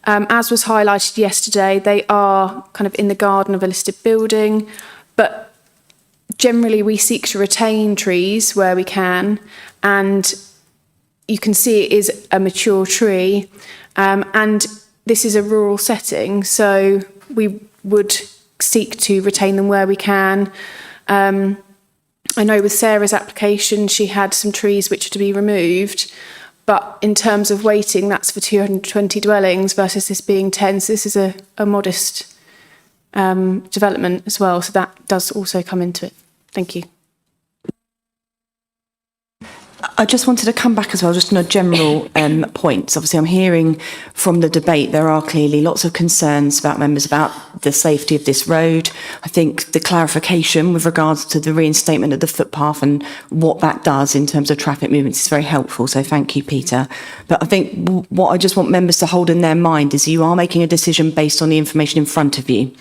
As was highlighted yesterday, they are kind of in the garden of a listed building, but generally we seek to retain trees where we can, and you can see it is a mature tree, and this is a rural setting, so we would seek to retain them where we can. I know with Sarah's application, she had some trees which are to be removed, but in terms of weighting, that's for 220 dwellings versus this being 10, so this is a modest development as well, so that does also come into it. Thank you. I just wanted to come back as well, just on a general points. Obviously, I'm hearing from the debate there are clearly lots of concerns about members about the safety of this road. I think the clarification with regards to the reinstatement of the footpath and what that does in terms of traffic movements is very helpful. So thank you, Peter. But I think what I just want members to hold in their mind is you are making a decision based on the information in front of you.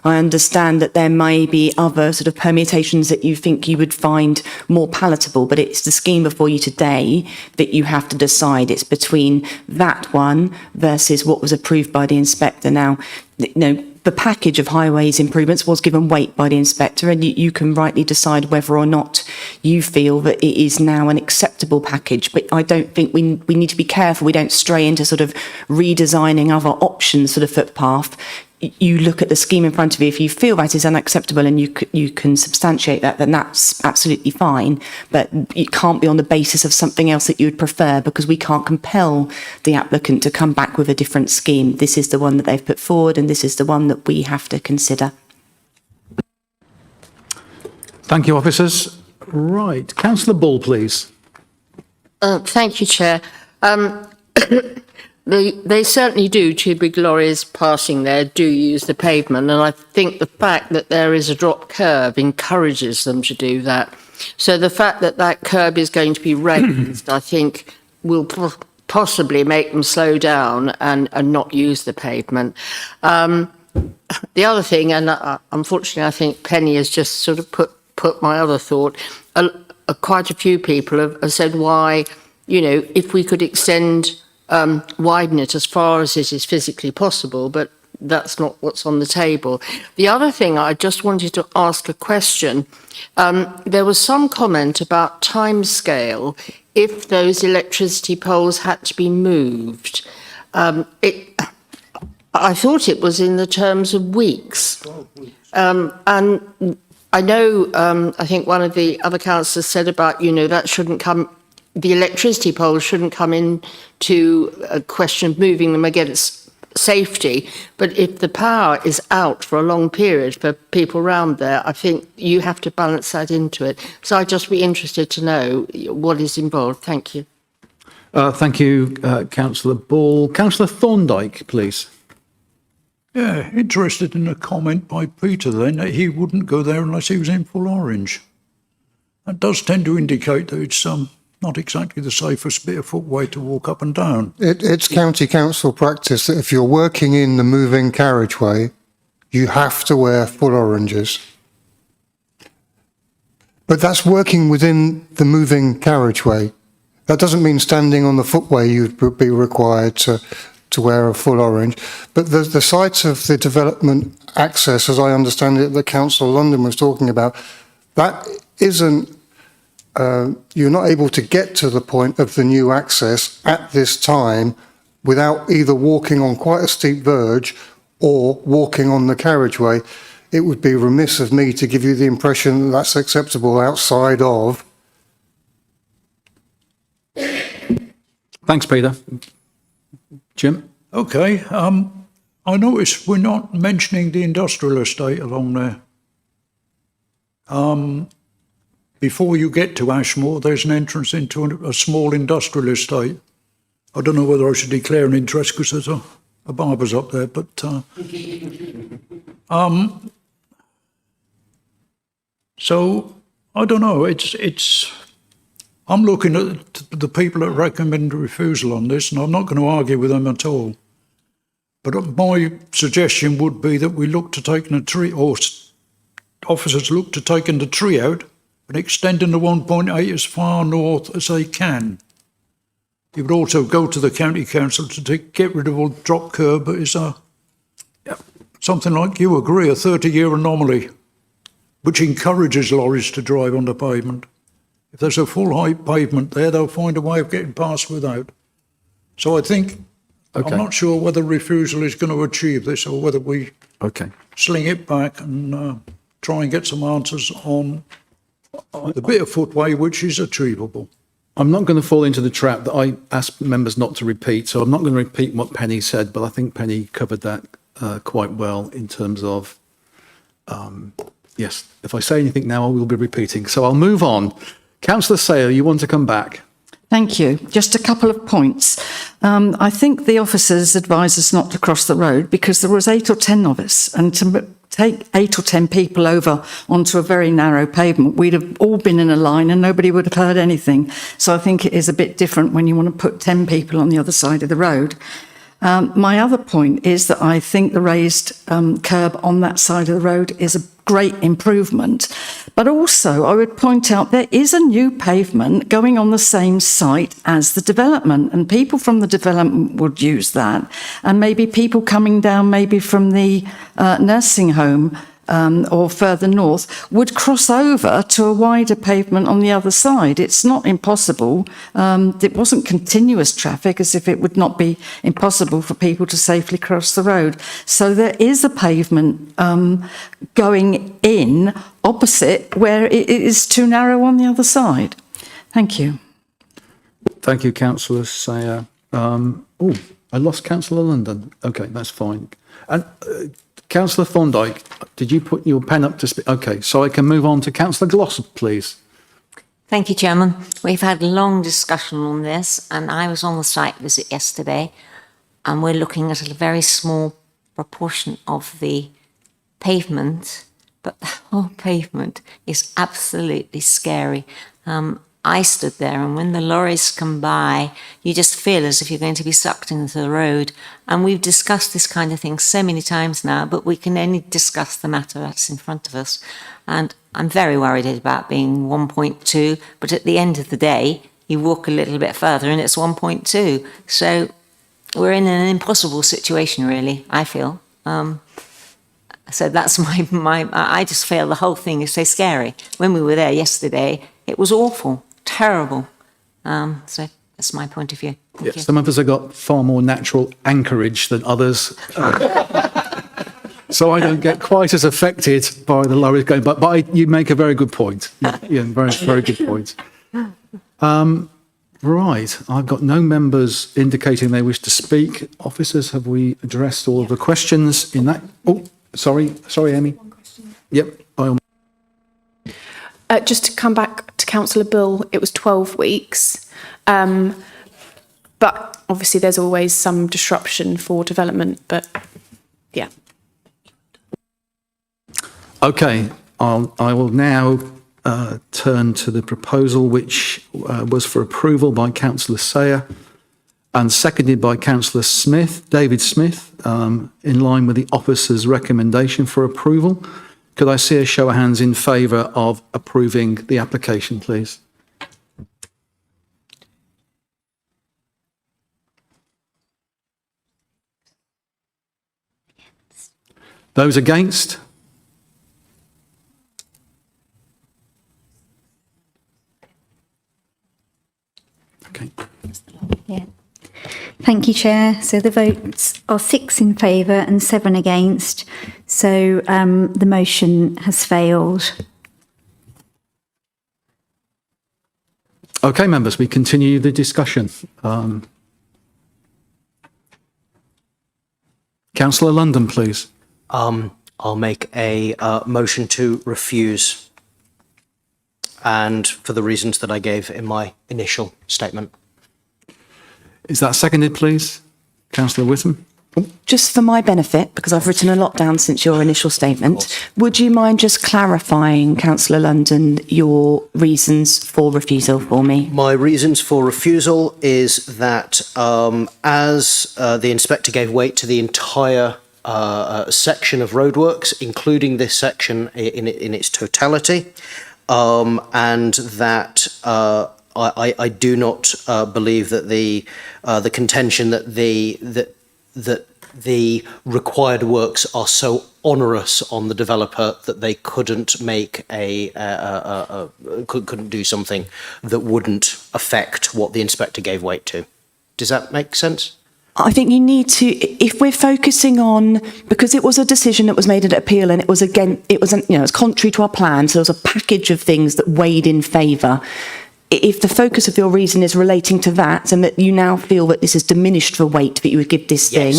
I understand that there may be other sort of permutations that you think you would find more palatable, but it's the scheme before you today that you have to decide. It's between that one versus what was approved by the inspector. Now, you know, the package of highways improvements was given weight by the inspector, and you can rightly decide whether or not you feel that it is now an acceptable package. But I don't think we need to be careful we don't stray into sort of redesigning other options for the footpath. You look at the scheme in front of you. If you feel that is unacceptable and you can substantiate that, then that's absolutely fine. But it can't be on the basis of something else that you would prefer, because we can't compel the applicant to come back with a different scheme. This is the one that they've put forward, and this is the one that we have to consider. Thank you, officers. Right, Councillor Bull, please. Thank you, Chair. They certainly do, two big lorries passing there do use the pavement, and I think the fact that there is a drop curb encourages them to do that. So the fact that that curb is going to be raised, I think, will possibly make them slow down and not use the pavement. The other thing, and unfortunately I think Penny has just sort of put my other thought, quite a few people have said why, you know, if we could extend, widen it as far as it is physically possible, but that's not what's on the table. The other thing, I just wanted to ask a question. There was some comment about timescale if those electricity poles had to be moved. I thought it was in the terms of weeks. And I know, I think one of the other councillors said about, you know, that shouldn't come, the electricity poles shouldn't come into a question of moving them against safety, but if the power is out for a long period for people around there, I think you have to balance that into it. So I'd just be interested to know what is involved. Thank you. Thank you, Councillor Ball. Councillor Thorndyke, please. Yeah, interested in a comment by Peter then that he wouldn't go there unless he was in full orange. That does tend to indicate that it's not exactly the safest bit of footway to walk up and down. It's county council practice that if you're working in the moving carriageway, you have to wear full oranges. But that's working within the moving carriageway. That doesn't mean standing on the footway you'd be required to wear a full orange. But the sites of the development access, as I understand it, that Council London was talking about, that isn't you're not able to get to the point of the new access at this time without either walking on quite a steep verge or walking on the carriageway. It would be remiss of me to give you the impression that that's acceptable outside of. Thanks, Peter. Jim? Okay, I notice we're not mentioning the industrial estate along there. Before you get to Ashmore, there's an entrance into a small industrial estate. I don't know whether I should declare an interest because there's a barber's up there, but so I don't know. I'm looking at the people that recommend refusal on this, and I'm not going to argue with them at all. But my suggestion would be that we look to taking a tree, or officers look to taking the tree out and extending the 1.8 as far north as they can. You would also go to the county council to get rid of all drop curb, but it's something like you agree, a 30-year anomaly, which encourages lorries to drive on the pavement. If there's a full height pavement there, they'll find a way of getting past without. So I think, okay. I'm not sure whether refusal is going to achieve this or whether we sling it back and try and get some answers on the bit of footway which is achievable. I'm not going to fall into the trap that I asked members not to repeat, so I'm not going to repeat what Penny said, but I think Penny covered that quite well in terms of, yes, if I say anything now, I will be repeating. So I'll move on. Councillor Sale, you want to come back? Thank you. Just a couple of points. I think the officers advised us not to cross the road because there was 8 or 10 of us, and to take 8 or 10 people over onto a very narrow pavement, we'd have all been in a line and nobody would have heard anything. So I think it is a bit different when you want to put 10 people on the other side of the road. My other point is that I think the raised curb on that side of the road is a great improvement. But also, I would point out there is a new pavement going on the same site as the development, and people from the development would use that. And maybe people coming down maybe from the nursing home or further north would cross over to a wider pavement on the other side. It's not impossible. It wasn't continuous traffic, as if it would not be impossible for people to safely cross the road. So there is a pavement going in opposite where it is too narrow on the other side. Thank you. Thank you, Councillor Sayer. I lost Councillor London. Okay, that's fine. And Councillor Thorndyke, did you put your pen up to speak? Okay, so I can move on to Councillor Glossop, please. Thank you, Chairman. We've had a long discussion on this, and I was on the site visit yesterday, and we're looking at a very small proportion of the pavement, but the whole pavement is absolutely scary. I stood there, and when the lorries come by, you just feel as if you're going to be sucked into the road. And we've discussed this kind of thing so many times now, but we can only discuss the matter that's in front of us. And I'm very worried about being 1.2, but at the end of the day, you walk a little bit further and it's 1.2. So we're in an impossible situation, really, I feel. So that's I just feel the whole thing is so scary. When we were there yesterday, it was awful, terrible. So that's my point of view. Thank you. Some of us have got far more natural anchorage than others. So I don't get quite as affected by the lorries going, but you make a very good point. Yeah, very, very good point. Right, I've got no members indicating they wish to speak. Officers, have we addressed all of the questions in that? Oh, sorry, Amy. One question. Yep. Just to come back to Councillor Bill, it was 12 weeks. But obviously there's always some disruption for development, but yeah. Okay, I will now turn to the proposal which was for approval by Councillor Sayer and seconded by Councillor Smith, David Smith, in line with the officer's recommendation for approval. Could I see a show of hands in favour of approving the application, please? Those against? Okay. Yeah. Thank you, Chair. So the votes are 6 in favour and 7 against. So the motion has failed. Okay, members, we continue the discussion. Councillor London, please. I'll make a motion to refuse, and for the reasons that I gave in my initial statement. Is that seconded, please? Councillor Whittam? Just for my benefit, because I've written a lot down since your initial statement, would you mind just clarifying, Councillor London, your reasons for refusal for me? My reasons for refusal is that as the inspector gave weight to the entire section of roadworks, including this section in its totality, and that I do not believe that the contention that the required works are so onerous on the developer that they couldn't make couldn't do something that wouldn't affect what the inspector gave weight to. Does that make sense? I think you need to, if we're focusing on, because it was a decision that was made at appeal and it was it's contrary to our plan, so there was a package of things that weighed in favour. If the focus of your reason is relating to that and that you now feel that this is diminished for weight that you would give this thing,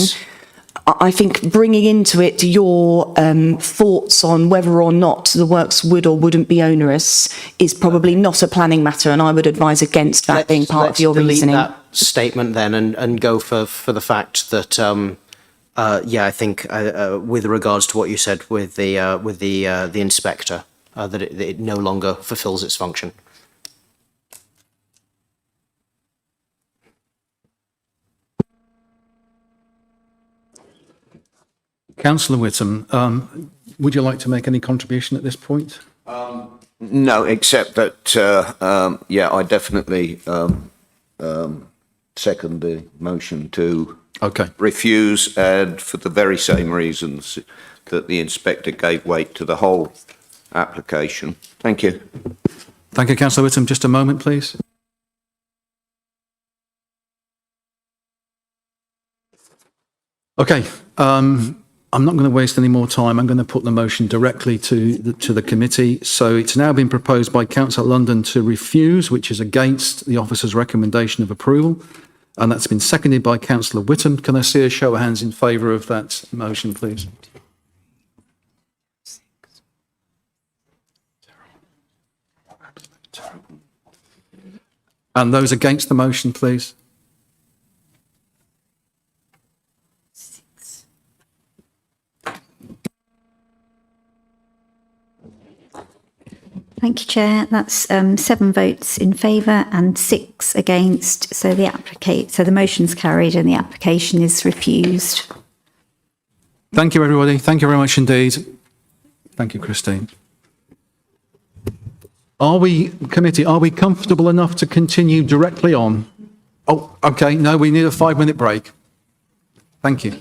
I think bringing into it your thoughts on whether or not the works would or wouldn't be onerous is probably not a planning matter, and I would advise against that being part of your reasoning. Let's delete that statement then and go for the fact that I think with regards to what you said with the inspector, that it no longer fulfills its function. Councillor Whittam, would you like to make any contribution at this point? No, except that, I definitely second the motion to refuse, and for the very same reasons that the inspector gave weight to the whole application. Thank you. Thank you, Councillor Whittam. Just a moment, please. Okay. I'm not going to waste any more time. I'm going to put the motion directly to the committee. So it's now been proposed by Councillor London to refuse, which is against the officer's recommendation of approval. And that's been seconded by Councillor Whittam. Can I see a show of hands in favour of that motion, please? And those against the motion, please? Thank you, Chair. That's 7 votes in favour and 6 against. So the motion's carried and the application is refused. Thank you, everybody. Thank you very much indeed. Thank you, Christine. Committee, are we comfortable enough to continue directly on? Oh, okay, no, we need a 5-minute break. Thank you.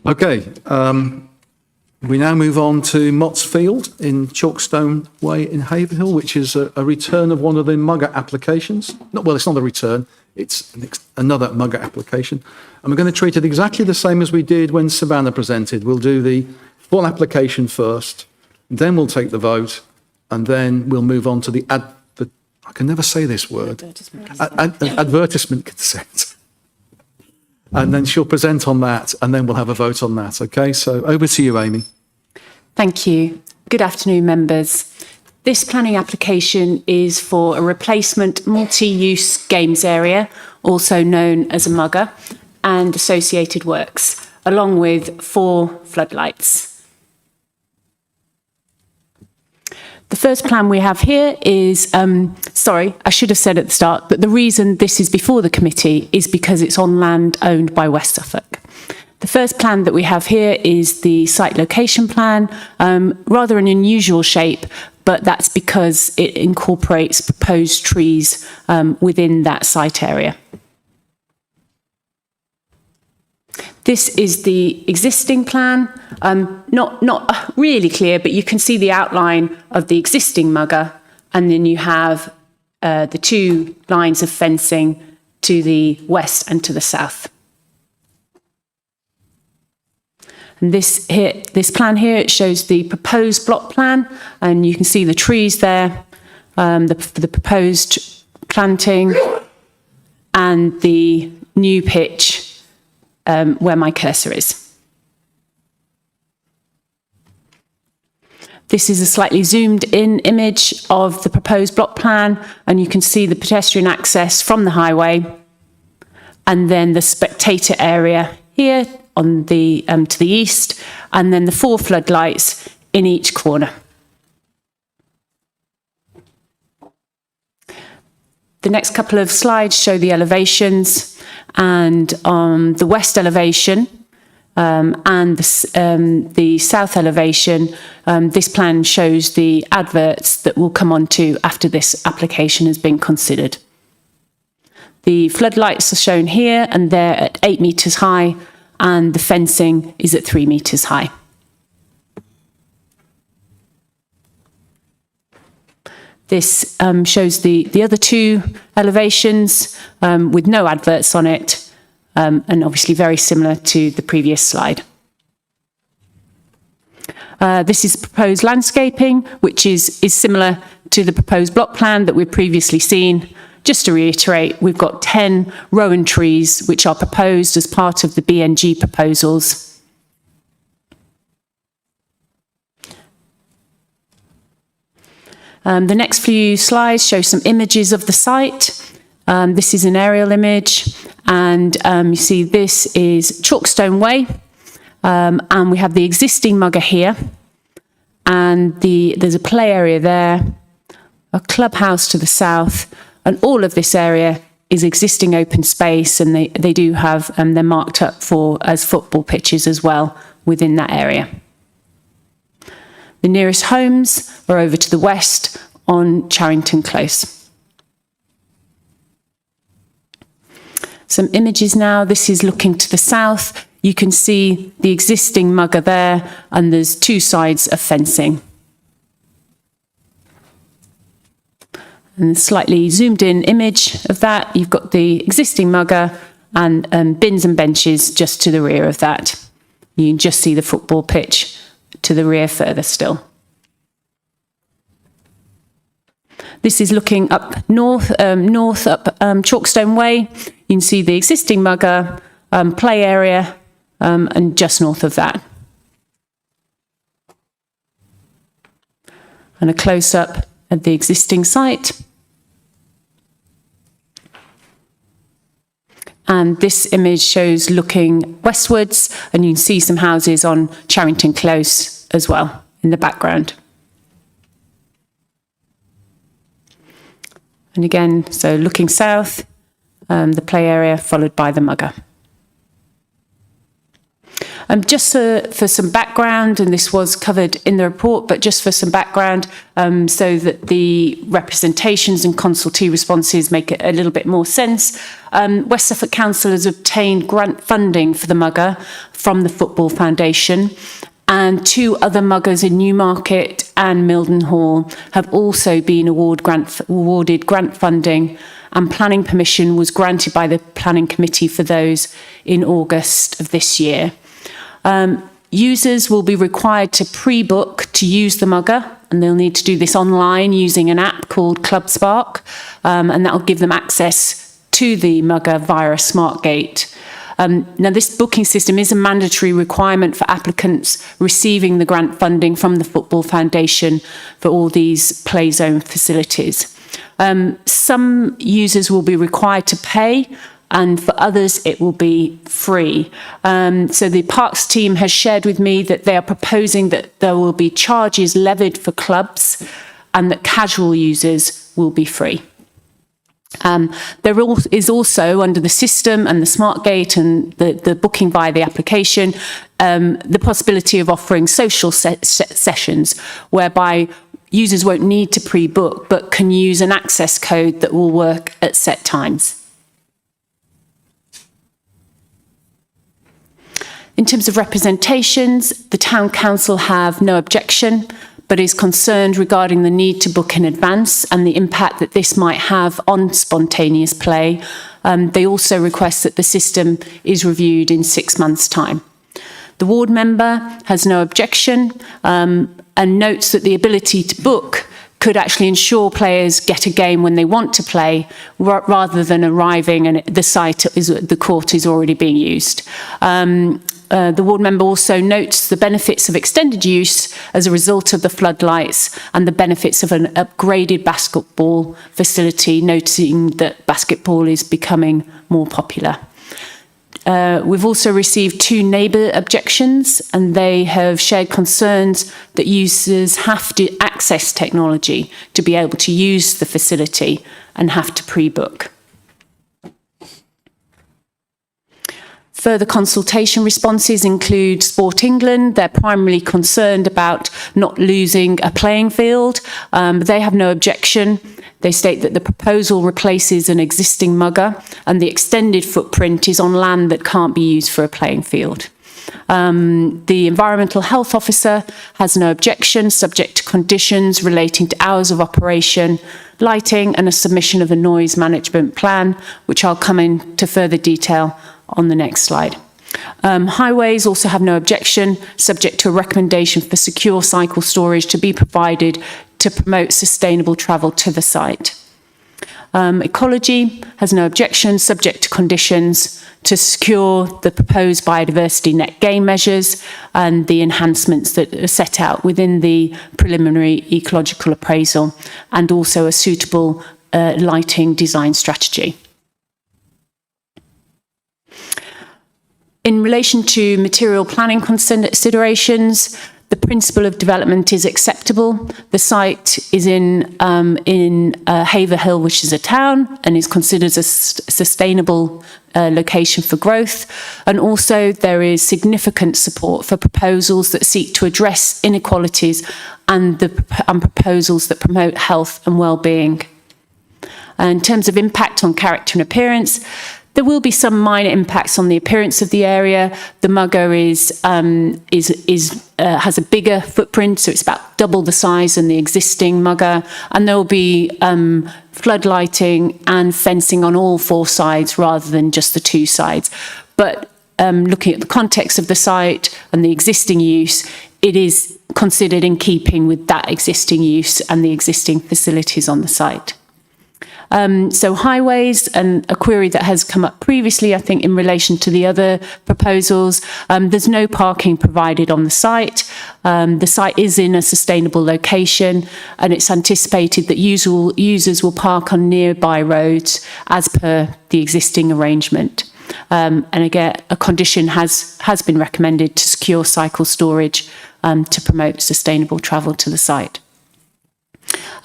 Okay, we now move on to Mott's Field in Chalkstone Way in Haverhill, which is a return of one of the Mugger applications. Well, it's not a return, it's another Mugger application. And we're going to treat it exactly the same as we did when Savannah presented. We'll do the full application first, then we'll take the vote, and then we'll move on to the I can never say this word. Advertisement consent. And then she'll present on that, and then we'll have a vote on that. Okay, so over to you, Amy. Thank you. Good afternoon, members. This planning application is for a replacement multi-use games area, also known as a Mugger, and associated works, along with 4 floodlights. The first plan we have here is, sorry, I should have said at the start, but the reason this is before the committee is because it's on land owned by West Suffolk. The first plan that we have here is the site location plan, rather an unusual shape, but that's because it incorporates proposed trees within that site area. This is the existing plan, not really clear, but you can see the outline of the existing Mugger, and then you have the 2 lines of fencing to the west and to the south. And this plan here, it shows the proposed block plan, and you can see the trees there, the proposed planting, and the new pitch where my cursor is. This is a slightly zoomed in image of the proposed block plan, and you can see the pedestrian access from the highway, and then the spectator area here on the to the east, and then the 4 floodlights in each corner. The next couple of slides show the elevations, and on the west elevation and the south elevation, this plan shows the adverts that will come onto after this application has been considered. The floodlights are shown here, and they're at 8 metres high, and the fencing is at 3 metres high. This shows the other 2 elevations with no adverts on it, and obviously very similar to the previous slide. This is proposed landscaping, which is similar to the proposed block plan that we've previously seen. Just to reiterate, we've got 10 rowan trees, which are proposed as part of the BNG proposals. The next few slides show some images of the site. This is an aerial image, and you see this is Chalkstone Way, and we have the existing Mugger here, and there's a play area there, a clubhouse to the south, and all of this area is existing open space, and they do have, they're marked up as football pitches as well within that area. The nearest homes are over to the west on Charrington Close. Some images now. This is looking to the south. You can see the existing Mugger there, and there's 2 sides of fencing. And a slightly zoomed in image of that. You've got the existing Mugger and bins and benches just to the rear of that. You can just see the football pitch to the rear further still. This is looking up north up Chalkstone Way. You can see the existing Mugger play area, and just north of that. And a close-up at the existing site. And this image shows looking westwards, and you can see some houses on Charrington Close as well in the background. And again, so looking south, the play area followed by the Mugger. Just for some background, and this was covered in the report, but just for some background, so that the representations and consultee responses make a little bit more sense, West Suffolk Council has obtained grant funding for the Mugger from the Football Foundation, and 2 other Muggers in Newmarket and Mildenhall have also been awarded grant funding, and planning permission was granted by the planning committee for those in August of this year. Users will be required to pre-book to use the Mugger, and they'll need to do this online using an app called Club Spark, and that will give them access to the Mugger via a smart gate. Now, this booking system is a mandatory requirement for applicants receiving the grant funding from the Football Foundation for all these play zone facilities. Some users will be required to pay, and for others it will be free. So the Parks team has shared with me that they are proposing that there will be charges levied for clubs and that casual users will be free. There is also, under the system and the smart gate and the booking via the application, the possibility of offering social sessions whereby users won't need to pre-book but can use an access code that will work at set times. In terms of representations, the Town Council have no objection, but is concerned regarding the need to book in advance and the impact that this might have on spontaneous play. They also request that the system is reviewed in 6 months' time. The ward member has no objection and notes that the ability to book could actually ensure players get a game when they want to play, rather than arriving and the court is already being used. The ward member also notes the benefits of extended use as a result of the floodlights and the benefits of an upgraded basketball facility, noting that basketball is becoming more popular. We've also received 2 neighbour objections, and they have shared concerns that users have to access technology to be able to use the facility and have to pre-book. Further consultation responses include Sport England. They're primarily concerned about not losing a playing field. They have no objection. They state that the proposal replaces an existing Mugger and the extended footprint is on land that can't be used for a playing field. The Environmental Health Officer has no objection, subject to conditions relating to hours of operation, lighting and a submission of a noise management plan, which I'll come into further detail on the next slide. Highways also have no objection, subject to a recommendation for secure cycle storage to be provided to promote sustainable travel to the site. Ecology has no objection, subject to conditions to secure the proposed biodiversity net gain measures and the enhancements that are set out within the preliminary ecological appraisal, and also a suitable lighting design strategy. In relation to material planning considerations, the principle of development is acceptable. The site is in Haverhill, which is a town, and is considered a sustainable location for growth. And also there is significant support for proposals that seek to address inequalities and proposals that promote health and well-being. In terms of impact on character and appearance, there will be some minor impacts on the appearance of the area. The Mugger has a bigger footprint, so it's about double the size than the existing Mugger, and there will be floodlighting and fencing on all 4 sides rather than just the 2 sides. But looking at the context of the site and the existing use, it is considered in keeping with that existing use and the existing facilities on the site. So highways, and a query that has come up previously, I think, in relation to the other proposals, there's no parking provided on the site. The site is in a sustainable location, and it's anticipated that users will park on nearby roads as per the existing arrangement. And again, a condition has been recommended to secure cycle storage to promote sustainable travel to the site.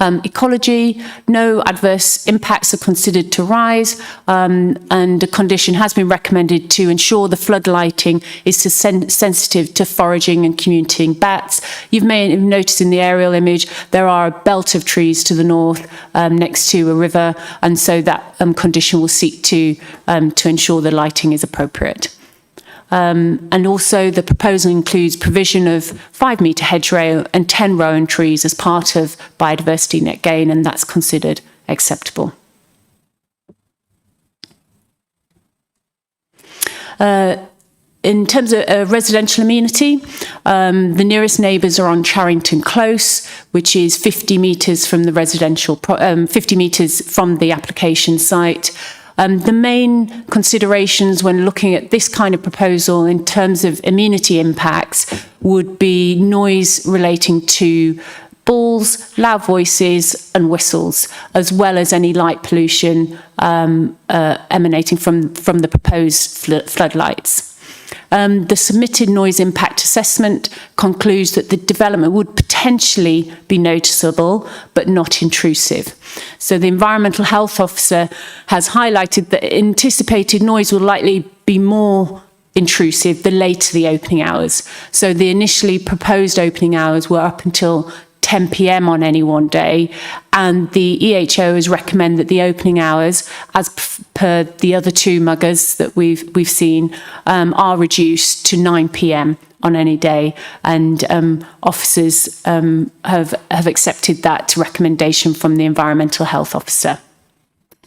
Ecology, no adverse impacts are considered to rise, and a condition has been recommended to ensure the flood lighting is sensitive to foraging and commuting bats. You may have noticed in the aerial image there are a belt of trees to the north next to a river, and so that condition will seek to ensure the lighting is appropriate. And also the proposal includes provision of 5-metre hedgerow and 10 rowan trees as part of biodiversity net gain, and that's considered acceptable. In terms of residential amenity, the nearest neighbours are on Charrington Close, which is 50 metres from the 50 metres from the application site. The main considerations when looking at this kind of proposal in terms of amenity impacts would be noise relating to balls, loud voices and whistles, as well as any light pollution emanating from the proposed floodlights. The submitted noise impact assessment concludes that the development would potentially be noticeable but not intrusive. So the Environmental Health Officer has highlighted that anticipated noise will likely be more intrusive the later the opening hours. So the initially proposed opening hours were up until 10 p.m. on any one day, and the EHO has recommended that the opening hours, as per the other two muggers that we've seen, are reduced to 9 p.m. on any day, and officers have accepted that recommendation from the Environmental Health Officer.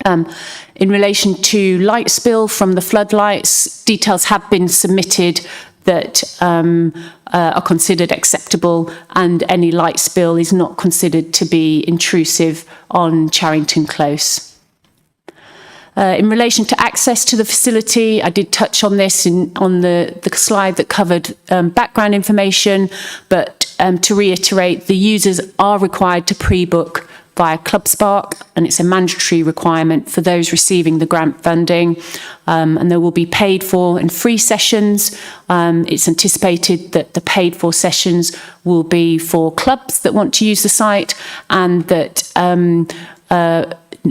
In relation to light spill from the floodlights, details have been submitted that are considered acceptable, and any light spill is not considered to be intrusive on Charrington Close. In relation to access to the facility, I did touch on this on the slide that covered background information, but to reiterate, the users are required to pre-book via ClubSpark, and it's a mandatory requirement for those receiving the grant funding, and there will be paid for and free sessions. It's anticipated that the paid for sessions will be for clubs that want to use the site, and that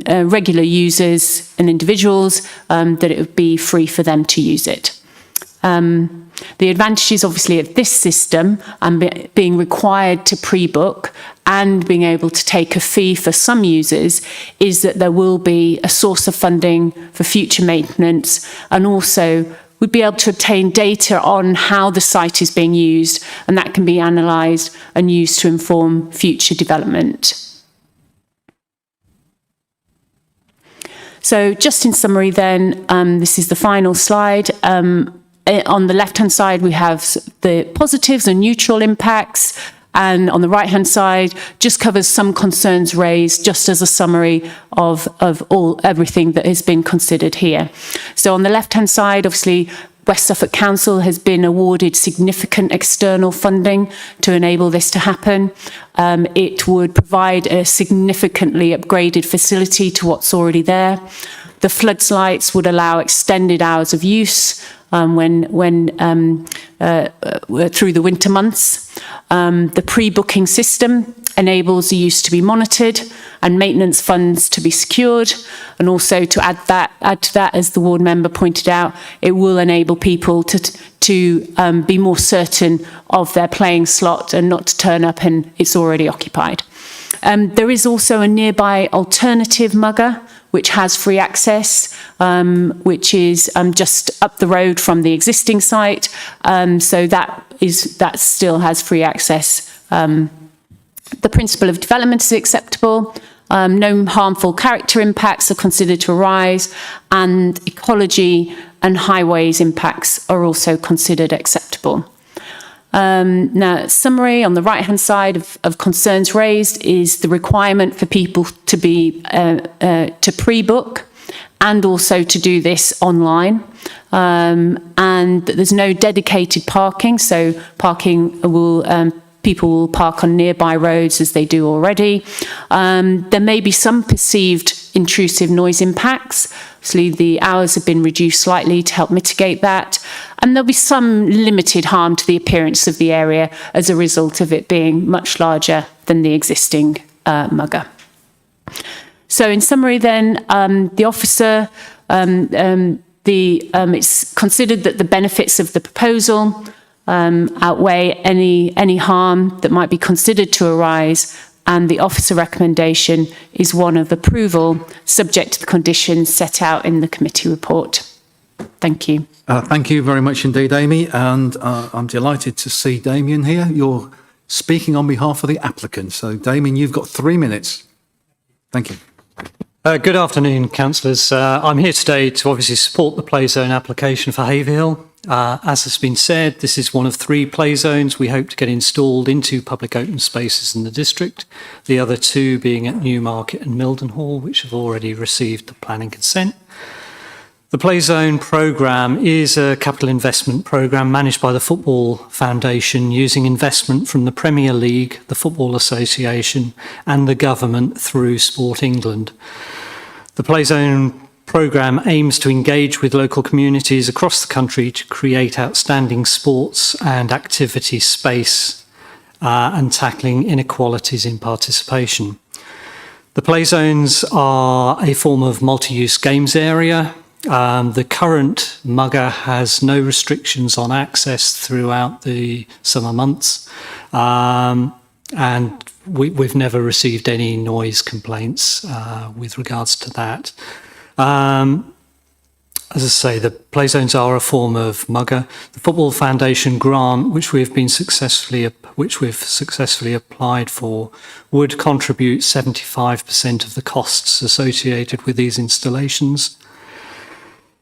regular users and individuals, that it would be free for them to use it. The advantages, obviously, of this system and being required to pre-book and being able to take a fee for some users is that there will be a source of funding for future maintenance, and also we'd be able to obtain data on how the site is being used, and that can be analysed and used to inform future development. So just in summary then, this is the final slide. On the left-hand side, we have the positives and neutral impacts, and on the right-hand side, just covers some concerns raised, just as a summary of everything that has been considered here. So on the left-hand side, obviously, West Suffolk Council has been awarded significant external funding to enable this to happen. It would provide a significantly upgraded facility to what's already there. The floodlights would allow extended hours of use through the winter months. The pre-booking system enables the use to be monitored and maintenance funds to be secured. And also to add to that, as the ward member pointed out, it will enable people to be more certain of their playing slot and not to turn up and it's already occupied. There is also a nearby alternative mugger which has free access, which is just up the road from the existing site. So that still has free access. The principle of development is acceptable. No harmful character impacts are considered to arise, and ecology and highways impacts are also considered acceptable. Now, summary on the right-hand side of concerns raised is the requirement for people to be to pre-book and also to do this online, and there's no dedicated parking, so parking will people will park on nearby roads as they do already. There may be some perceived intrusive noise impacts. Obviously, the hours have been reduced slightly to help mitigate that. And there'll be some limited harm to the appearance of the area as a result of it being much larger than the existing mugger. So in summary then, the officer, it's considered that the benefits of the proposal outweigh any harm that might be considered to arise, and the officer recommendation is one of approval, subject to the conditions set out in the committee report. Thank you. Thank you very much indeed, Amy, and I'm delighted to see Damien here. You're speaking on behalf of the applicant. So, Damien, you've got 3 minutes. Thank you. Good afternoon, councillors. I'm here today to obviously support the play zone application for Haverhill. As has been said, this is one of 3 play zones we hope to get installed into public open spaces in the district, the other 2 being at Newmarket and Mildenhall, which have already received the planning consent. The Play Zone programme is a capital investment programme managed by the Football Foundation using investment from the Premier League, the Football Association and the government through Sport England. The Play Zone programme aims to engage with local communities across the country to create outstanding sports and activity space and tackling inequalities in participation. The Play Zones are a form of multi-use games area. The current mugger has no restrictions on access throughout the summer months, and we've never received any noise complaints with regards to that. As I say, the play zones are a form of mugger. The Football Foundation grant, which we've successfully applied for, would contribute 75% of the costs associated with these installations.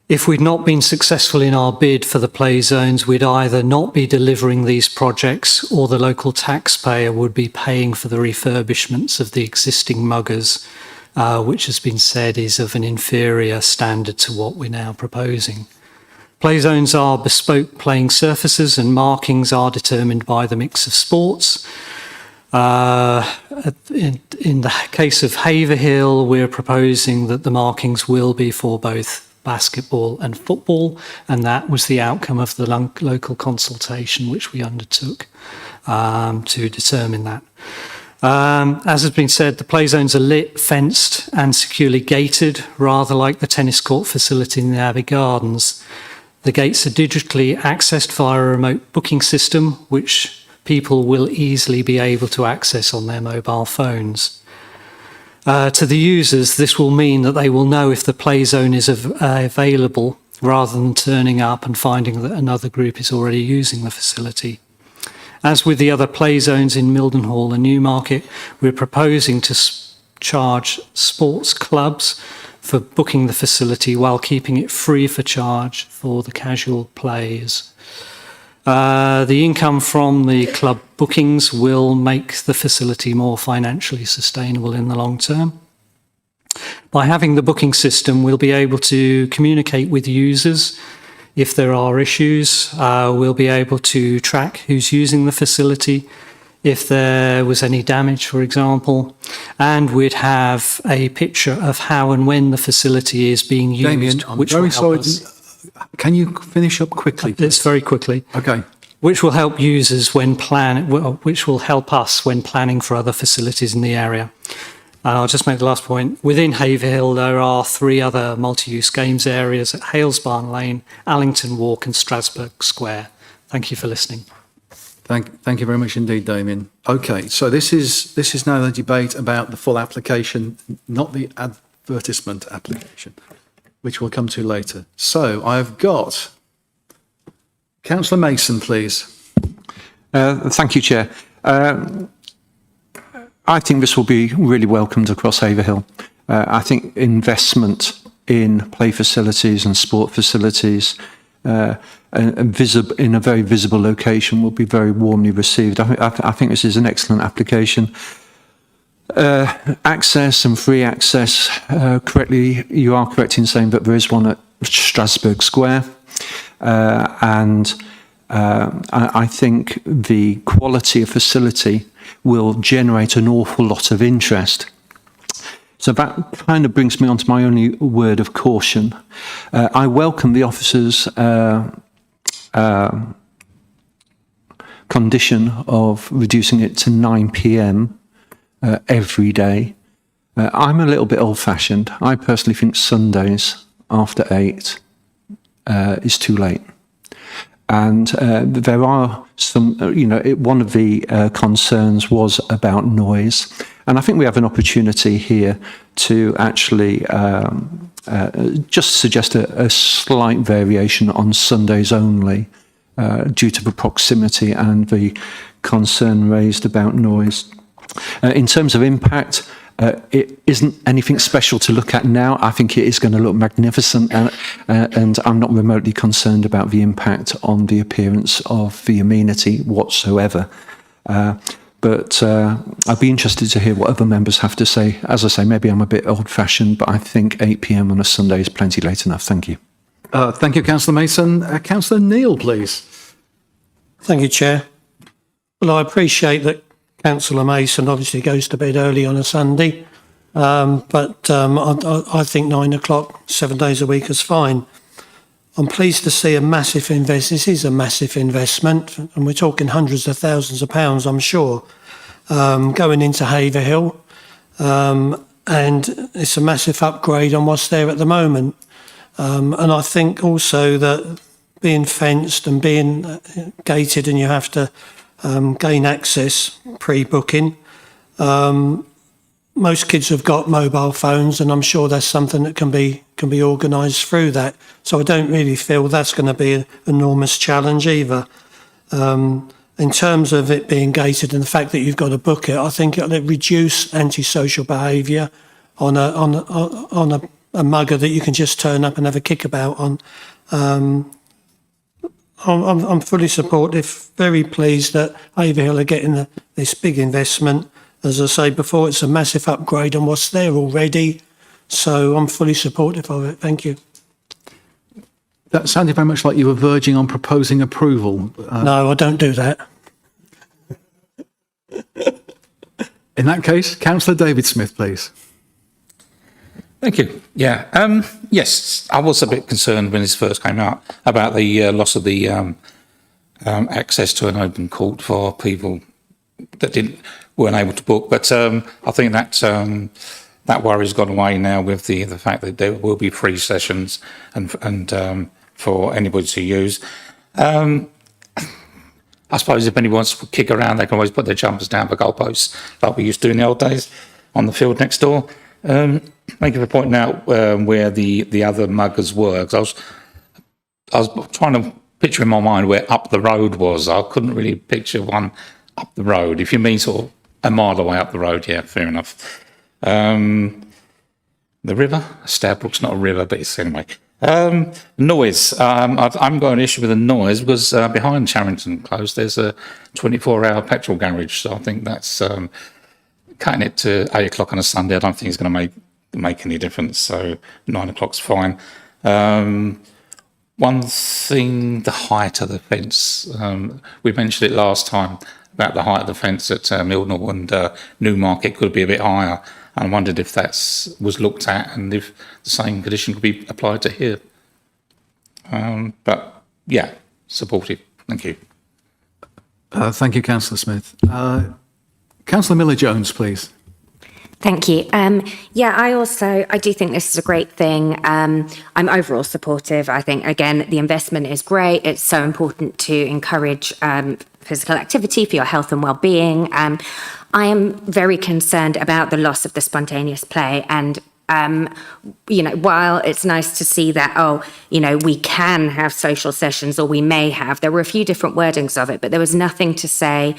If we'd not been successful in our bid for the play zones, we'd either not be delivering these projects or the local taxpayer would be paying for the refurbishments of the existing muggers, which has been said is of an inferior standard to what we're now proposing. Play zones are bespoke playing surfaces and markings are determined by the mix of sports. In the case of Haverhill, we're proposing that the markings will be for both basketball and football, and that was the outcome of the local consultation which we undertook to determine that. As has been said, the play zones are lit, fenced and securely gated, rather like the tennis court facility in the Abbey Gardens. The gates are digitally accessed via a remote booking system, which people will easily be able to access on their mobile phones. To the users, this will mean that they will know if the play zone is available rather than turning up and finding that another group is already using the facility. As with the other play zones in Mildenhall and Newmarket, we're proposing to charge sports clubs for booking the facility while keeping it free for charge for the casual players. The income from the club bookings will make the facility more financially sustainable in the long term. By having the booking system, we'll be able to communicate with users. If there are issues, we'll be able to track who's using the facility, if there was any damage, for example, and we'd have a picture of how and when the facility is being used. Damien, I'm very sorry. Can you finish up quickly, please? It's very quickly. Okay. Which will help users which will help us when planning for other facilities in the area. I'll just make the last point. Within Haverhill, there are 3 other multi-use games areas at Halesbarn Lane, Allington Walk and Strasbourg Square. Thank you for listening. Thank you very much indeed, Damien. Okay, so this is now the debate about the full application, not the advertisement application, which we'll come to later. So I've got Councillor Mason, please. Thank you, Chair. I think this will be really welcomed across Haverhill. I think investment in play facilities and sport facilities and in a very visible location will be very warmly received. I think this is an excellent application. Access and free access, you are correct in saying that there is one at Strasbourg Square. And I think the quality of facility will generate an awful lot of interest. So that kind of brings me on to my only word of caution. I welcome the officer's condition of reducing it to 9 p.m. every day. I'm a little bit old-fashioned. I personally think Sundays after 8 is too late. And there are some, one of the concerns was about noise. And I think we have an opportunity here to actually just suggest a slight variation on Sundays only due to the proximity and the concern raised about noise. In terms of impact, it isn't anything special to look at now. I think it is going to look magnificent, and I'm not remotely concerned about the impact on the appearance of the amenity whatsoever. But I'd be interested to hear what other members have to say. As I say, maybe I'm a bit old-fashioned, but I think 8 p.m. on a Sunday is plenty late enough. Thank you. Thank you, Councillor Mason. Councillor Neil, please. Thank you, Chair. Well, I appreciate that Councillor Mason obviously goes to bed early on a Sunday, but I think 9 o'clock, 7 days a week is fine. I'm pleased to see a massive This is a massive investment, and we're talking hundreds of thousands of pounds, I'm sure, going into Haverhill, and it's a massive upgrade on what's there at the moment. And I think also that being fenced and being gated, and you have to gain access pre-booking. Most kids have got mobile phones, and I'm sure that's something that can be organised through that. So I don't really feel that's going to be an enormous challenge either. In terms of it being gated and the fact that you've got to book it, I think it'll reduce antisocial behaviour on a mugger that you can just turn up and have a kickabout on. I'm fully supportive, very pleased that Haverhill are getting this big investment. As I say before, it's a massive upgrade on what's there already. So I'm fully supportive of it. Thank you. That sounded very much like you were verging on proposing approval. No, I don't do that. In that case, Councillor David Smith, please. Thank you. Yeah. Yes, I was a bit concerned when this first came out about the loss of the access to an open court for people that weren't able to book. But I think that worry's gone away now with the fact that there will be free sessions and for anybody to use. I suppose if anyone wants to kick around, they can always put their jumpers down for goalposts like we used to do in the old days on the field next door. Making a point now where the other muggers were, because I was trying to picture in my mind where up the road was. I couldn't really picture one up the road. If you mean sort of a mile away up the road, yeah, fair enough. The river, Stabrook's not a river, but it's anyway. Noise. I'm got an issue with the noise because behind Charrington Close there's a 24-hour petrol garage, so I think that's cutting it to 8 o'clock on a Sunday. I don't think it's going to make any difference. So 9 o'clock's fine. One thing, the height of the fence. We mentioned it last time about the height of the fence at Milnall and Newmarket could be a bit higher. I wondered if that was looked at and if the same condition could be applied to here. But yeah, supportive. Thank you. Thank you, Councillor Smith. Councillor Miller-Jones, please. Thank you. I do think this is a great thing. I'm overall supportive. I think, again, the investment is great. It's so important to encourage physical activity for your health and well-being. I am very concerned about the loss of the spontaneous play. And, while it's nice to see that, we can have social sessions or we may have, there were a few different wordings of it, but there was nothing to say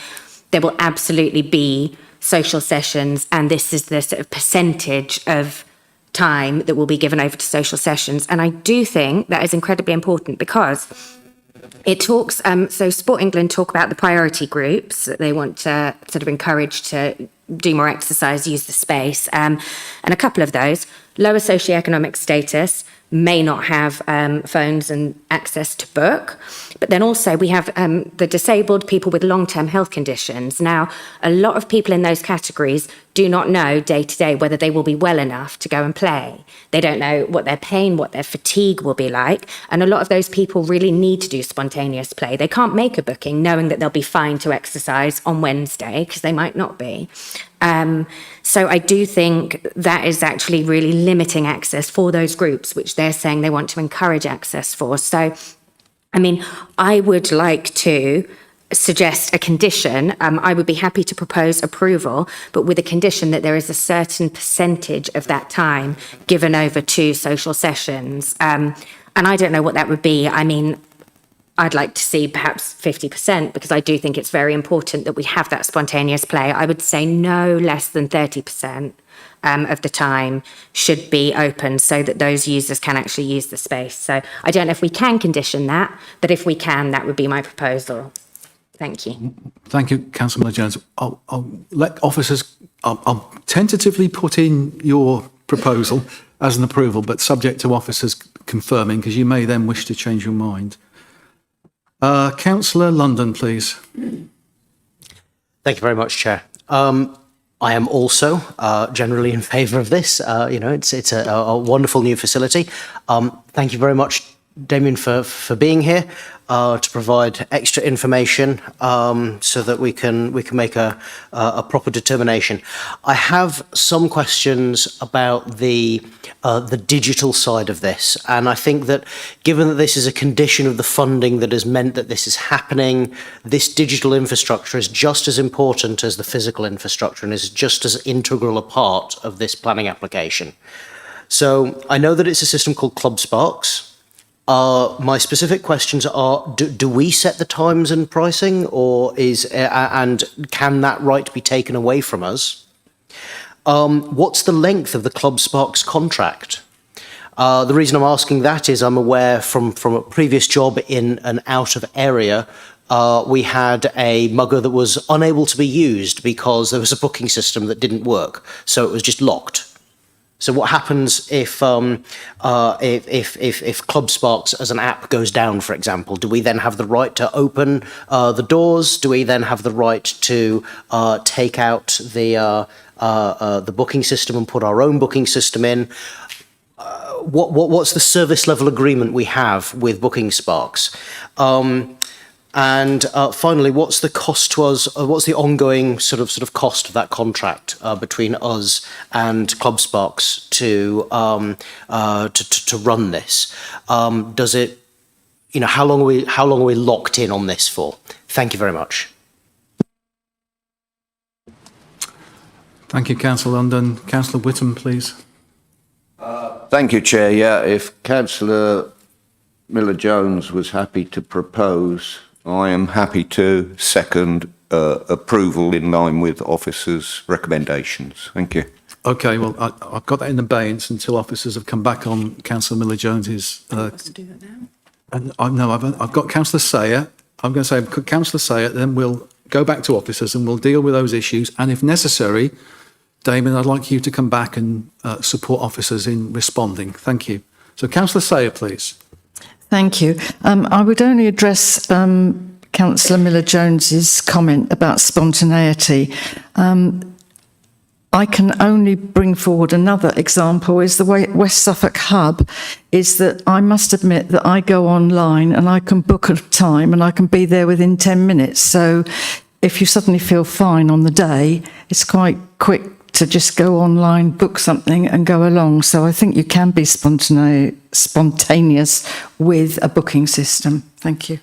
there will absolutely be social sessions and this is the sort of percentage of time that will be given over to social sessions. And I do think that is incredibly important because it talks, so Sport England talk about the priority groups that they want to sort of encourage to do more exercise, use the space. And a couple of those, lower socioeconomic status, may not have phones and access to book. But then also we have the disabled, people with long-term health conditions. Now, a lot of people in those categories do not know day to day whether they will be well enough to go and play. They don't know what their pain, what their fatigue will be like. And a lot of those people really need to do spontaneous play. They can't make a booking knowing that they'll be fine to exercise on Wednesday because they might not be. So I do think that is actually really limiting access for those groups, which they're saying they want to encourage access for. So, I mean, I would like to suggest a condition. I would be happy to propose approval, but with a condition that there is a certain percentage of that time given over to social sessions. And I don't know what that would be. I mean, I'd like to see perhaps 50% because I do think it's very important that we have that spontaneous play. I would say no less than 30% of the time should be open so that those users can actually use the space. So I don't know if we can condition that, but if we can, that would be my proposal. Thank you. Thank you, Councillor Miller-Jones. I'll let officers, I'll tentatively put in your proposal as an approval, but subject to officers confirming, because you may then wish to change your mind. Councillor London, please. Thank you very much, Chair. I am also generally in favour of this. It's a wonderful new facility. Thank you very much, Damien, for being here to provide extra information so that we can make a proper determination. I have some questions about the digital side of this, and I think that given that this is a condition of the funding that has meant that this is happening, this digital infrastructure is just as important as the physical infrastructure and is just as integral a part of this planning application. So I know that it's a system called Club Sparks. My specific questions are: do we set the times and pricing, or and can that right be taken away from us? What's the length of the Club Sparks contract? The reason I'm asking that is I'm aware from a previous job in an out of area, we had a mugger that was unable to be used because there was a booking system that didn't work, so it was just locked. So what happens if Club Sparks as an app goes down, for example? Do we then have the right to open the doors? Do we then have the right to take out the booking system and put our own booking system in? What's the service level agreement we have with Booking Sparks? And finally, what's the cost to us? What's the ongoing sort of cost of that contract between us and Club Sparks to run this? Does it? How long are we locked in on this for? Thank you very much. Thank you, Councillor London. Councillor Whittam, please. Thank you, Chair. Yeah, if Councillor Miller-Jones was happy to propose, I am happy to second approval in line with officers' recommendations. Thank you. Okay, well, I've got that in abeyance until officers have come back on Councillor Miller-Jones's. to do that now. And I've got Councillor Sayer. I'm going to say Councillor Sayer, then we'll go back to officers and we'll deal with those issues. And if necessary, Damien, I'd like you to come back and support officers in responding. Thank you. So, Councillor Sayer, please. Thank you. I would only address Councillor Miller-Jones's comment about spontaneity. I can only bring forward another example is the West Suffolk Hub is that I must admit that I go online and I can book a time and I can be there within 10 minutes. So if you suddenly feel fine on the day, it's quite quick to just go online, book something and go along. So I think you can be spontaneous with a booking system. Thank you.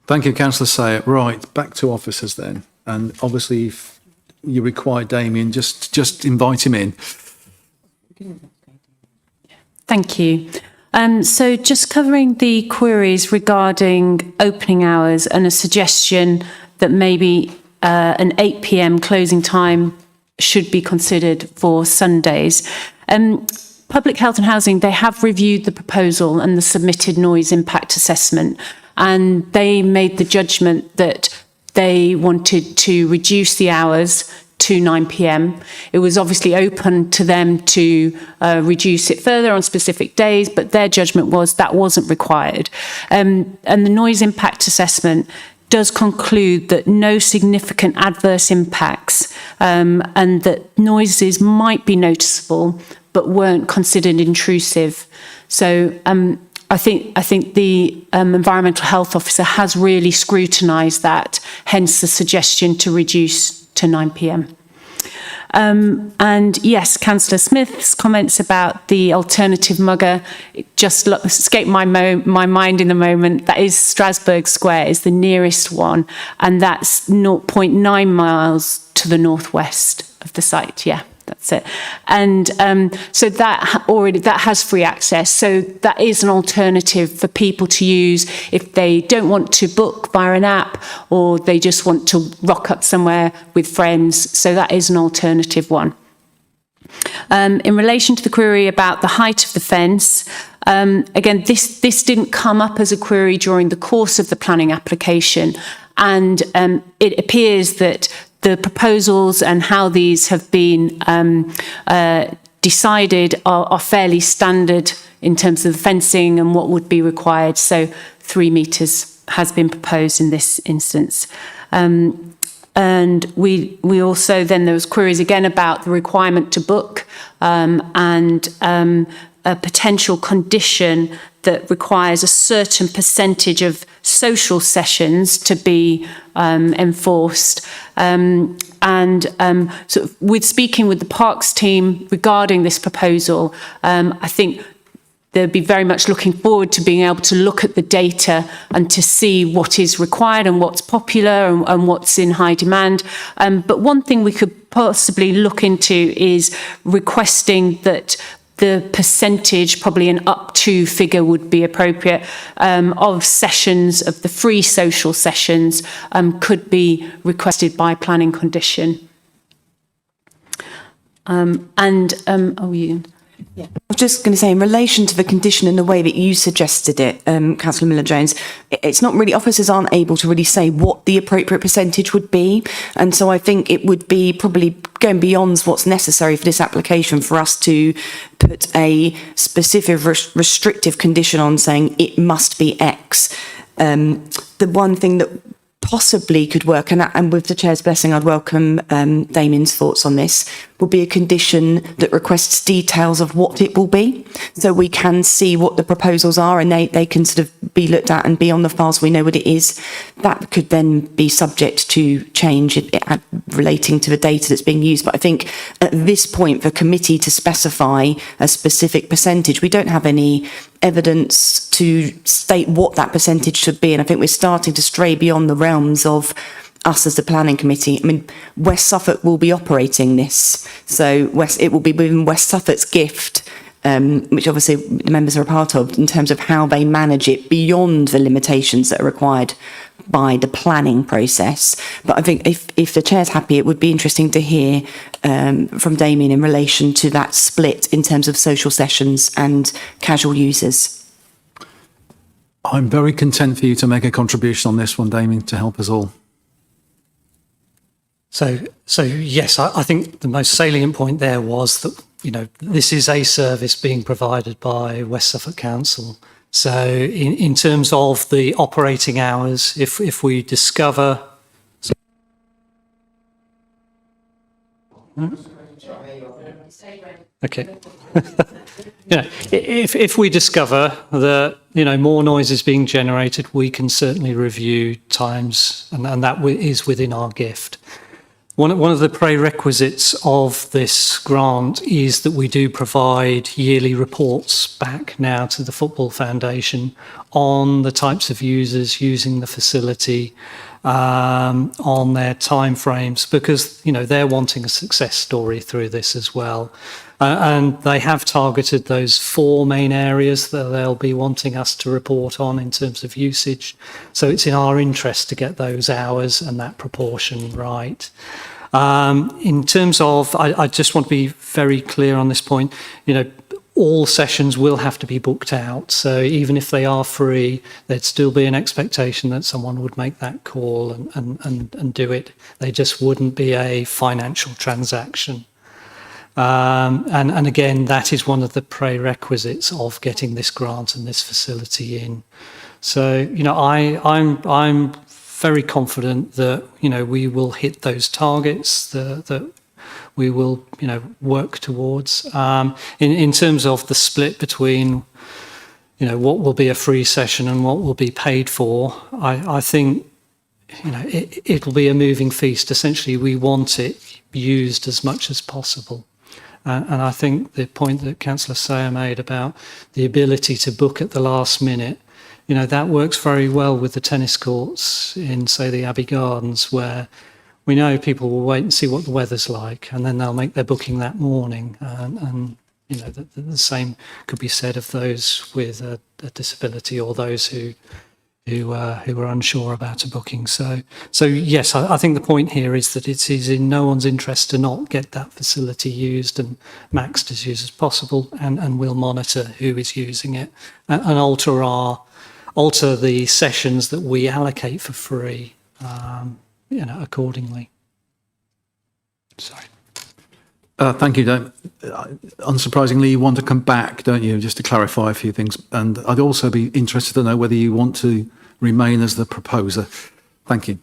Thank you, Councillor Sayer. Right, back to officers then. And obviously, if you require Damien, just invite him in. Thank you. So just covering the queries regarding opening hours and a suggestion that maybe an 8 p.m. closing time should be considered for Sundays. Public Health and Housing, they have reviewed the proposal and the submitted noise impact assessment, and they made the judgment that they wanted to reduce the hours to 9 p.m. It was obviously open to them to reduce it further on specific days, but their judgment was that wasn't required. And the noise impact assessment does conclude that no significant adverse impacts and that noises might be noticeable but weren't considered intrusive. So I think the environmental health officer has really scrutinised that, hence the suggestion to reduce to 9 p.m. And yes, Councillor Smith's comments about the alternative mugger, it just escaped my mind in the moment. That is Strasbourg Square is the nearest one, and that's 0.9 miles to the northwest of the site. Yeah, that's it. And so that has free access. So that is an alternative for people to use if they don't want to book via an app, or they just want to rock up somewhere with friends. So that is an alternative one. In relation to the query about the height of the fence, again, this didn't come up as a query during the course of the planning application, and it appears that the proposals and how these have been decided are fairly standard in terms of the fencing and what would be required. So 3 metres has been proposed in this instance. And we also, then there was queries again about the requirement to book and a potential condition that requires a certain percentage of social sessions to be enforced. Sort of with speaking with the Parks team regarding this proposal, I think they'd be very much looking forward to being able to look at the data and to see what is required and what's popular and what's in high demand. But one thing we could possibly look into is requesting that the percentage, probably an up to figure would be appropriate, of sessions, of the free social sessions, could be requested by planning condition. Yeah. I was just going to say, in relation to the condition and the way that you suggested it, Councillor Miller-Jones, it's not really, officers aren't able to really say what the appropriate percentage would be. And so I think it would be probably going beyond what's necessary for this application for us to put a specific restrictive condition on saying it must be X. The one thing that possibly could work, and with the Chair's blessing, I'd welcome Damien's thoughts on this, would be a condition that requests details of what it will be, so we can see what the proposals are and they can sort of be looked at and be on the file so we know what it is. That could then be subject to change relating to the data that's being used. But I think at this point, the committee to specify a specific percentage, we don't have any evidence to state what that percentage should be. And I think we're starting to stray beyond the realms of us as the planning committee. I mean, West Suffolk will be operating this. So it will be within West Suffolk's gift, which obviously the members are a part of, in terms of how they manage it beyond the limitations that are required by the planning process. But I think if the Chair's happy, it would be interesting to hear from Damien in relation to that split in terms of social sessions and casual users. I'm very content for you to make a contribution on this one, Damien, to help us all. So yes, I think the most salient point there was that, you know, this is a service being provided by West Suffolk Council. So in terms of the operating hours, if we discover... Okay. Yeah, if we discover that, you know, more noise is being generated, we can certainly review times, and that is within our gift. One of the prerequisites of this grant is that we do provide yearly reports back now to the Football Foundation on the types of users using the facility, on their timeframes, because, you know, they're wanting a success story through this as well. And they have targeted those 4 main areas that they'll be wanting us to report on in terms of usage. So it's in our interest to get those hours and that proportion right. In terms of, I just want to be very clear on this point, you know, all sessions will have to be booked out. So even if they are free, there'd still be an expectation that someone would make that call and do it. They just wouldn't be a financial transaction. And again, that is one of the prerequisites of getting this grant and this facility in. So, you know, I'm very confident that, you know, we will hit those targets that we will, you know, work towards. In terms of the split between, you know, what will be a free session and what will be paid for, I think, it'll be a moving feast. Essentially, we want it used as much as possible. And I think the point that Councillor Sayer made about the ability to book at the last minute, that works very well with the tennis courts in, say, the Abbey Gardens, where we know people will wait and see what the weather's like, and then they'll make their booking that morning. And the same could be said of those with a disability or those who are unsure about a booking. So yes, I think the point here is that it is in no one's interest to not get that facility used and maxed as used as possible, and we'll monitor who is using it and alter the sessions that we allocate for free, accordingly. Sorry. Thank you, Dave. Unsurprisingly, you want to come back, don't you, just to clarify a few things. And I'd also be interested to know whether you want to remain as the proposer. Thank you.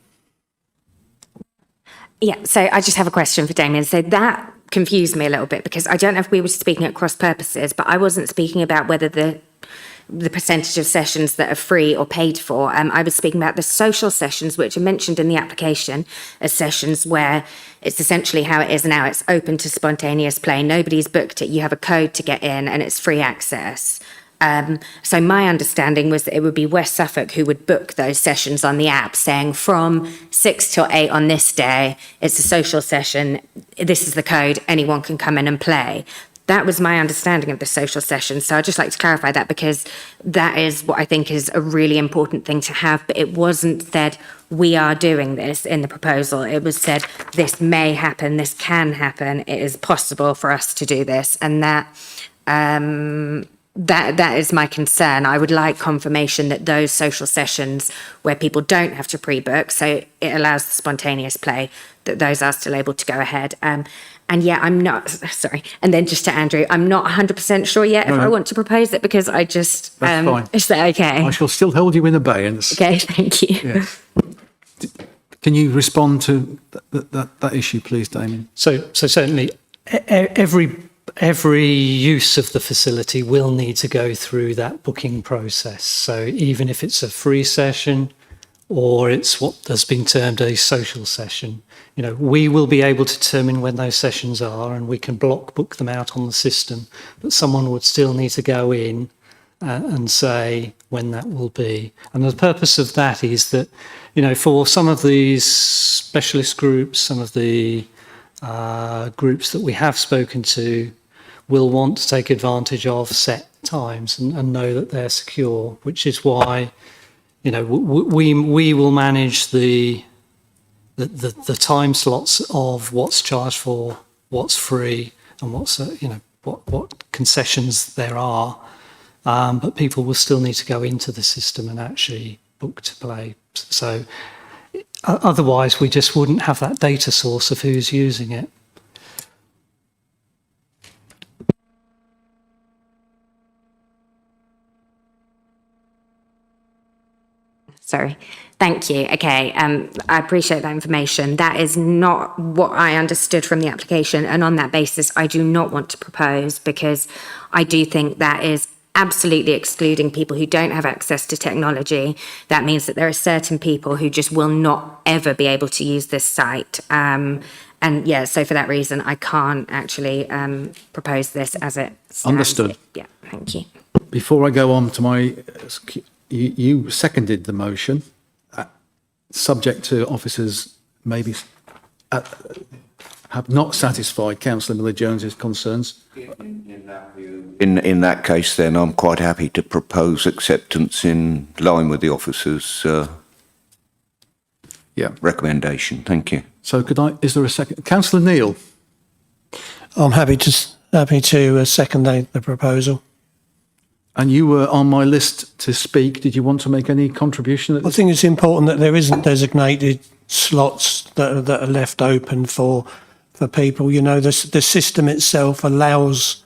Yeah, so I just have a question for Damien. So that confused me a little bit, because I don't know if we were speaking at cross purposes, but I wasn't speaking about whether the percentage of sessions that are free or paid for. I was speaking about the social sessions, which are mentioned in the application as sessions where it's essentially how it is now. It's open to spontaneous play. Nobody's booked it. You have a code to get in and it's free access. So my understanding was that it would be West Suffolk who would book those sessions on the app, saying from 6 till 8 on this day, it's a social session. This is the code. Anyone can come in and play. That was my understanding of the social session. So I'd just like to clarify that, because that is what I think is a really important thing to have. But it wasn't said, we are doing this in the proposal. It was said, this may happen, this can happen. It is possible for us to do this. And that is my concern. I would like confirmation that those social sessions where people don't have to pre-book, so it allows the spontaneous play, that those are still able to go ahead. And yeah, I'm not, sorry. And then just to Andrew, I'm not 100% sure yet if I want to propose it, because I just, That's fine. Is that okay? I shall still hold you in abeyance. Okay, thank you. Yeah. Can you respond to that issue, please, Damien? So certainly every use of the facility will need to go through that booking process. So even if it's a free session or it's what has been termed a social session, we will be able to determine when those sessions are, and we can book them out on the system, but someone would still need to go in and say when that will be. And the purpose of that is that, for some of these specialist groups, some of the groups that we have spoken to will want to take advantage of set times and know that they're secure, which is why, we will manage the time slots of what's charged for, what's free, and what's what concessions there are. But people will still need to go into the system and actually book to play. So otherwise, we just wouldn't have that data source of who's using it. Sorry. Thank you. Okay. I appreciate that information. That is not what I understood from the application. And on that basis, I do not want to propose, because I do think that is absolutely excluding people who don't have access to technology. That means that there are certain people who just will not ever be able to use this site. And yeah, so for that reason, I can't actually propose this as it stands. Understood. Yeah, thank you. Before I go on to my, you seconded the motion, subject to officers maybe have not satisfied Councillor Miller-Jones's concerns. In that case, then, I'm quite happy to propose acceptance in line with the officer's recommendation. Thank you. So is there a second? Councillor Neil. I'm happy to second the proposal. And you were on my list to speak. Did you want to make any contribution? I think it's important that there isn't designated slots that are left open for people. The system itself allows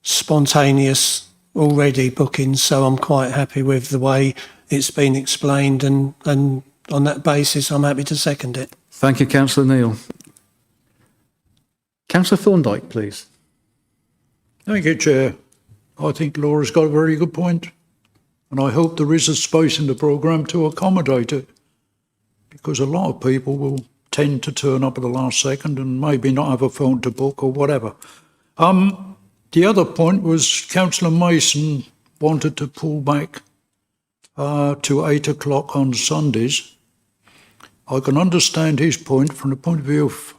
spontaneous already bookings, so I'm quite happy with the way it's been explained, and on that basis, I'm happy to second it. Thank you, Councillor Neil. Councillor Thorndyke, please. Thank you, Chair. I think Laura's got a very good point, and I hope there is a space in the programme to accommodate it. because a lot of people will tend to turn up at the last second and maybe not have a phone to book or whatever. The other point was Councillor Mason wanted to pull back to 8 o'clock on Sundays. I can understand his point from the point of view of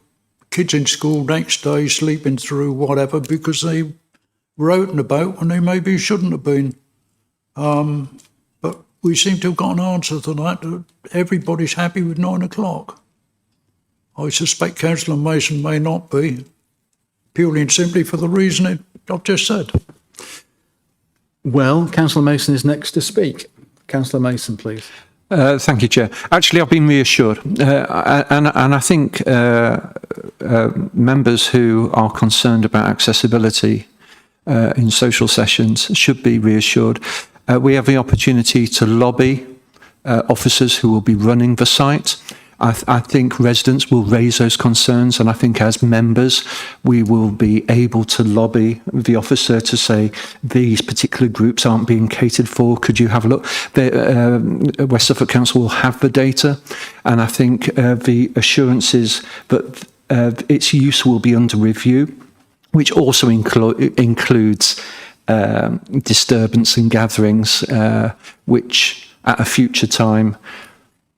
kids in school next day sleeping through whatever because they were out and about when they maybe shouldn't have been. But we seem to have got an answer to that. Everybody's happy with 9 o'clock. I suspect Councillor Mason may not be, purely and simply for the reason I've just said. Well, Councillor Mason is next to speak. Councillor Mason, please. Thank you, Chair. Actually, I've been reassured, and I think members who are concerned about accessibility in social sessions should be reassured. We have the opportunity to lobby officers who will be running the site. I think residents will raise those concerns, and I think as members we will be able to lobby the officer to say these particular groups aren't being catered for. Could you have a look? West Suffolk Council will have the data, and I think the assurances that its use will be under review, which also includes disturbance and gatherings, which at a future time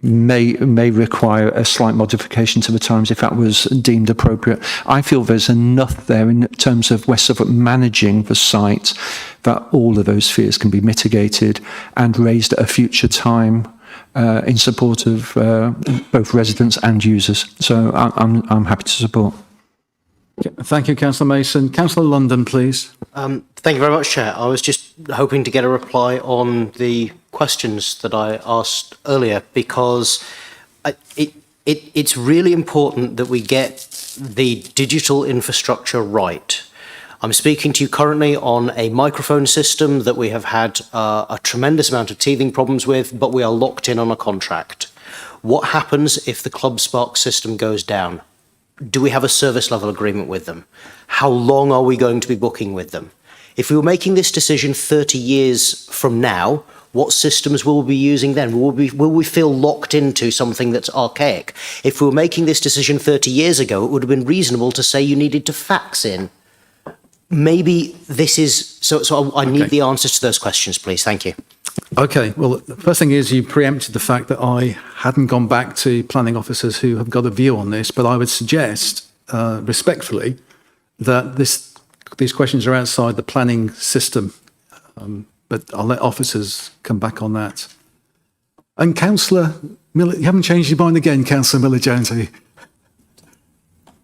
may require a slight modification to the times if that was deemed appropriate. I feel there's enough there in terms of West Suffolk managing the site that all of those fears can be mitigated and raised at a future time in support of both residents and users. So I'm happy to support. Thank you, Councillor Mason. Councillor London, please. Thank you very much, Chair. I was just hoping to get a reply on the questions that I asked earlier, because it's really important that we get the digital infrastructure right. I'm speaking to you currently on a microphone system that we have had a tremendous amount of teething problems with, but we are locked in on a contract. What happens if the Club Spark system goes down? Do we have a service level agreement with them? How long are we going to be booking with them? If we were making this decision 30 years from now, what systems will we be using then? Will we feel locked into something that's archaic? If we were making this decision 30 years ago, it would have been reasonable to say you needed to fax in. Maybe this is... So I need the answers to those questions, please. Thank you. Okay, well, the first thing is you preempted the fact that I hadn't gone back to planning officers who have got a view on this, but I would suggest, respectfully, that these questions are outside the planning system, but I'll let officers come back on that. And Councillor Miller, you haven't changed your mind again, Councillor Miller-Jones, have you?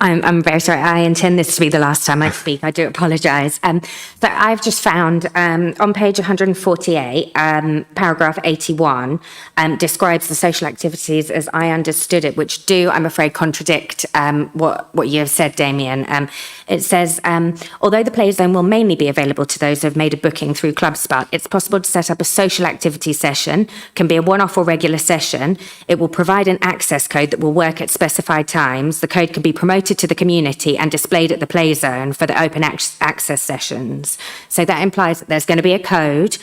I'm very sorry. I intend this to be the last time I speak. I do apologise. So I've just found on page 148, paragraph 81, describes the social activities as I understood it, which do, I'm afraid, contradict what you have said, Damien. It says, although the play zone will mainly be available to those who have made a booking through Club Spark, it's possible to set up a social activity session, can be a one-off or regular session. It will provide an access code that will work at specified times. The code can be promoted to the community and displayed at the play zone for the open access sessions. So that implies that there's going to be a code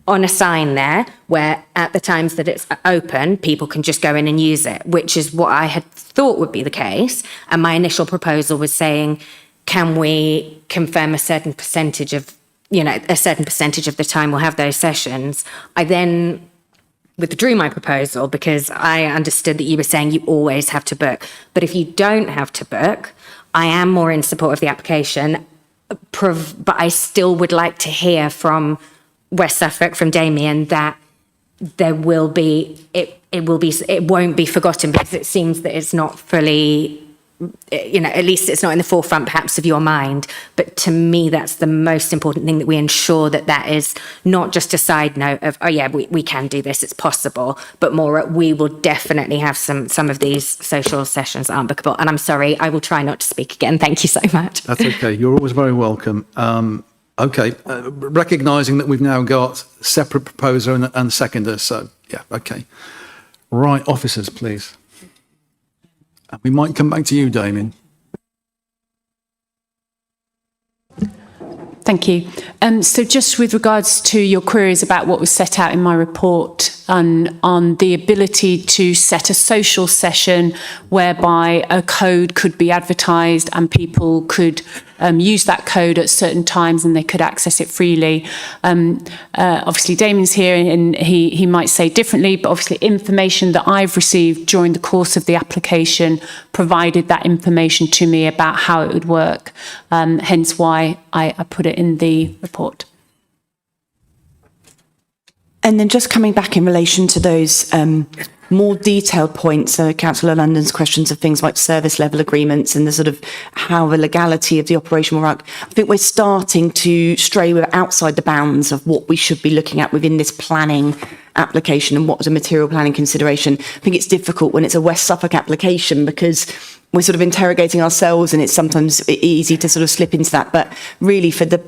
on a sign there where at the times that it's open, people can just go in and use it, which is what I had thought would be the case. And my initial proposal was saying, can we confirm a certain percentage of, a certain percentage of the time we'll have those sessions? I then withdrew my proposal because I understood that you were saying you always have to book. But if you don't have to book, I am more in support of the application, but I still would like to hear from West Suffolk, from Damien, that there will be, it won't be forgotten, because it seems that it's not fully, at least it's not in the forefront perhaps of your mind. But to me, that's the most important thing, that we ensure that that is not just a side note of, oh yeah, we can do this, it's possible, but more, we will definitely have some of these social sessions that aren't bookable. And I'm sorry, I will try not to speak again. Thank you so much. That's okay. You're always very welcome. Recognising that we've now got separate proposer and seconder, so yeah, okay. Right, officers, please. We might come back to you, Damien. Thank you. So just with regards to your queries about what was set out in my report on the ability to set a social session whereby a code could be advertised and people could use that code at certain times and they could access it freely. Obviously, Damien's here and he might say differently, but obviously information that I've received during the course of the application provided that information to me about how it would work, hence why I put it in the report. And then just coming back in relation to those more detailed points, Councillor London's questions of things like service level agreements and the sort of how the legality of the operation will work, I think we're starting to stray outside the bounds of what we should be looking at within this planning application and what was a material planning consideration. I think it's difficult when it's a West Suffolk application because we're sort of interrogating ourselves and it's sometimes easy to sort of slip into that. But really for the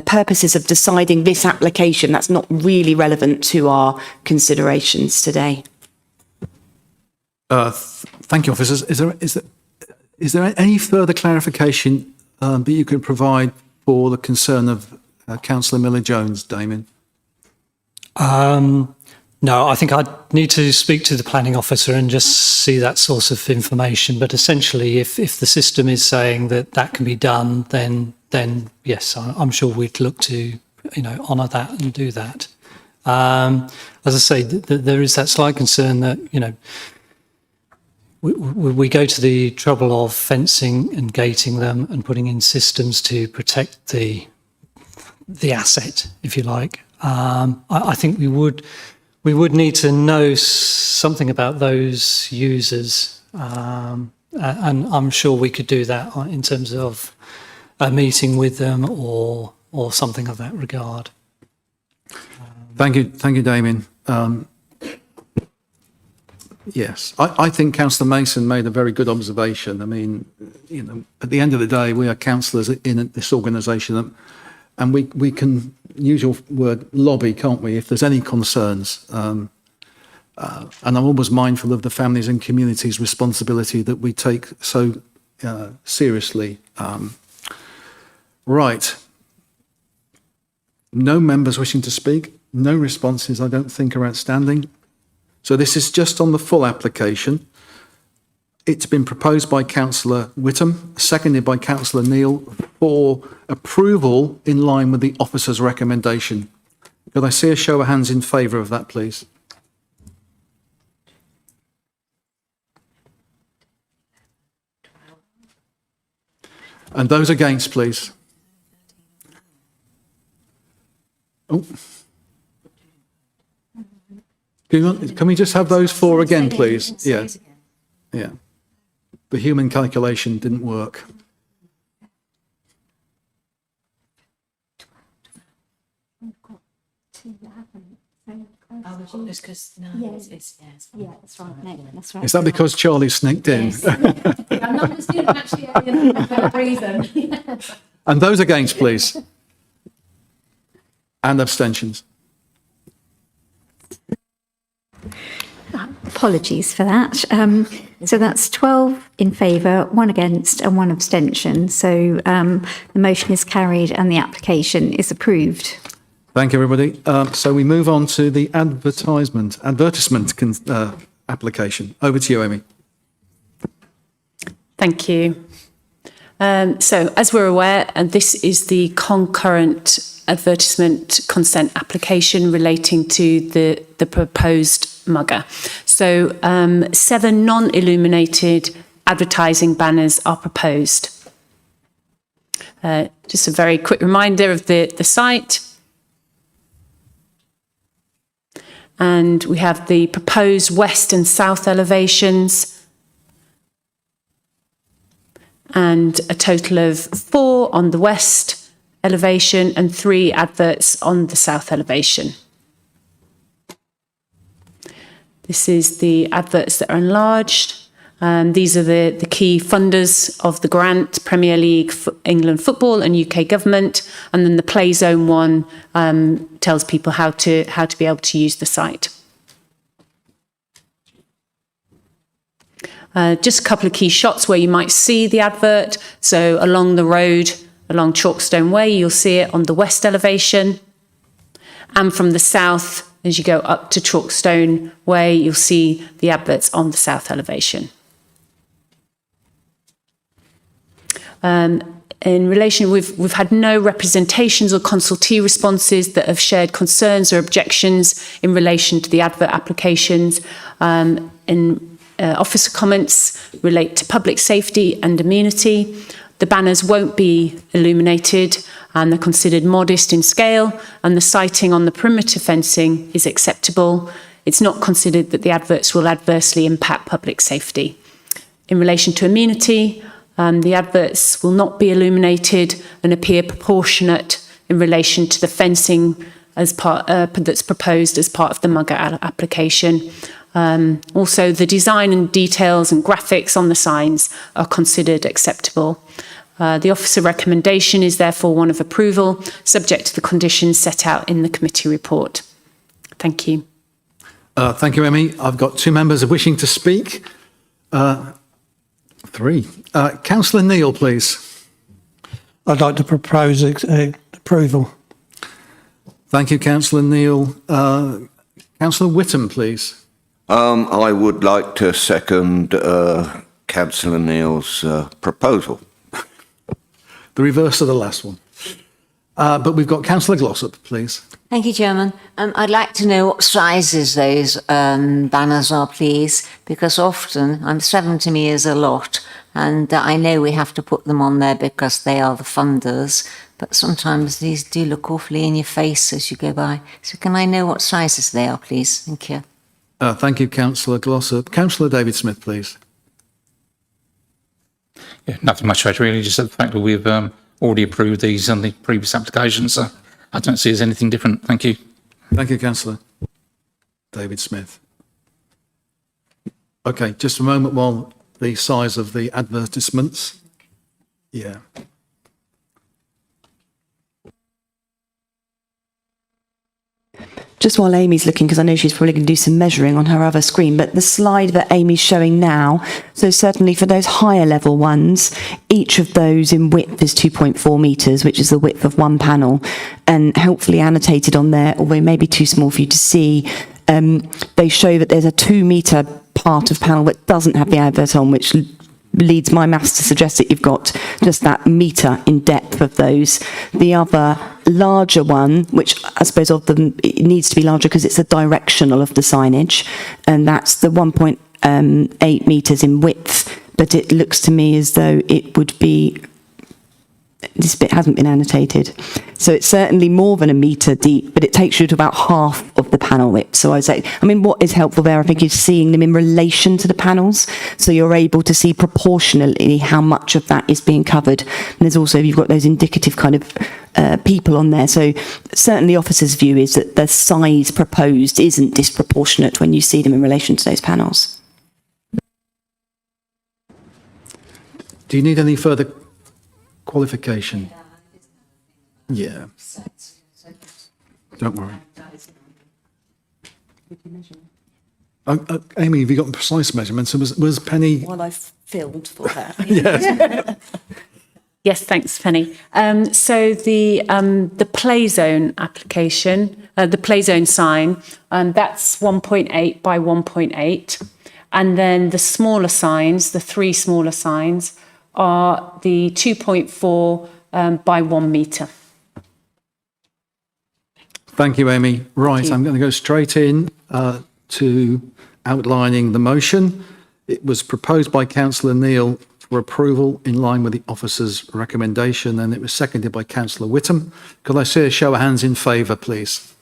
purposes of deciding this application, that's not really relevant to our considerations today. Thank you, officers. Is there any further clarification that you can provide for the concern of Councillor Miller-Jones, Damien? No, I think I'd need to speak to the planning officer and just see that source of information. But essentially, if the system is saying that that can be done, then yes, I'm sure we'd look to honour that and do that. As I say, there is that slight concern that we go to the trouble of fencing and gating them and putting in systems to protect the asset, if you like. I think we would need to know something about those users, and I'm sure we could do that in terms of a meeting with them or something of that regard. Thank you, Damien. Yes, I think Councillor Mason made a very good observation. I mean, at the end of the day, we are councillors in this organisation, and we can use your word lobby, can't we, if there's any concerns. And I'm always mindful of the families and communities' responsibility that we take so seriously. Right. No members wishing to speak. No responses, I don't think, are outstanding. So this is just on the full application. It's been proposed by Councillor Whittam, seconded by Councillor Neal, for approval in line with the officer's recommendation. Could I see a show of hands in favour of that, please? And those against, please. Oh. Can we just have those four again, please? Yeah. Yeah. The human calculation didn't work. That's right. No, that's right. Is that because Charlie sneaked in? I'm not just doing actually for that reason. And those against, please. And abstentions. Apologies for that. So that's 12 in favour, 1 against and 1 abstention. So the motion is carried and the application is approved. Thank you, everybody. So we move on to the advertisement application. Over to you, Amy. Thank you. So as we're aware, and this is the concurrent advertisement consent application relating to the proposed mugger. So 7 non-illuminated advertising banners are proposed. Just a very quick reminder of the site. And we have the proposed west and south elevations, and a total of 4 on the west elevation and 3 adverts on the south elevation. This is the adverts that are enlarged. These are the key funders of the grant: Premier League, England Football and UK Government. And then the Play Zone one tells people how to be able to use the site. Just a couple of key shots where you might see the advert. So along the road along Chalkstone Way, you'll see it on the west elevation. And from the south, as you go up to Chalkstone Way, you'll see the adverts on the south elevation. In relation, we've had no representations or consultee responses that have shared concerns or objections in relation to the advert applications. Officer comments relate to public safety and amenity. The banners won't be illuminated and they're considered modest in scale, and the sighting on the perimeter fencing is acceptable. It's not considered that the adverts will adversely impact public safety. In relation to amenity, the adverts will not be illuminated and appear proportionate in relation to the fencing as part that's proposed as part of the Mugger application. Also, the design and details and graphics on the signs are considered acceptable. The officer recommendation is therefore one of approval, subject to the conditions set out in the committee report. Thank you. Thank you, Emmy. I've got two members wishing to speak. Three. Councillor Neal, please. I'd like to propose approval. Thank you, Councillor Neal. Councillor Whittam, please. I would like to second Councillor Neal's proposal. The reverse of the last one. But we've got Councillor Glossop, please. Thank you, Chairman. I'd like to know what sizes those banners are, please, because often 7 to me is a lot, and I know we have to put them on there because they are the funders, but sometimes these do look awfully in your face as you go by. So can I know what sizes they are, please? Thank you. Thank you, Councillor Glossop. Councillor David Smith, please. Yeah, nothing much to add really, just the fact that we've already approved these on the previous applications, so I don't see as anything different. Thank you. Thank you, Councillor David Smith. Okay, just a moment while the size of the advertisements. Yeah. Just while Amy's looking, because I know she's probably going to do some measuring on her other screen, but the slide that Amy's showing now, so certainly for those higher level ones, each of those in width is 2.4 metres, which is the width of one panel, and helpfully annotated on there, although it may be too small for you to see, they show that there's a 2 metre part of panel that doesn't have the advert on, which leads my maths to suggest that you've got just that metre in depth of those. The other larger one, which I suppose of them, it needs to be larger because it's the directional of the signage, and that's the 1.8 metres in width, but it looks to me as though it would be, this bit hasn't been annotated, so it's certainly more than a metre deep, but it takes you to about half of the panel width. So I say, I mean, what is helpful there, I think, is seeing them in relation to the panels, so you're able to see proportionally how much of that is being covered. And there's also, you've got those indicative kind of people on there, so certainly the officer's view is that the size proposed isn't disproportionate when you see them in relation to those panels. Do you need any further qualification? Yeah. Don't worry. Amy, have you got precise measurements? Was Penny? Well, I've filled for that. Yes. Yes, thanks, Penny. So the play zone application, the play zone sign, that's 1.8 by 1.8. And then the smaller signs, the 3 smaller signs, are the 2.4 by 1 metre. Thank you, Amy. Right, I'm going to go straight in to outlining the motion. It was proposed by Councillor Neal for approval in line with the officer's recommendation, and it was seconded by Councillor Whittam. Could I see a show of hands in favour, please?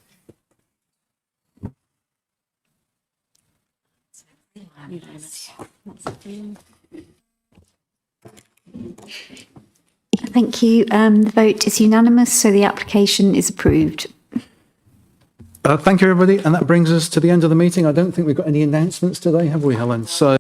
Thank you. The vote is unanimous, so the application is approved. Thank you, everybody. And that brings us to the end of the meeting. I don't think we've got any announcements today, have we, Helen? So.